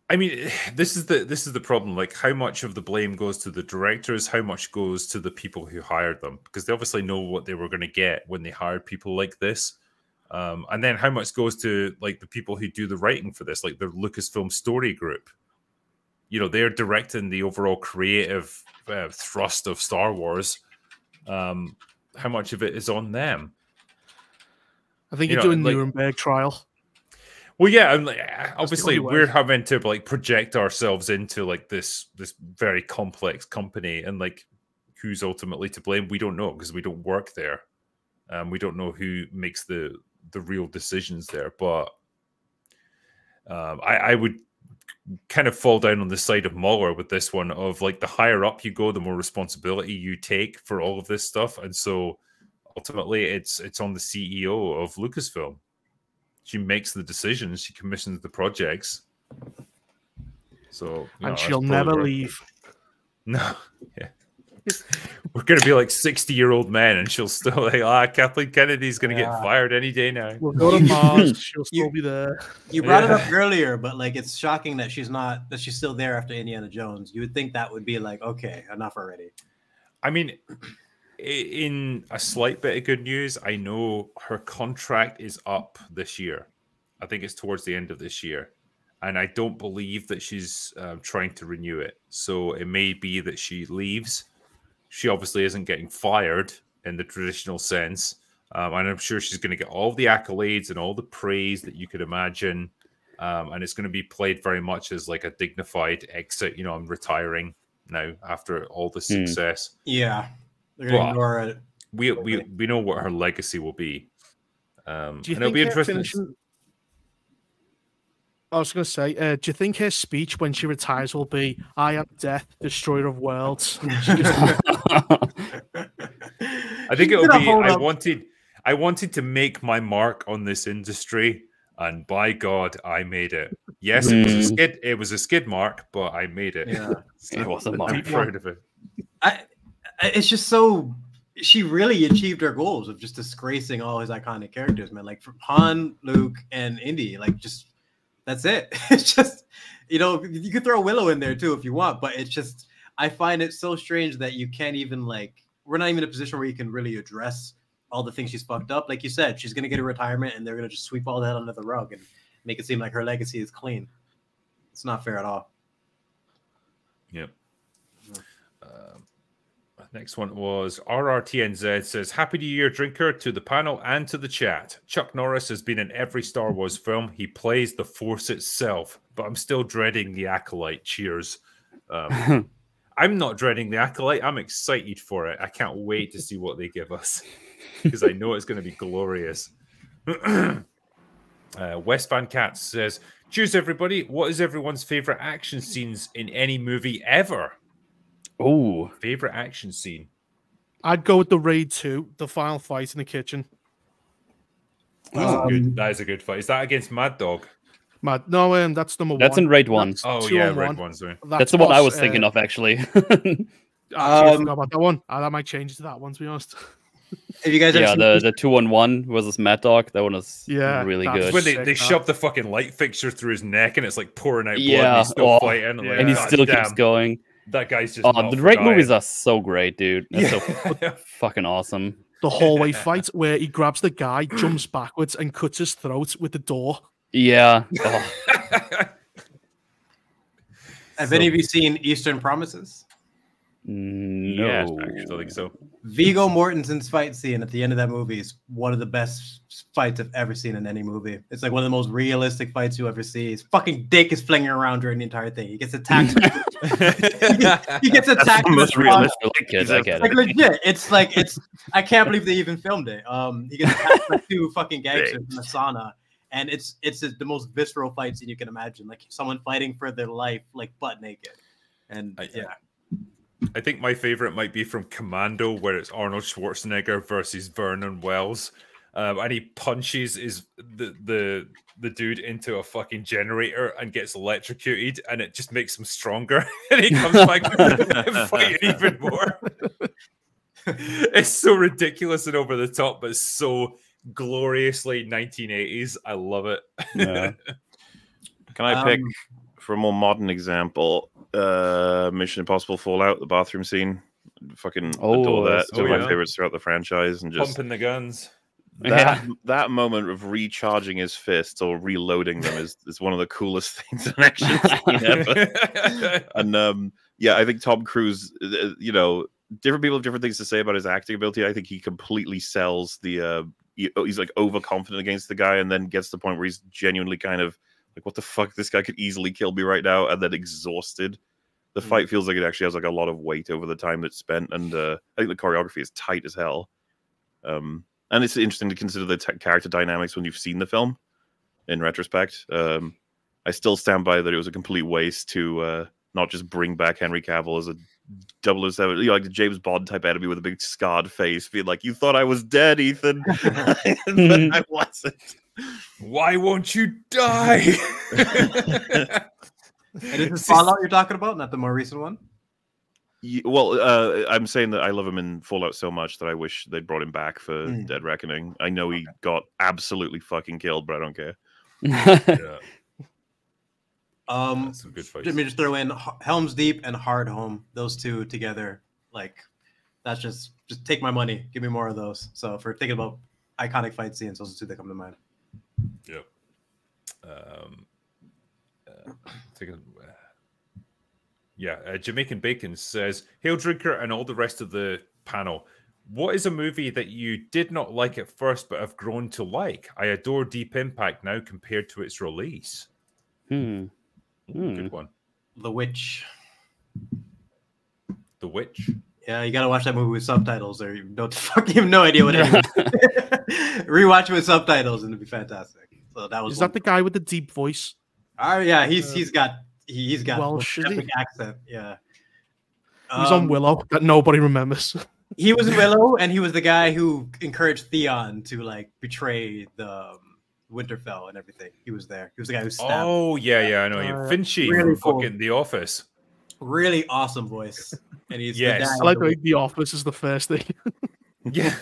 I mean, this is the problem. Like, how much of the blame goes to the directors? How much goes to the people who hired them? Because they obviously know what they were going to get when they hired people like this. And then how much goes to like the people who do the writing for this, like the Lucasfilm Story Group? You know, they're directing the overall creative thrust of Star Wars. How much of it is on them? I think you're doing Nuremberg trial. Well, yeah, and like, obviously we're having to like project ourselves into like this very complex company, and like who's ultimately to blame, we don't know because we don't work there. We don't know who makes the real decisions there. But I would kind of fall down on the side of Mueller with this one, of like the higher up you go, the more responsibility you take for all of this stuff, and so ultimately it's on the CEO of Lucasfilm. She makes the decisions. She commissions the projects. So, and she'll never leave. No, yeah, we're gonna be like 60-year-old men, and she'll still like, Kathleen Kennedy's gonna get fired any day now. We'll go to Mars. She'll still be there. You brought it up earlier, but like it's shocking that she's still there after Indiana Jones. You would think that would be like, okay, enough already. I mean, in a slight bit of good news, I know her contract is up this year. I think it's towards the end of this year. And I don't believe that she's trying to renew it. So it may be that she leaves. She obviously isn't getting fired in the traditional sense. And I'm sure she's going to get all the accolades and all the praise that you could imagine. And it's going to be played very much as like a dignified exit. You know, I'm retiring now after all the success. Yeah. They're gonna ignore it. We know what her legacy will be. Do you think interesting. I was going to say, do you think her speech when she retires will be, "I am death, destroyer of worlds"? I think it will be, I wanted to make my mark on this industry, and by God, I made it. Yes, it was a skid mark, but I made it. Yeah. It was a mark. I'm proud of it. It's just so she really achieved her goals of just disgracing all his iconic characters, man. Like from Han, Luke, and Indy, like just that's it. It's just, you know, you could throw Willow in there too if you want, but it's just I find it so strange that you can't even we're not even in a position where you can really address all the things she's fucked up. Like you said, she's gonna get a retirement and they're gonna just sweep all that under the rug and make it seem like her legacy is clean. It's not fair at all. Yep. Next one was RRTNZ says, "Happy New Year, Drinker, to the panel and to the chat. Chuck Norris has been in every Star Wars film. He plays the Force itself, but I'm still dreading the Acolyte. Cheers." I'm not dreading the Acolyte. I'm excited for it. I can't wait to see what they give us because I know it's going to be glorious. West Van Cat says, "Cheers, everybody. What is everyone's favorite action scenes in any movie ever?" Oh, favorite action scene. I'd go with the Raid 2, the final fight in the kitchen. That is a good fight. Is that against Mad Dog? No, that's number 1. That's in Raid 1. Raid 1. Sorry. That's the one I was thinking of, actually. I forgot about that one. That might change to that one, to be honest. If you guys the 2-on-1 versus Mad Dog, that one was really good. When they shove the fucking light fixture through his neck and it's like pouring out blood and he's still fighting. Like, and he still keeps going. That guy's just the Raid movies are so great, dude. That's so fucking awesome. The hallway fight where he grabs the guy, jumps backwards, and cuts his throat with the door. Yeah. Have any of you seen Eastern Promises? No, yeah, I think so. Viggo Mortensen's fight scene at the end of that movie is one of the best fights I've ever seen in any movie. It's like one of the most realistic fights you ever see. His fucking dick is flinging around during the entire thing. He gets attacked. he gets attacked. That's the most realistic. I get it. Like legit. It's I can't believe they even filmed it. He gets attacked by 2 fucking gangsters in the sauna. and it's the most visceral fight scene you can imagine, like someone fighting for their life, like butt naked, and I think my favorite might be from Commando, where it's Arnold Schwarzenegger versus Vernon Wells, and he punches the dude into a fucking generator and gets electrocuted, and it just makes him stronger, and he comes back fighting even more. It's so ridiculous and over the top, but so gloriously 1980s. I love it. Yeah. Can I pick for a more modern example? Mission Impossible Fallout, the bathroom scene. Fucking adore that. It's one of my favorites throughout the franchise, and just pumping the guns. That moment of recharging his fists or reloading them is one of the coolest things in an action scene ever. And yeah, I think Tom Cruise, you know, different people have different things to say about his acting ability. I think he completely sells the he's like overconfident against the guy, and then gets to the point where he's genuinely kind of like, what the fuck, this guy could easily kill me right now, and then exhausted. The fight feels like it actually has like a lot of weight over the time that's spent, and I think the choreography is tight as hell. And it's interesting to consider the character dynamics when you've seen the film in retrospect. I still stand by that it was a complete waste to not just bring back Henry Cavill as a 007, you know, like the James Bond type enemy with a big scarred face, being like, "You thought I was dead, Ethan," but I wasn't. Why won't you die? And is this Fallout you're talking about, not the more recent one? Yeah, well, I'm saying that I love him in Fallout so much that I wish they'd brought him back for Dead Reckoning. I know he got absolutely fucking killed, but I don't care. Yeah. Some good fights. Let me just throw in Helm's Deep and Hard Home. Those two together, like, that's just take my money. Give me more of those. So if we're thinking about iconic fight scenes, those are two that come to mind. Yep. Jamaican Bacon says, "Hail Drinker and all the rest of the panel. What is a movie that you did not like at first but have grown to like? I adore Deep Impact now compared to its release." Good one. The Witch. The Witch? Yeah, you gotta watch that movie with subtitles, or you have no idea what it is. Rewatch it with subtitles, and it'd be fantastic. So that was. Is that the guy with the deep voice? Yeah, he's got Welsh accent. Yeah, he was on Willow that nobody remembers. He was in Willow, and he was the guy who encouraged Theon to like betray the Winterfell and everything. He was there. He was the guy who stabbed. Oh yeah, I know him. Finchy really from fucking The Office. Really awesome voice, and he's I like The Office is the first thing. Yeah.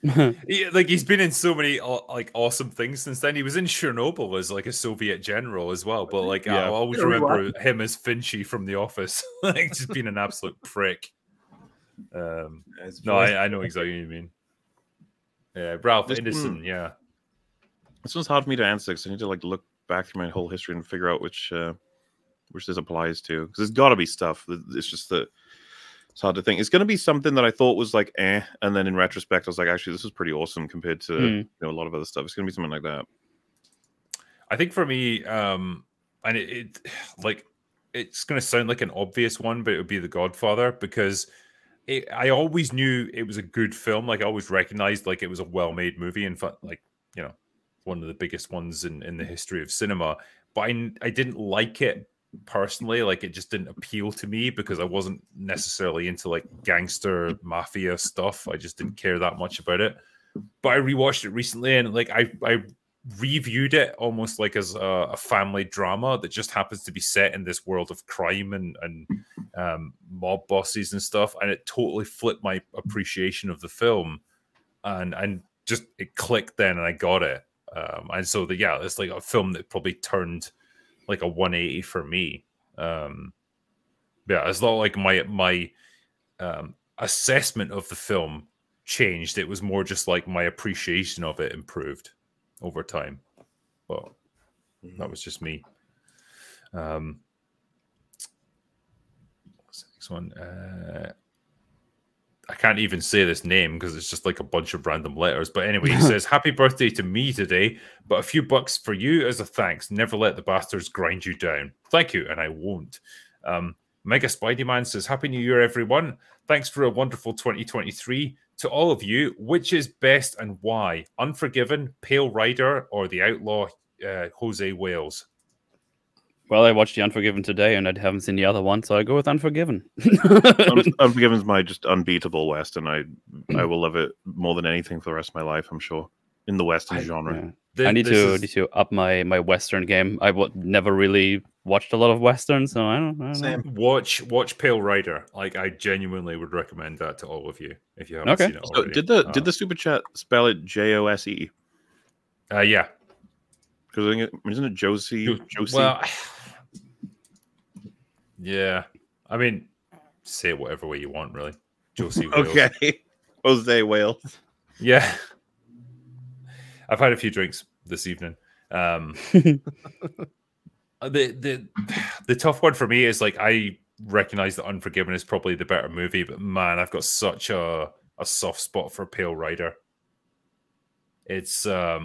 Like he's been in so many like awesome things since then. He was in Chernobyl as like a Soviet general as well, but like I always remember him as Finchy from The Office. Like just being an absolute prick. No, I know exactly what you mean. Yeah, Ralph Innocent. Yeah, this one's hard for me to answer because I need to like look back through my whole history and figure out which this applies to, because there's got to be stuff. It's just that it's hard to think. It's going to be something that I thought was like and then in retrospect I was like, actually this was pretty awesome compared to you know, a lot of other stuff. It's going to be something like that. I think for me, and it like it's going to sound like an obvious one, but it would be The Godfather, because I always knew it was a good film. Like I always recognized like it was a well-made movie. In fact, like, you know, one of the biggest ones in the history of cinema. But I didn't like it personally. Like it just didn't appeal to me because I wasn't necessarily into like gangster mafia stuff. I just didn't care that much about it. But I rewatched it recently, and like I reviewed it almost like as a family drama that just happens to be set in this world of crime and mob bosses and stuff, and it totally flipped my appreciation of the film, and just it clicked then, and I got it. And so it's like a film that probably turned like a 180 for me. It's not like my assessment of the film changed. It was more just like my appreciation of it improved over time. Well, that was just me. What's the next one? I can't even say this name because it's just like a bunch of random letters. But anyway, he says, "Happy birthday to me today, but a few bucks for you as a thanks. Never let the bastards grind you down." Thank you, and I won't. Mega Spidey Man says, "Happy New Year, everyone. Thanks for a wonderful 2023. To all of you, which is best and why? Unforgiven, Pale Rider, or The Outlaw Jose Wales. Well, I watched The Unforgiven today, and I haven't seen the other one, so I go with Unforgiven. Unforgiven's my just unbeatable Western. I will love it more than anything for the rest of my life, I'm sure, in the Western genre. Yeah. I need to up my Western game. I never really watched a lot of Westerns, so I don't know. Watch Pale Rider. Like, I genuinely would recommend that to all of you if you haven't seen it already. So did the super chat spell it Jose? Yeah. Because isn't it Josie? Well, yeah. I mean, say it whatever way you want, really. Josie Wales. Okay. Jose Wales. Yeah. I've had a few drinks this evening. The tough one for me is, like, I recognize that Unforgiven is probably the better movie, but man, I've got such a soft spot for Pale Rider. It's a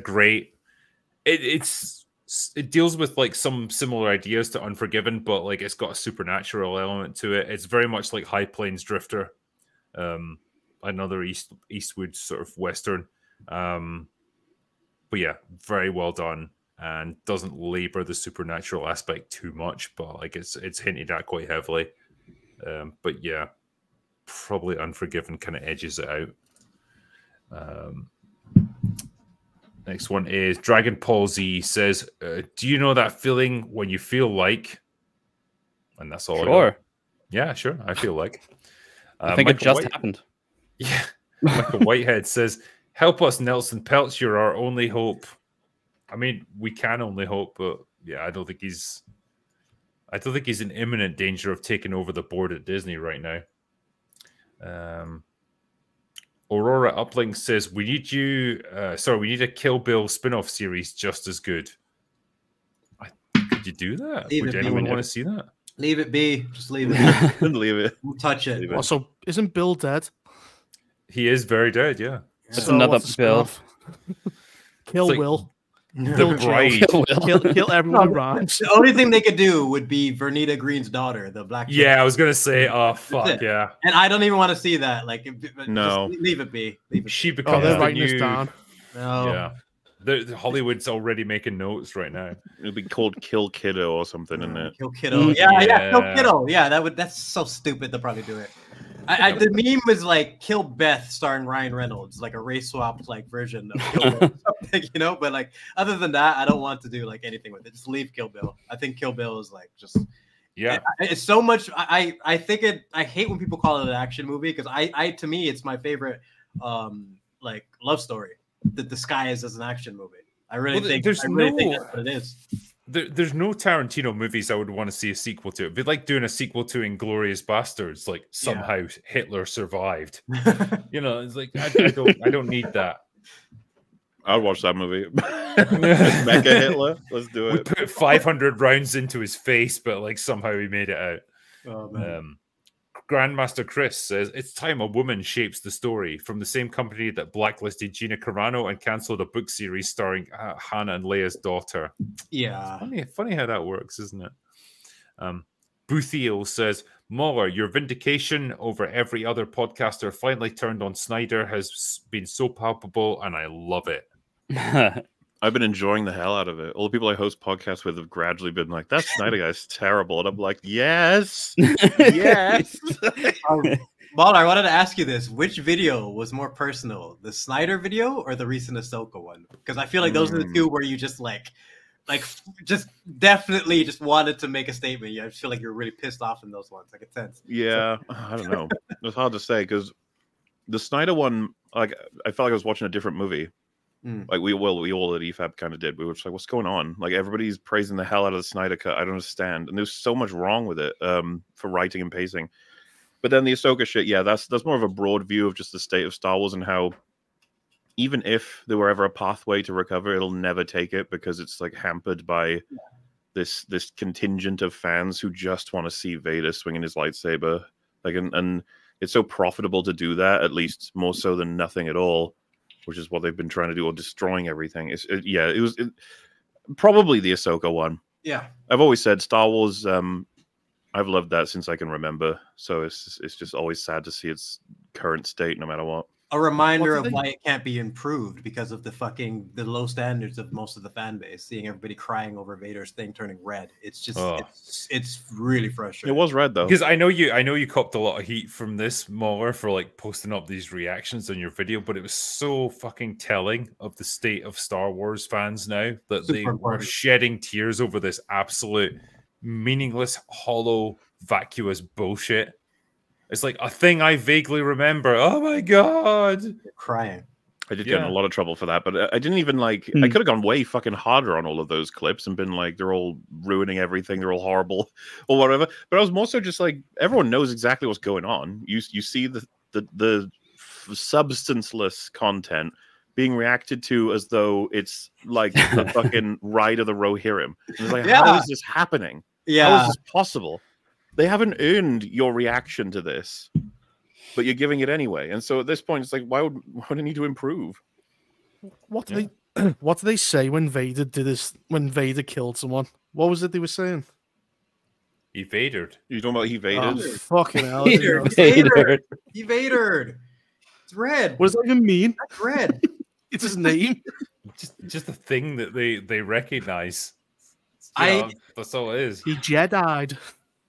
great. It deals with like some similar ideas to Unforgiven, but like it's got a supernatural element to it. It's very much like High Plains Drifter, another Eastwood sort of Western. But yeah, very well done and doesn't labor the supernatural aspect too much, but like it's hinted at quite heavily. But yeah, probably Unforgiven kind of edges it out. Next one is Dragon Paul Z says, do you know that feeling when you feel like, and that's all. Sure. Yeah, sure. I feel like. I think it just happened. Yeah. Michael Whitehead says, help us, Nelson Peltz. You're our only hope. I mean, we can only hope, but yeah, I don't think he's in imminent danger of taking over the board at Disney right now. Aurora Uplink says, we need a Kill Bill spin-off series just as good. Could you do that? Would anyone want to see that? Leave it be. Just leave it. Leave it. Don't touch it. Also, isn't Bill dead? He is very dead, yeah. That's another Bill. Kill Will. The bride. Kill everyone around. The only thing they could do would be Vernita Green's daughter, the black. Yeah, I was gonna say, oh fuck yeah. And I don't even want to see that. Like, no, just leave it be. She becomes the new. No. Yeah. The Hollywood's already making notes right now. It'll be called Kill Kiddo or something, isn't it? Kill Kiddo. Yeah, Kill Kiddo. Yeah, that's so stupid to probably do it. The meme was like Kill Beth starring Ryan Reynolds, like a race swapped like version of Kill Bill, you know. But like other than that, I don't want to do like anything with it. Just leave Kill Bill. I think Kill Bill is like just it's so much. I think it. I hate when people call it an action movie because to me it's my favorite like love story that disguised as an action movie. I really think that's what it is. There's no Tarantino movies I would want to see a sequel to. It'd be like doing a sequel to Inglourious Bastards. Like somehow Hitler survived. You know, it's like I don't need that. I'd watch that movie. Mecha Hitler. Let's do it. We put 500 rounds into his face, but like somehow he made it out. Oh, man. Grandmaster Chris says, it's time a woman shapes the story, from the same company that blacklisted Gina Carano and cancelled a book series starring Hannah and Leia's daughter. Yeah. Funny how that works, isn't it? Boothiel says, Mauler, your vindication over every other podcaster finally turned on Snyder has been so palpable, and I love it. I've been enjoying the hell out of it. All the people I host podcasts with have gradually been like, that Snyder guy's terrible. And I'm like, yes. Yes. Mauler, I wanted to ask you this. Which video was more personal? The Snyder video or the recent Ahsoka one? Because I feel like those are the two where you just just definitely just wanted to make a statement. Yeah, I feel like you're really pissed off in those ones. I can sense. Yeah, I don't know. It's hard to say because the Snyder one, like, I felt like I was watching a different movie. Like we all at EFAB kind of did. We were just like, what's going on? Like everybody's praising the hell out of the Snyder cut. I don't understand. And there's so much wrong with it for writing and pacing. But then the Ahsoka shit, yeah, that's more of a broad view of just the state of Star Wars and how even if there were ever a pathway to recover, it'll never take it because it's like hampered by this contingent of fans who just want to see Vader swinging his lightsaber. Like and it's so profitable to do that, at least more so than nothing at all, which is what they've been trying to do, or destroying everything. It was probably the Ahsoka one. Yeah, I've always said Star Wars. I've loved that since I can remember. So it's just always sad to see its current state, no matter what. a reminder of why it can't be improved because of the low standards of most of the fan base. Seeing everybody crying over Vader's thing turning red, it's just it's really frustrating. It was red though, because I know you copped a lot of heat from this, Mauler, for like posting up these reactions on your video, but it was so fucking telling of the state of Star Wars fans now that they were shedding tears over this absolute meaningless, hollow, vacuous bullshit. It's like a thing I vaguely remember. Oh my god, you're crying. I did get in a lot of trouble for that, but I didn't even like. I could have gone way fucking harder on all of those clips and been like, they're all ruining everything, they're all horrible, or whatever. But I was more so just like, everyone knows exactly what's going on. You see the substanceless content being reacted to as though it's like the fucking Ride of the Rohirrim. It's like, how is this happening? How is this possible? They haven't earned your reaction to this, but you're giving it anyway. And so at this point, it's like, why would I need to improve? What do they say when Vader did this? When Vader killed someone, what was it they were saying? He Vadered. You talking about he Vadered? Oh, fucking hell! He Vadered. It's red. What does that even mean? That's red. It's his name. Just a thing that they recognize. That's all it is. He Jedi'd.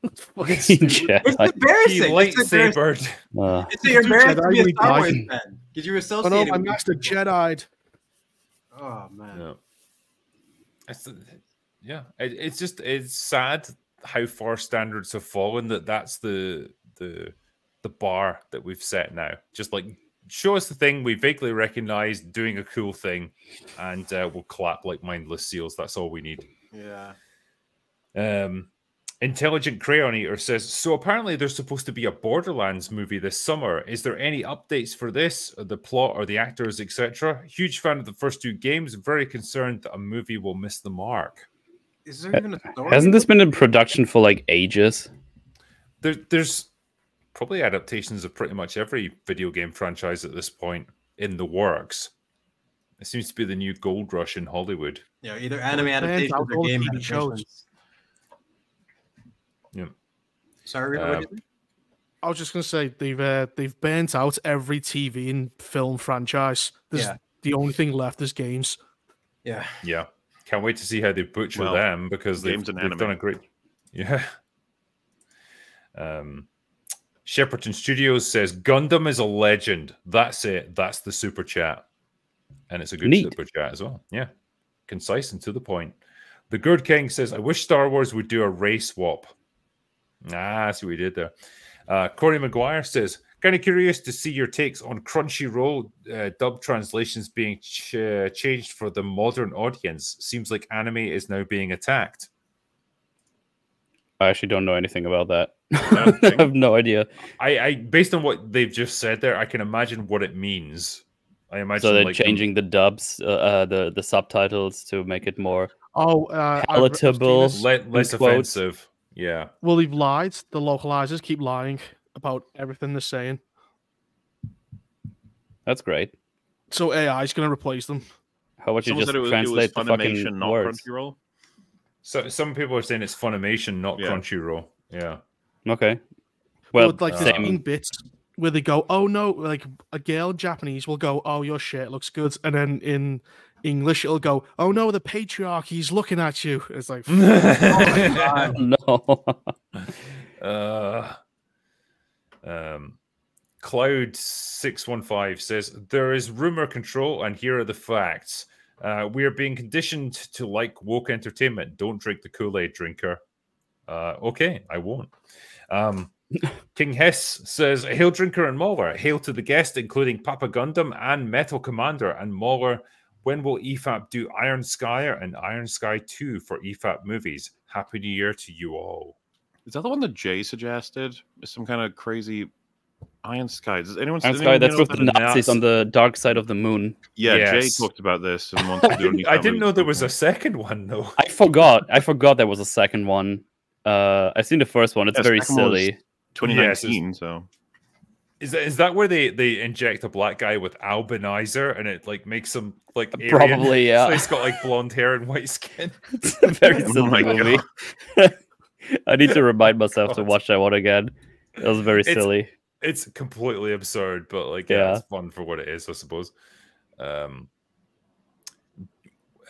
It's embarrassing. He lightsabered. It's embarrassing to be a Star Wars fan because you were associated. Oh no, my master Jedi'd. Oh man. It's sad how far standards have fallen. That's the bar that we've set now. Just like, show us the thing we vaguely recognize, doing a cool thing, and we'll clap like mindless seals. That's all we need. Yeah. Intelligent Crayon Eater says, so apparently there's supposed to be a Borderlands movie this summer. Is there any updates for this, or the plot, or the actors, etc.? Huge fan of the first two games. Very concerned that a movie will miss the mark. Is there even a story? Hasn't this been in production for like ages? There's probably adaptations of pretty much every video game franchise at this point in the works. It seems to be the new gold rush in Hollywood. Yeah, either anime adaptations or game adaptations. Yeah. Sorry, I was just going to say they've burnt out every TV and film franchise. The only thing left is games. Yeah. Yeah. Can't wait to see how they butcher them because they've done a great. Yeah. Shepperton Studios says Gundam is a legend. That's it. That's the super chat. And it's a good super chat as well. Yeah. Concise and to the point. The Good King says, I wish Star Wars would do a race swap. I see what we did there. Corey Maguire says, kind of curious to see your takes on Crunchyroll dub translations being changed for the modern audience. Seems like anime is now being attacked. I actually don't know anything about that. I have no idea. I based on what they've just said there, I can imagine what it means. I imagine so they're changing the dubs, the subtitles to make it more palatable, less offensive. Yeah. Well, they've lied. The localizers keep lying about everything they're saying. That's great. So AI is going to replace them. How about you just translate the fucking not words? Crunchyroll? So some people are saying it's Funimation, not Crunchyroll. Yeah. Okay. Well, like same bits where they go, oh no, like a girl in Japanese will go, oh, your shirt looks good, and then in English it'll go, oh no, the patriarchy's looking at you. It's like, oh my God. No. Cloud615 says there is rumor control, and here are the facts. We are being conditioned to like woke entertainment. Don't drink the Kool-Aid, drinker. Okay, I won't. King Hess says, hail Drinker and Mauler. Hail to the guest, including Papa Gundam and Metal Commander. And Mauler, when will EFAP do Iron Sky and Iron Sky 2 for EFAP movies? Happy New Year to you all. Is that the one that Jay suggested? Is some kind of crazy Iron Sky? Does anyone? Iron Sky, that's with the Nazis on the dark side of the moon. Yeah, yes. Jay talked about this. And wanted to do I didn't know there was a second one though. I forgot there was a second one. I've seen the first one. It's very silly. 2019. So is that where they inject a black guy with albinizer and it like makes him like Aryan? Probably, yeah. So he's got like blonde hair and white skin. It's a very silly movie. I need to remind myself to watch that one again. It was very silly. It's completely absurd, but like, yeah, it's fun for what it is, I suppose. Wado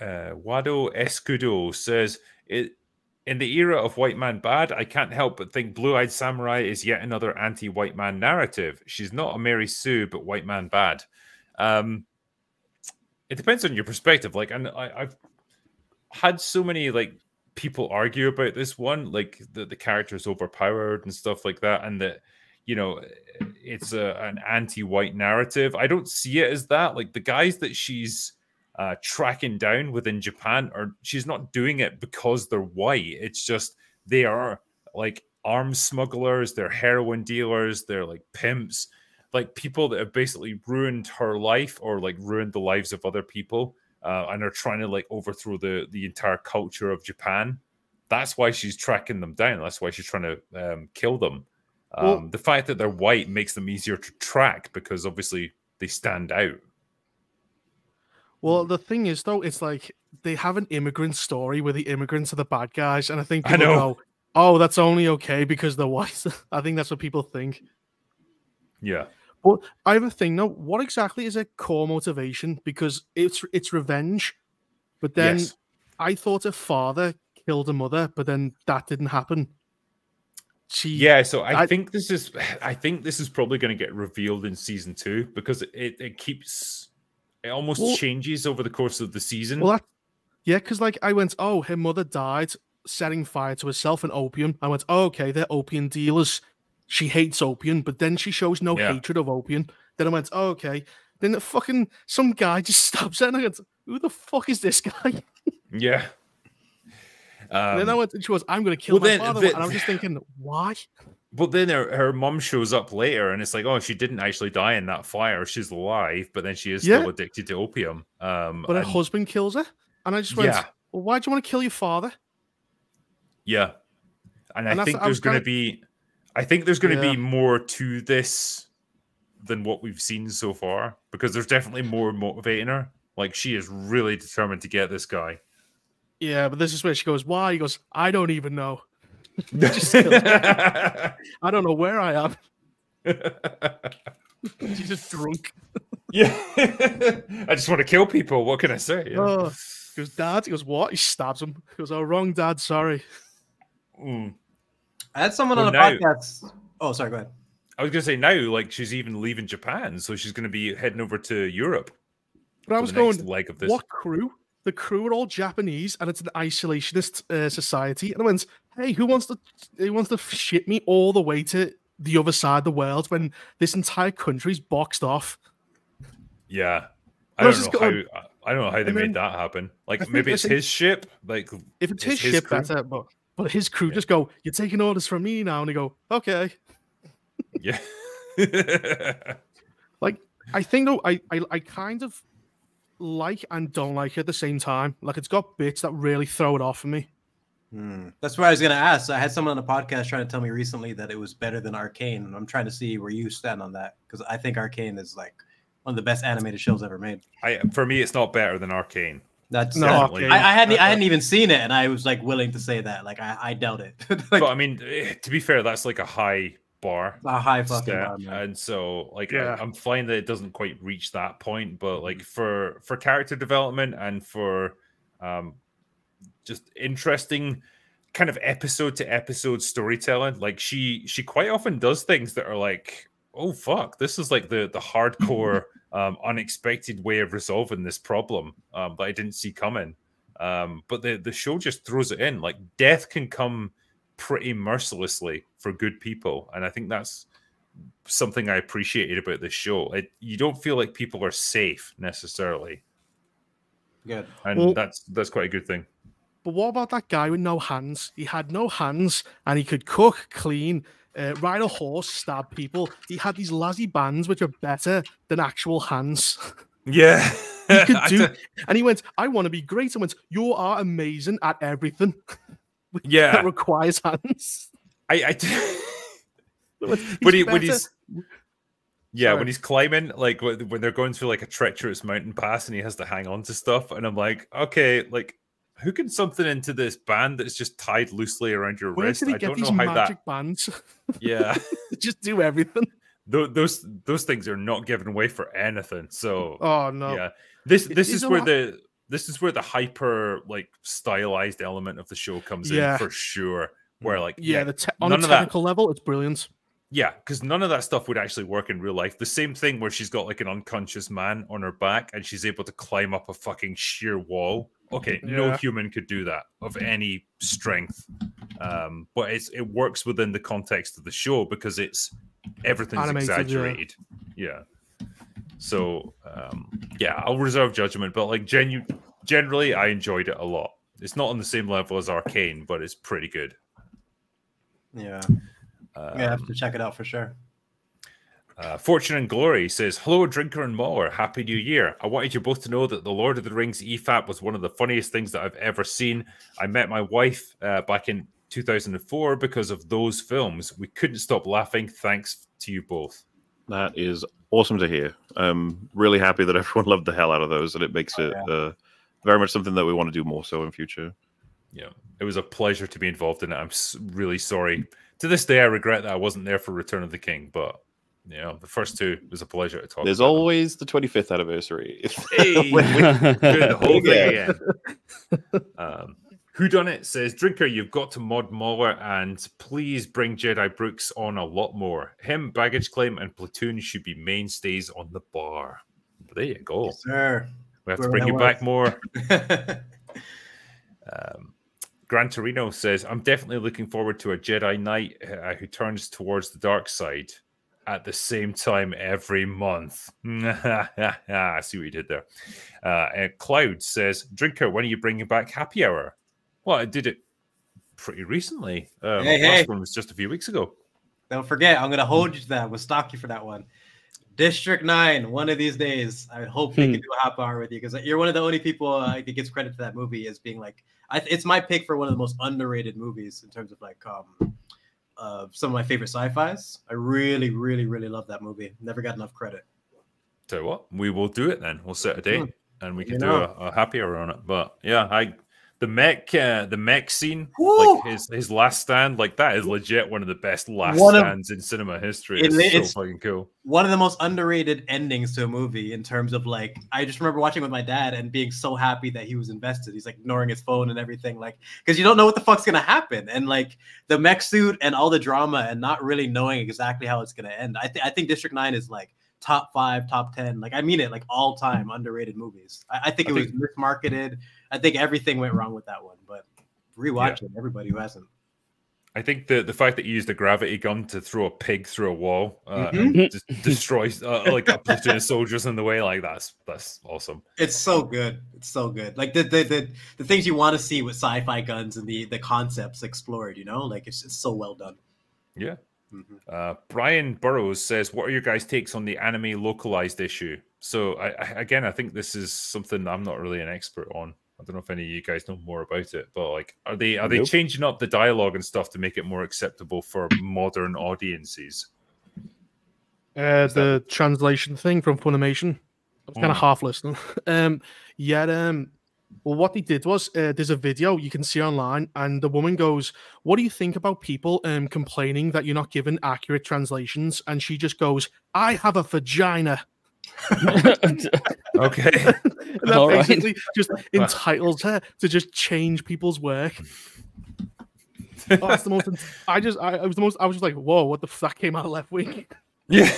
Escudo says, in the era of white man bad, I can't help but think Blue-Eyed Samurai is yet another anti-white man narrative. She's not a Mary Sue, but white man bad. It depends on your perspective. Like, and I've had so many like people argue about this one, like the character is overpowered and stuff like that, and that, you know, it's an anti-white narrative. I don't see it as that. Like the guys that she's tracking down within Japan, or she's not doing it because they're white. It's just they are like arms smugglers, they're heroin dealers, they're like pimps, like people that have basically ruined her life or like ruined the lives of other people, and are trying to like overthrow the entire culture of Japan. That's why she's tracking them down. That's why she's trying to kill them. Well, the fact that they're white makes them easier to track because obviously they stand out. Well, the thing is, though, it's like they have an immigrant story where the immigrants are the bad guys, and I think people go, "Oh, that's only okay because they're white." I think that's what people think. Yeah. But I have a thing now. What exactly is a core motivation? Because it's revenge, but then I thought a father killed a mother, but then that didn't happen. So I think this is probably going to get revealed in season 2 because it almost changes over the course of the season. Well, because like I went, oh, her mother died setting fire to herself and opium. I went, oh, okay, they're opium dealers. She hates opium, but then she shows no hatred of opium. Then I went, oh, okay. Then some guy just stabs her, and I went, who the fuck is this guy? Yeah. And then I went, and she was, I'm going to kill my father. And I was just thinking, why? But then her mum shows up later, and it's like, oh, she didn't actually die in that fire. She's alive, but then she is still addicted to opium. But her husband kills her. And I just went, well, why do you want to kill your father? Yeah. And I think there's going to be... I think there's going to be more to this than what we've seen so far, because there's definitely more motivating her. Like, she is really determined to get this guy. Yeah, but this is where she goes, why? He goes, I don't even know. I don't know where I am. She's just drunk. Yeah. I just want to kill people. What can I say? He goes, Dad? He goes, what? He stabs him. He goes, oh, wrong, Dad. Sorry. I had someone on the podcast. Oh, sorry, go ahead. I was going to say now, like, she's even leaving Japan, so she's going to be heading over to Europe. But I was going, leg of this. What crew? The crew are all Japanese, and it's an isolationist society. And I went, hey, who wants to ship me all the way to the other side of the world when this entire country's boxed off? Yeah. I don't know how they made that happen. Like, maybe it's his ship. Like, if it's his ship, crew? Better. But his crew just go, you're taking orders from me now. And they go, okay. Yeah. Like, I think, though, I kind of like and don't like it at the same time. Like, it's got bits that really throw it off for me. That's what I was going to ask. I had someone on the podcast trying to tell me recently that it was better than Arcane. And I'm trying to see where you stand on that, because I think Arcane is like one of the best animated shows ever made. For me, it's not better than Arcane. That's definitely. I hadn't even seen it, and I was like willing to say that. Like I doubt it. Like, but I mean, to be fair, that's like a high bar, a high fucking bar, and so like I'm fine that it doesn't quite reach that point, but like for character development and for just interesting kind of episode to episode storytelling, like she quite often does things that are like, oh fuck, this is like the hardcore unexpected way of resolving this problem that I didn't see coming. But the show just throws it in. Like, death can come pretty mercilessly for good people, and I think that's something I appreciated about this show. You don't feel like people are safe necessarily. Good. And that's quite a good thing. But what about that guy with no hands? He had no hands, and he could cook, clean, ride a horse, stab people. He had these lassie bands which are better than actual hands. Yeah. He could do, and he went, I want to be great. I went, you are amazing at everything. Yeah. That requires hands. When he's climbing, like when they're going through like a treacherous mountain pass and he has to hang on to stuff, and I'm like, okay, like, hooking something into this band that's just tied loosely around your wrist. I don't know how magic bands. Yeah. Just do everything. those things are not given away for anything. So, oh no, yeah, this is where the hyper like stylized element of the show comes in for sure. Where like on a technical level, it's brilliant. Yeah, because none of that stuff would actually work in real life. The same thing where she's got like an unconscious man on her back and she's able to climb up a fucking sheer wall. Okay, no human could do that of any strength. But it works within the context of the show because everything's animated, exaggerated. Yeah. So I'll reserve judgment, but like generally I enjoyed it a lot. It's not on the same level as Arcane, but it's pretty good. Yeah. I have to check it out for sure. Fortune and Glory says, hello, Drinker and Mauler. Happy New Year. I wanted you both to know that the Lord of the Rings EFAP was one of the funniest things that I've ever seen. I met my wife back in 2004 because of those films. We couldn't stop laughing. Thanks to you both. That is awesome to hear. I'm really happy that everyone loved the hell out of those, and it makes it very much something that we want to do more so in future. Yeah, it was a pleasure to be involved in it. I'm really sorry. To this day, I regret that I wasn't there for Return of the King, but the first two was a pleasure to talk. There's always the 25th anniversary. Hey, doing the whole thing again. Whodunit says, Drinker, you've got to mod Mauler and please bring Jedi Brooks on a lot more. Him, Baggage Claim, and Platoon should be mainstays on the bar. There you go. Yes, sir. We have to bring you back more. Gran Torino says, I'm definitely looking forward to a Jedi Knight who turns towards the dark side at the same time every month. I see what you did there. And Cloud says, Drinker, when are you bringing back Happy Hour? Well, I did it pretty recently. Last one was just a few weeks ago. Don't forget, I'm going to hold you to that. We'll stalk you for that one. District 9, one of these days. I hope they can do a Happy Hour with you because you're one of the only people I think gets credit to that movie as being like, it's my pick for one of the most underrated movies in terms of like some of my favorite sci-fis. I really, really, really love that movie. Never got enough credit. Tell you what, we will do it then. We'll set a date and we can do a Happy Hour on it. But yeah, the mech scene, like his last stand, like that is legit one of the best stands in cinema history. It's so fucking cool. One of the most underrated endings to a movie in terms of like, I just remember watching with my dad and being so happy that he was invested. He's like ignoring his phone and everything, like, because you don't know what the fuck's gonna happen, and like the mech suit and all the drama and not really knowing exactly how it's gonna end. I think District 9 is like top 5, top 10. Like I mean it, like all time underrated movies. I think it was mismarketed. I think everything went wrong with that one, but rewatch it, everybody who hasn't. I think the fact that you used a gravity gun to throw a pig through a wall and destroys like a platoon of soldiers in the way, like that's awesome. It's so good. It's so good. Like the things you want to see with sci-fi guns and the concepts explored, like it's so well done. Yeah. Brian Burrows says, what are your guys' takes on the anime localized issue? So I think this is something I'm not really an expert on. I don't know if any of you guys know more about it, but like, are they changing up the dialogue and stuff to make it more acceptable for modern audiences? The translation thing from Funimation. I was kind of half listening. Well, what they did was there's a video you can see online, and the woman goes, "What do you think about people complaining that you're not given accurate translations?" And she just goes, "I have a vagina." Okay. And that basically just entitles her to just change people's work. That's the most. I was just like, whoa, what the fuck came out of left wing? Yeah.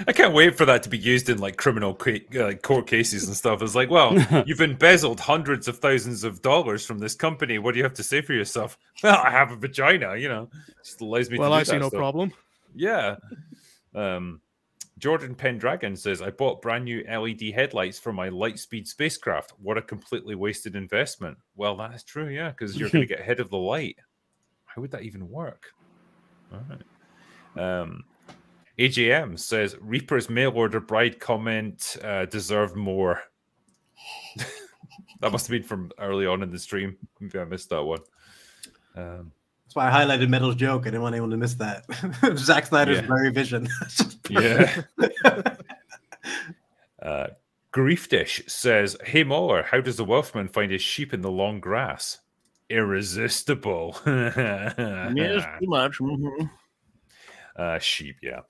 I can't wait for that to be used in like criminal court cases and stuff. It's like, well, you've embezzled hundreds of thousands of dollars from this company. What do you have to say for yourself? Well, I have a vagina, just allows me to do I see no problem. Yeah. Jordan Pendragon says, I bought brand new LED headlights for my Lightspeed spacecraft. What a completely wasted investment. Well, that is true, yeah, because you're going to get ahead of the light. How would that even work? All right. AJM says, Reaper's mail order bride comment deserved more. That must have been from early on in the stream. Maybe I missed that one. That's why I highlighted Metal's joke. I didn't want anyone to miss that. Zack Snyder's blurry vision. Yeah. Grief Dish says, hey Mauler, how does the Welshman find his sheep in the long grass? Irresistible. Yes, too much. Sheep, yeah.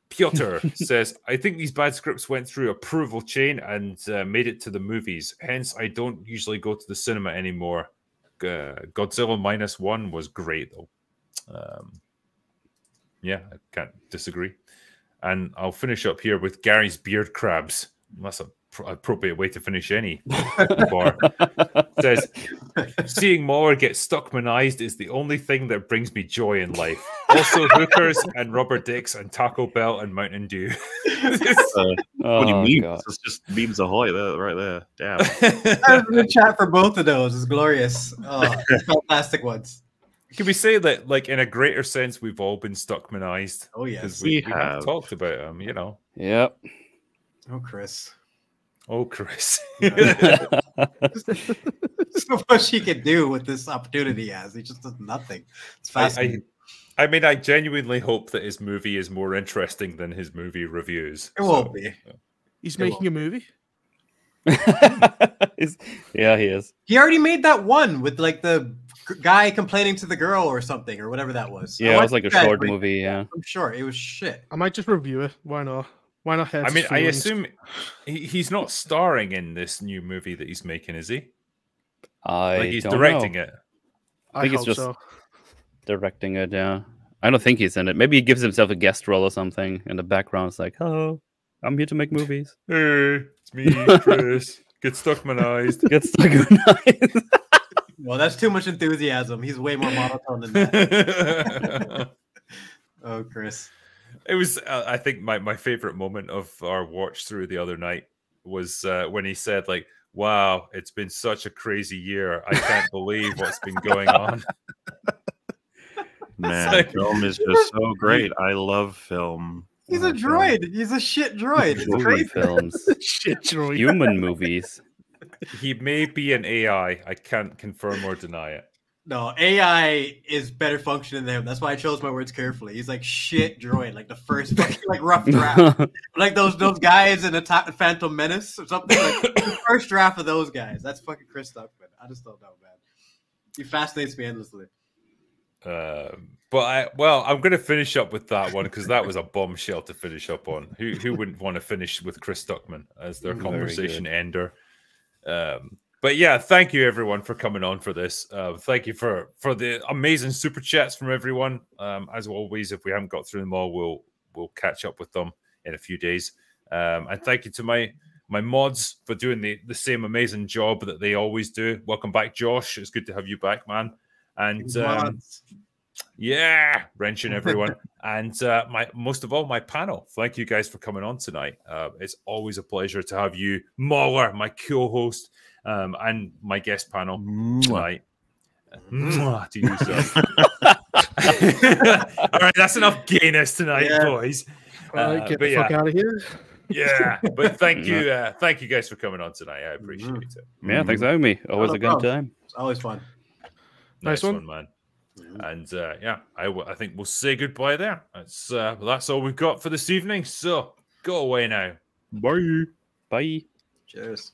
Piotr says, I think these bad scripts went through approval chain and made it to the movies. Hence, I don't usually go to the cinema anymore. Godzilla -1 was great, though. Yeah, I can't disagree. And I'll finish up here with Gary's beard crabs. That's an appropriate way to finish any bar. Says, seeing Mauler get Stuckmanized is the only thing that brings me joy in life. Also, hookers and rubber dicks and Taco Bell and Mountain Dew. What do you mean? It's just memes ahoy there, right there. Damn. The chat for both of those is glorious. Oh, fantastic ones. Can we say that, like, in a greater sense, we've all been Stuckmanized? Oh, yes. We have talked about them, you know. Yep. Oh, Chris. Oh, Chris. So much he can do with this opportunity he has. He just does nothing. It's fascinating. I mean, I genuinely hope that his movie is more interesting than his movie reviews. It won't be. He's making a movie? Yeah, he is. He already made that one with, like, the guy complaining to the girl or something, or whatever that was. Yeah, it was like a short movie, yeah. I'm sure. It was shit. I might just review it. Why not? Why not? I mean, I assume he's not starring in this new movie that he's making, is he? Like he's directing it. I think he's just directing it, yeah. I don't think he's in it. Maybe he gives himself a guest role or something in the background. It's like, hello, I'm here to make movies. Hey, it's me, Chris. Get Stuckmanized. Get Stuckmanized. Well, that's too much enthusiasm. He's way more monotone than that. Oh, Chris. It was, I think, my favorite moment of our watch through the other night was when he said, like, wow, it's been such a crazy year. I can't believe what's been going on. Man, film is just so great. I love film. He's a droid. He's a shit droid. Movie films. Shit droid. Human movies. He may be an AI. I can't confirm or deny it. No, AI is better functioning than him. That's why I chose my words carefully. He's like shit droid, like the first fucking like rough draft, like those guys in Phantom Menace or something. Like the first draft of those guys. That's fucking Chris Stuckman. I just don't know, man. He fascinates me endlessly. But I'm going to finish up with that one because that was a bombshell to finish up on. Who wouldn't want to finish with Chris Stuckman as their conversation ender? But yeah, thank you everyone for coming on for this. Thank you for the amazing super chats from everyone. As always, if we haven't got through them all, we'll catch up with them in a few days. And thank you to my mods for doing the same amazing job that they always do. Welcome back, Josh. It's good to have you back, man. And yeah, wrenching everyone. And most of all, my panel. Thank you guys for coming on tonight. It's always a pleasure to have you, Mauler, my co-host, and my guest panel tonight. To you, sir. All right, that's enough gayness tonight, boys. Get the fuck out of here. Yeah, but thank you guys for coming on tonight. I appreciate it. Yeah, thanks for having me. Always a good time. It's always fun. Nice one, man. And yeah, I think we'll say goodbye there. That's all we've got for this evening. So go away now. Bye. Bye. Cheers.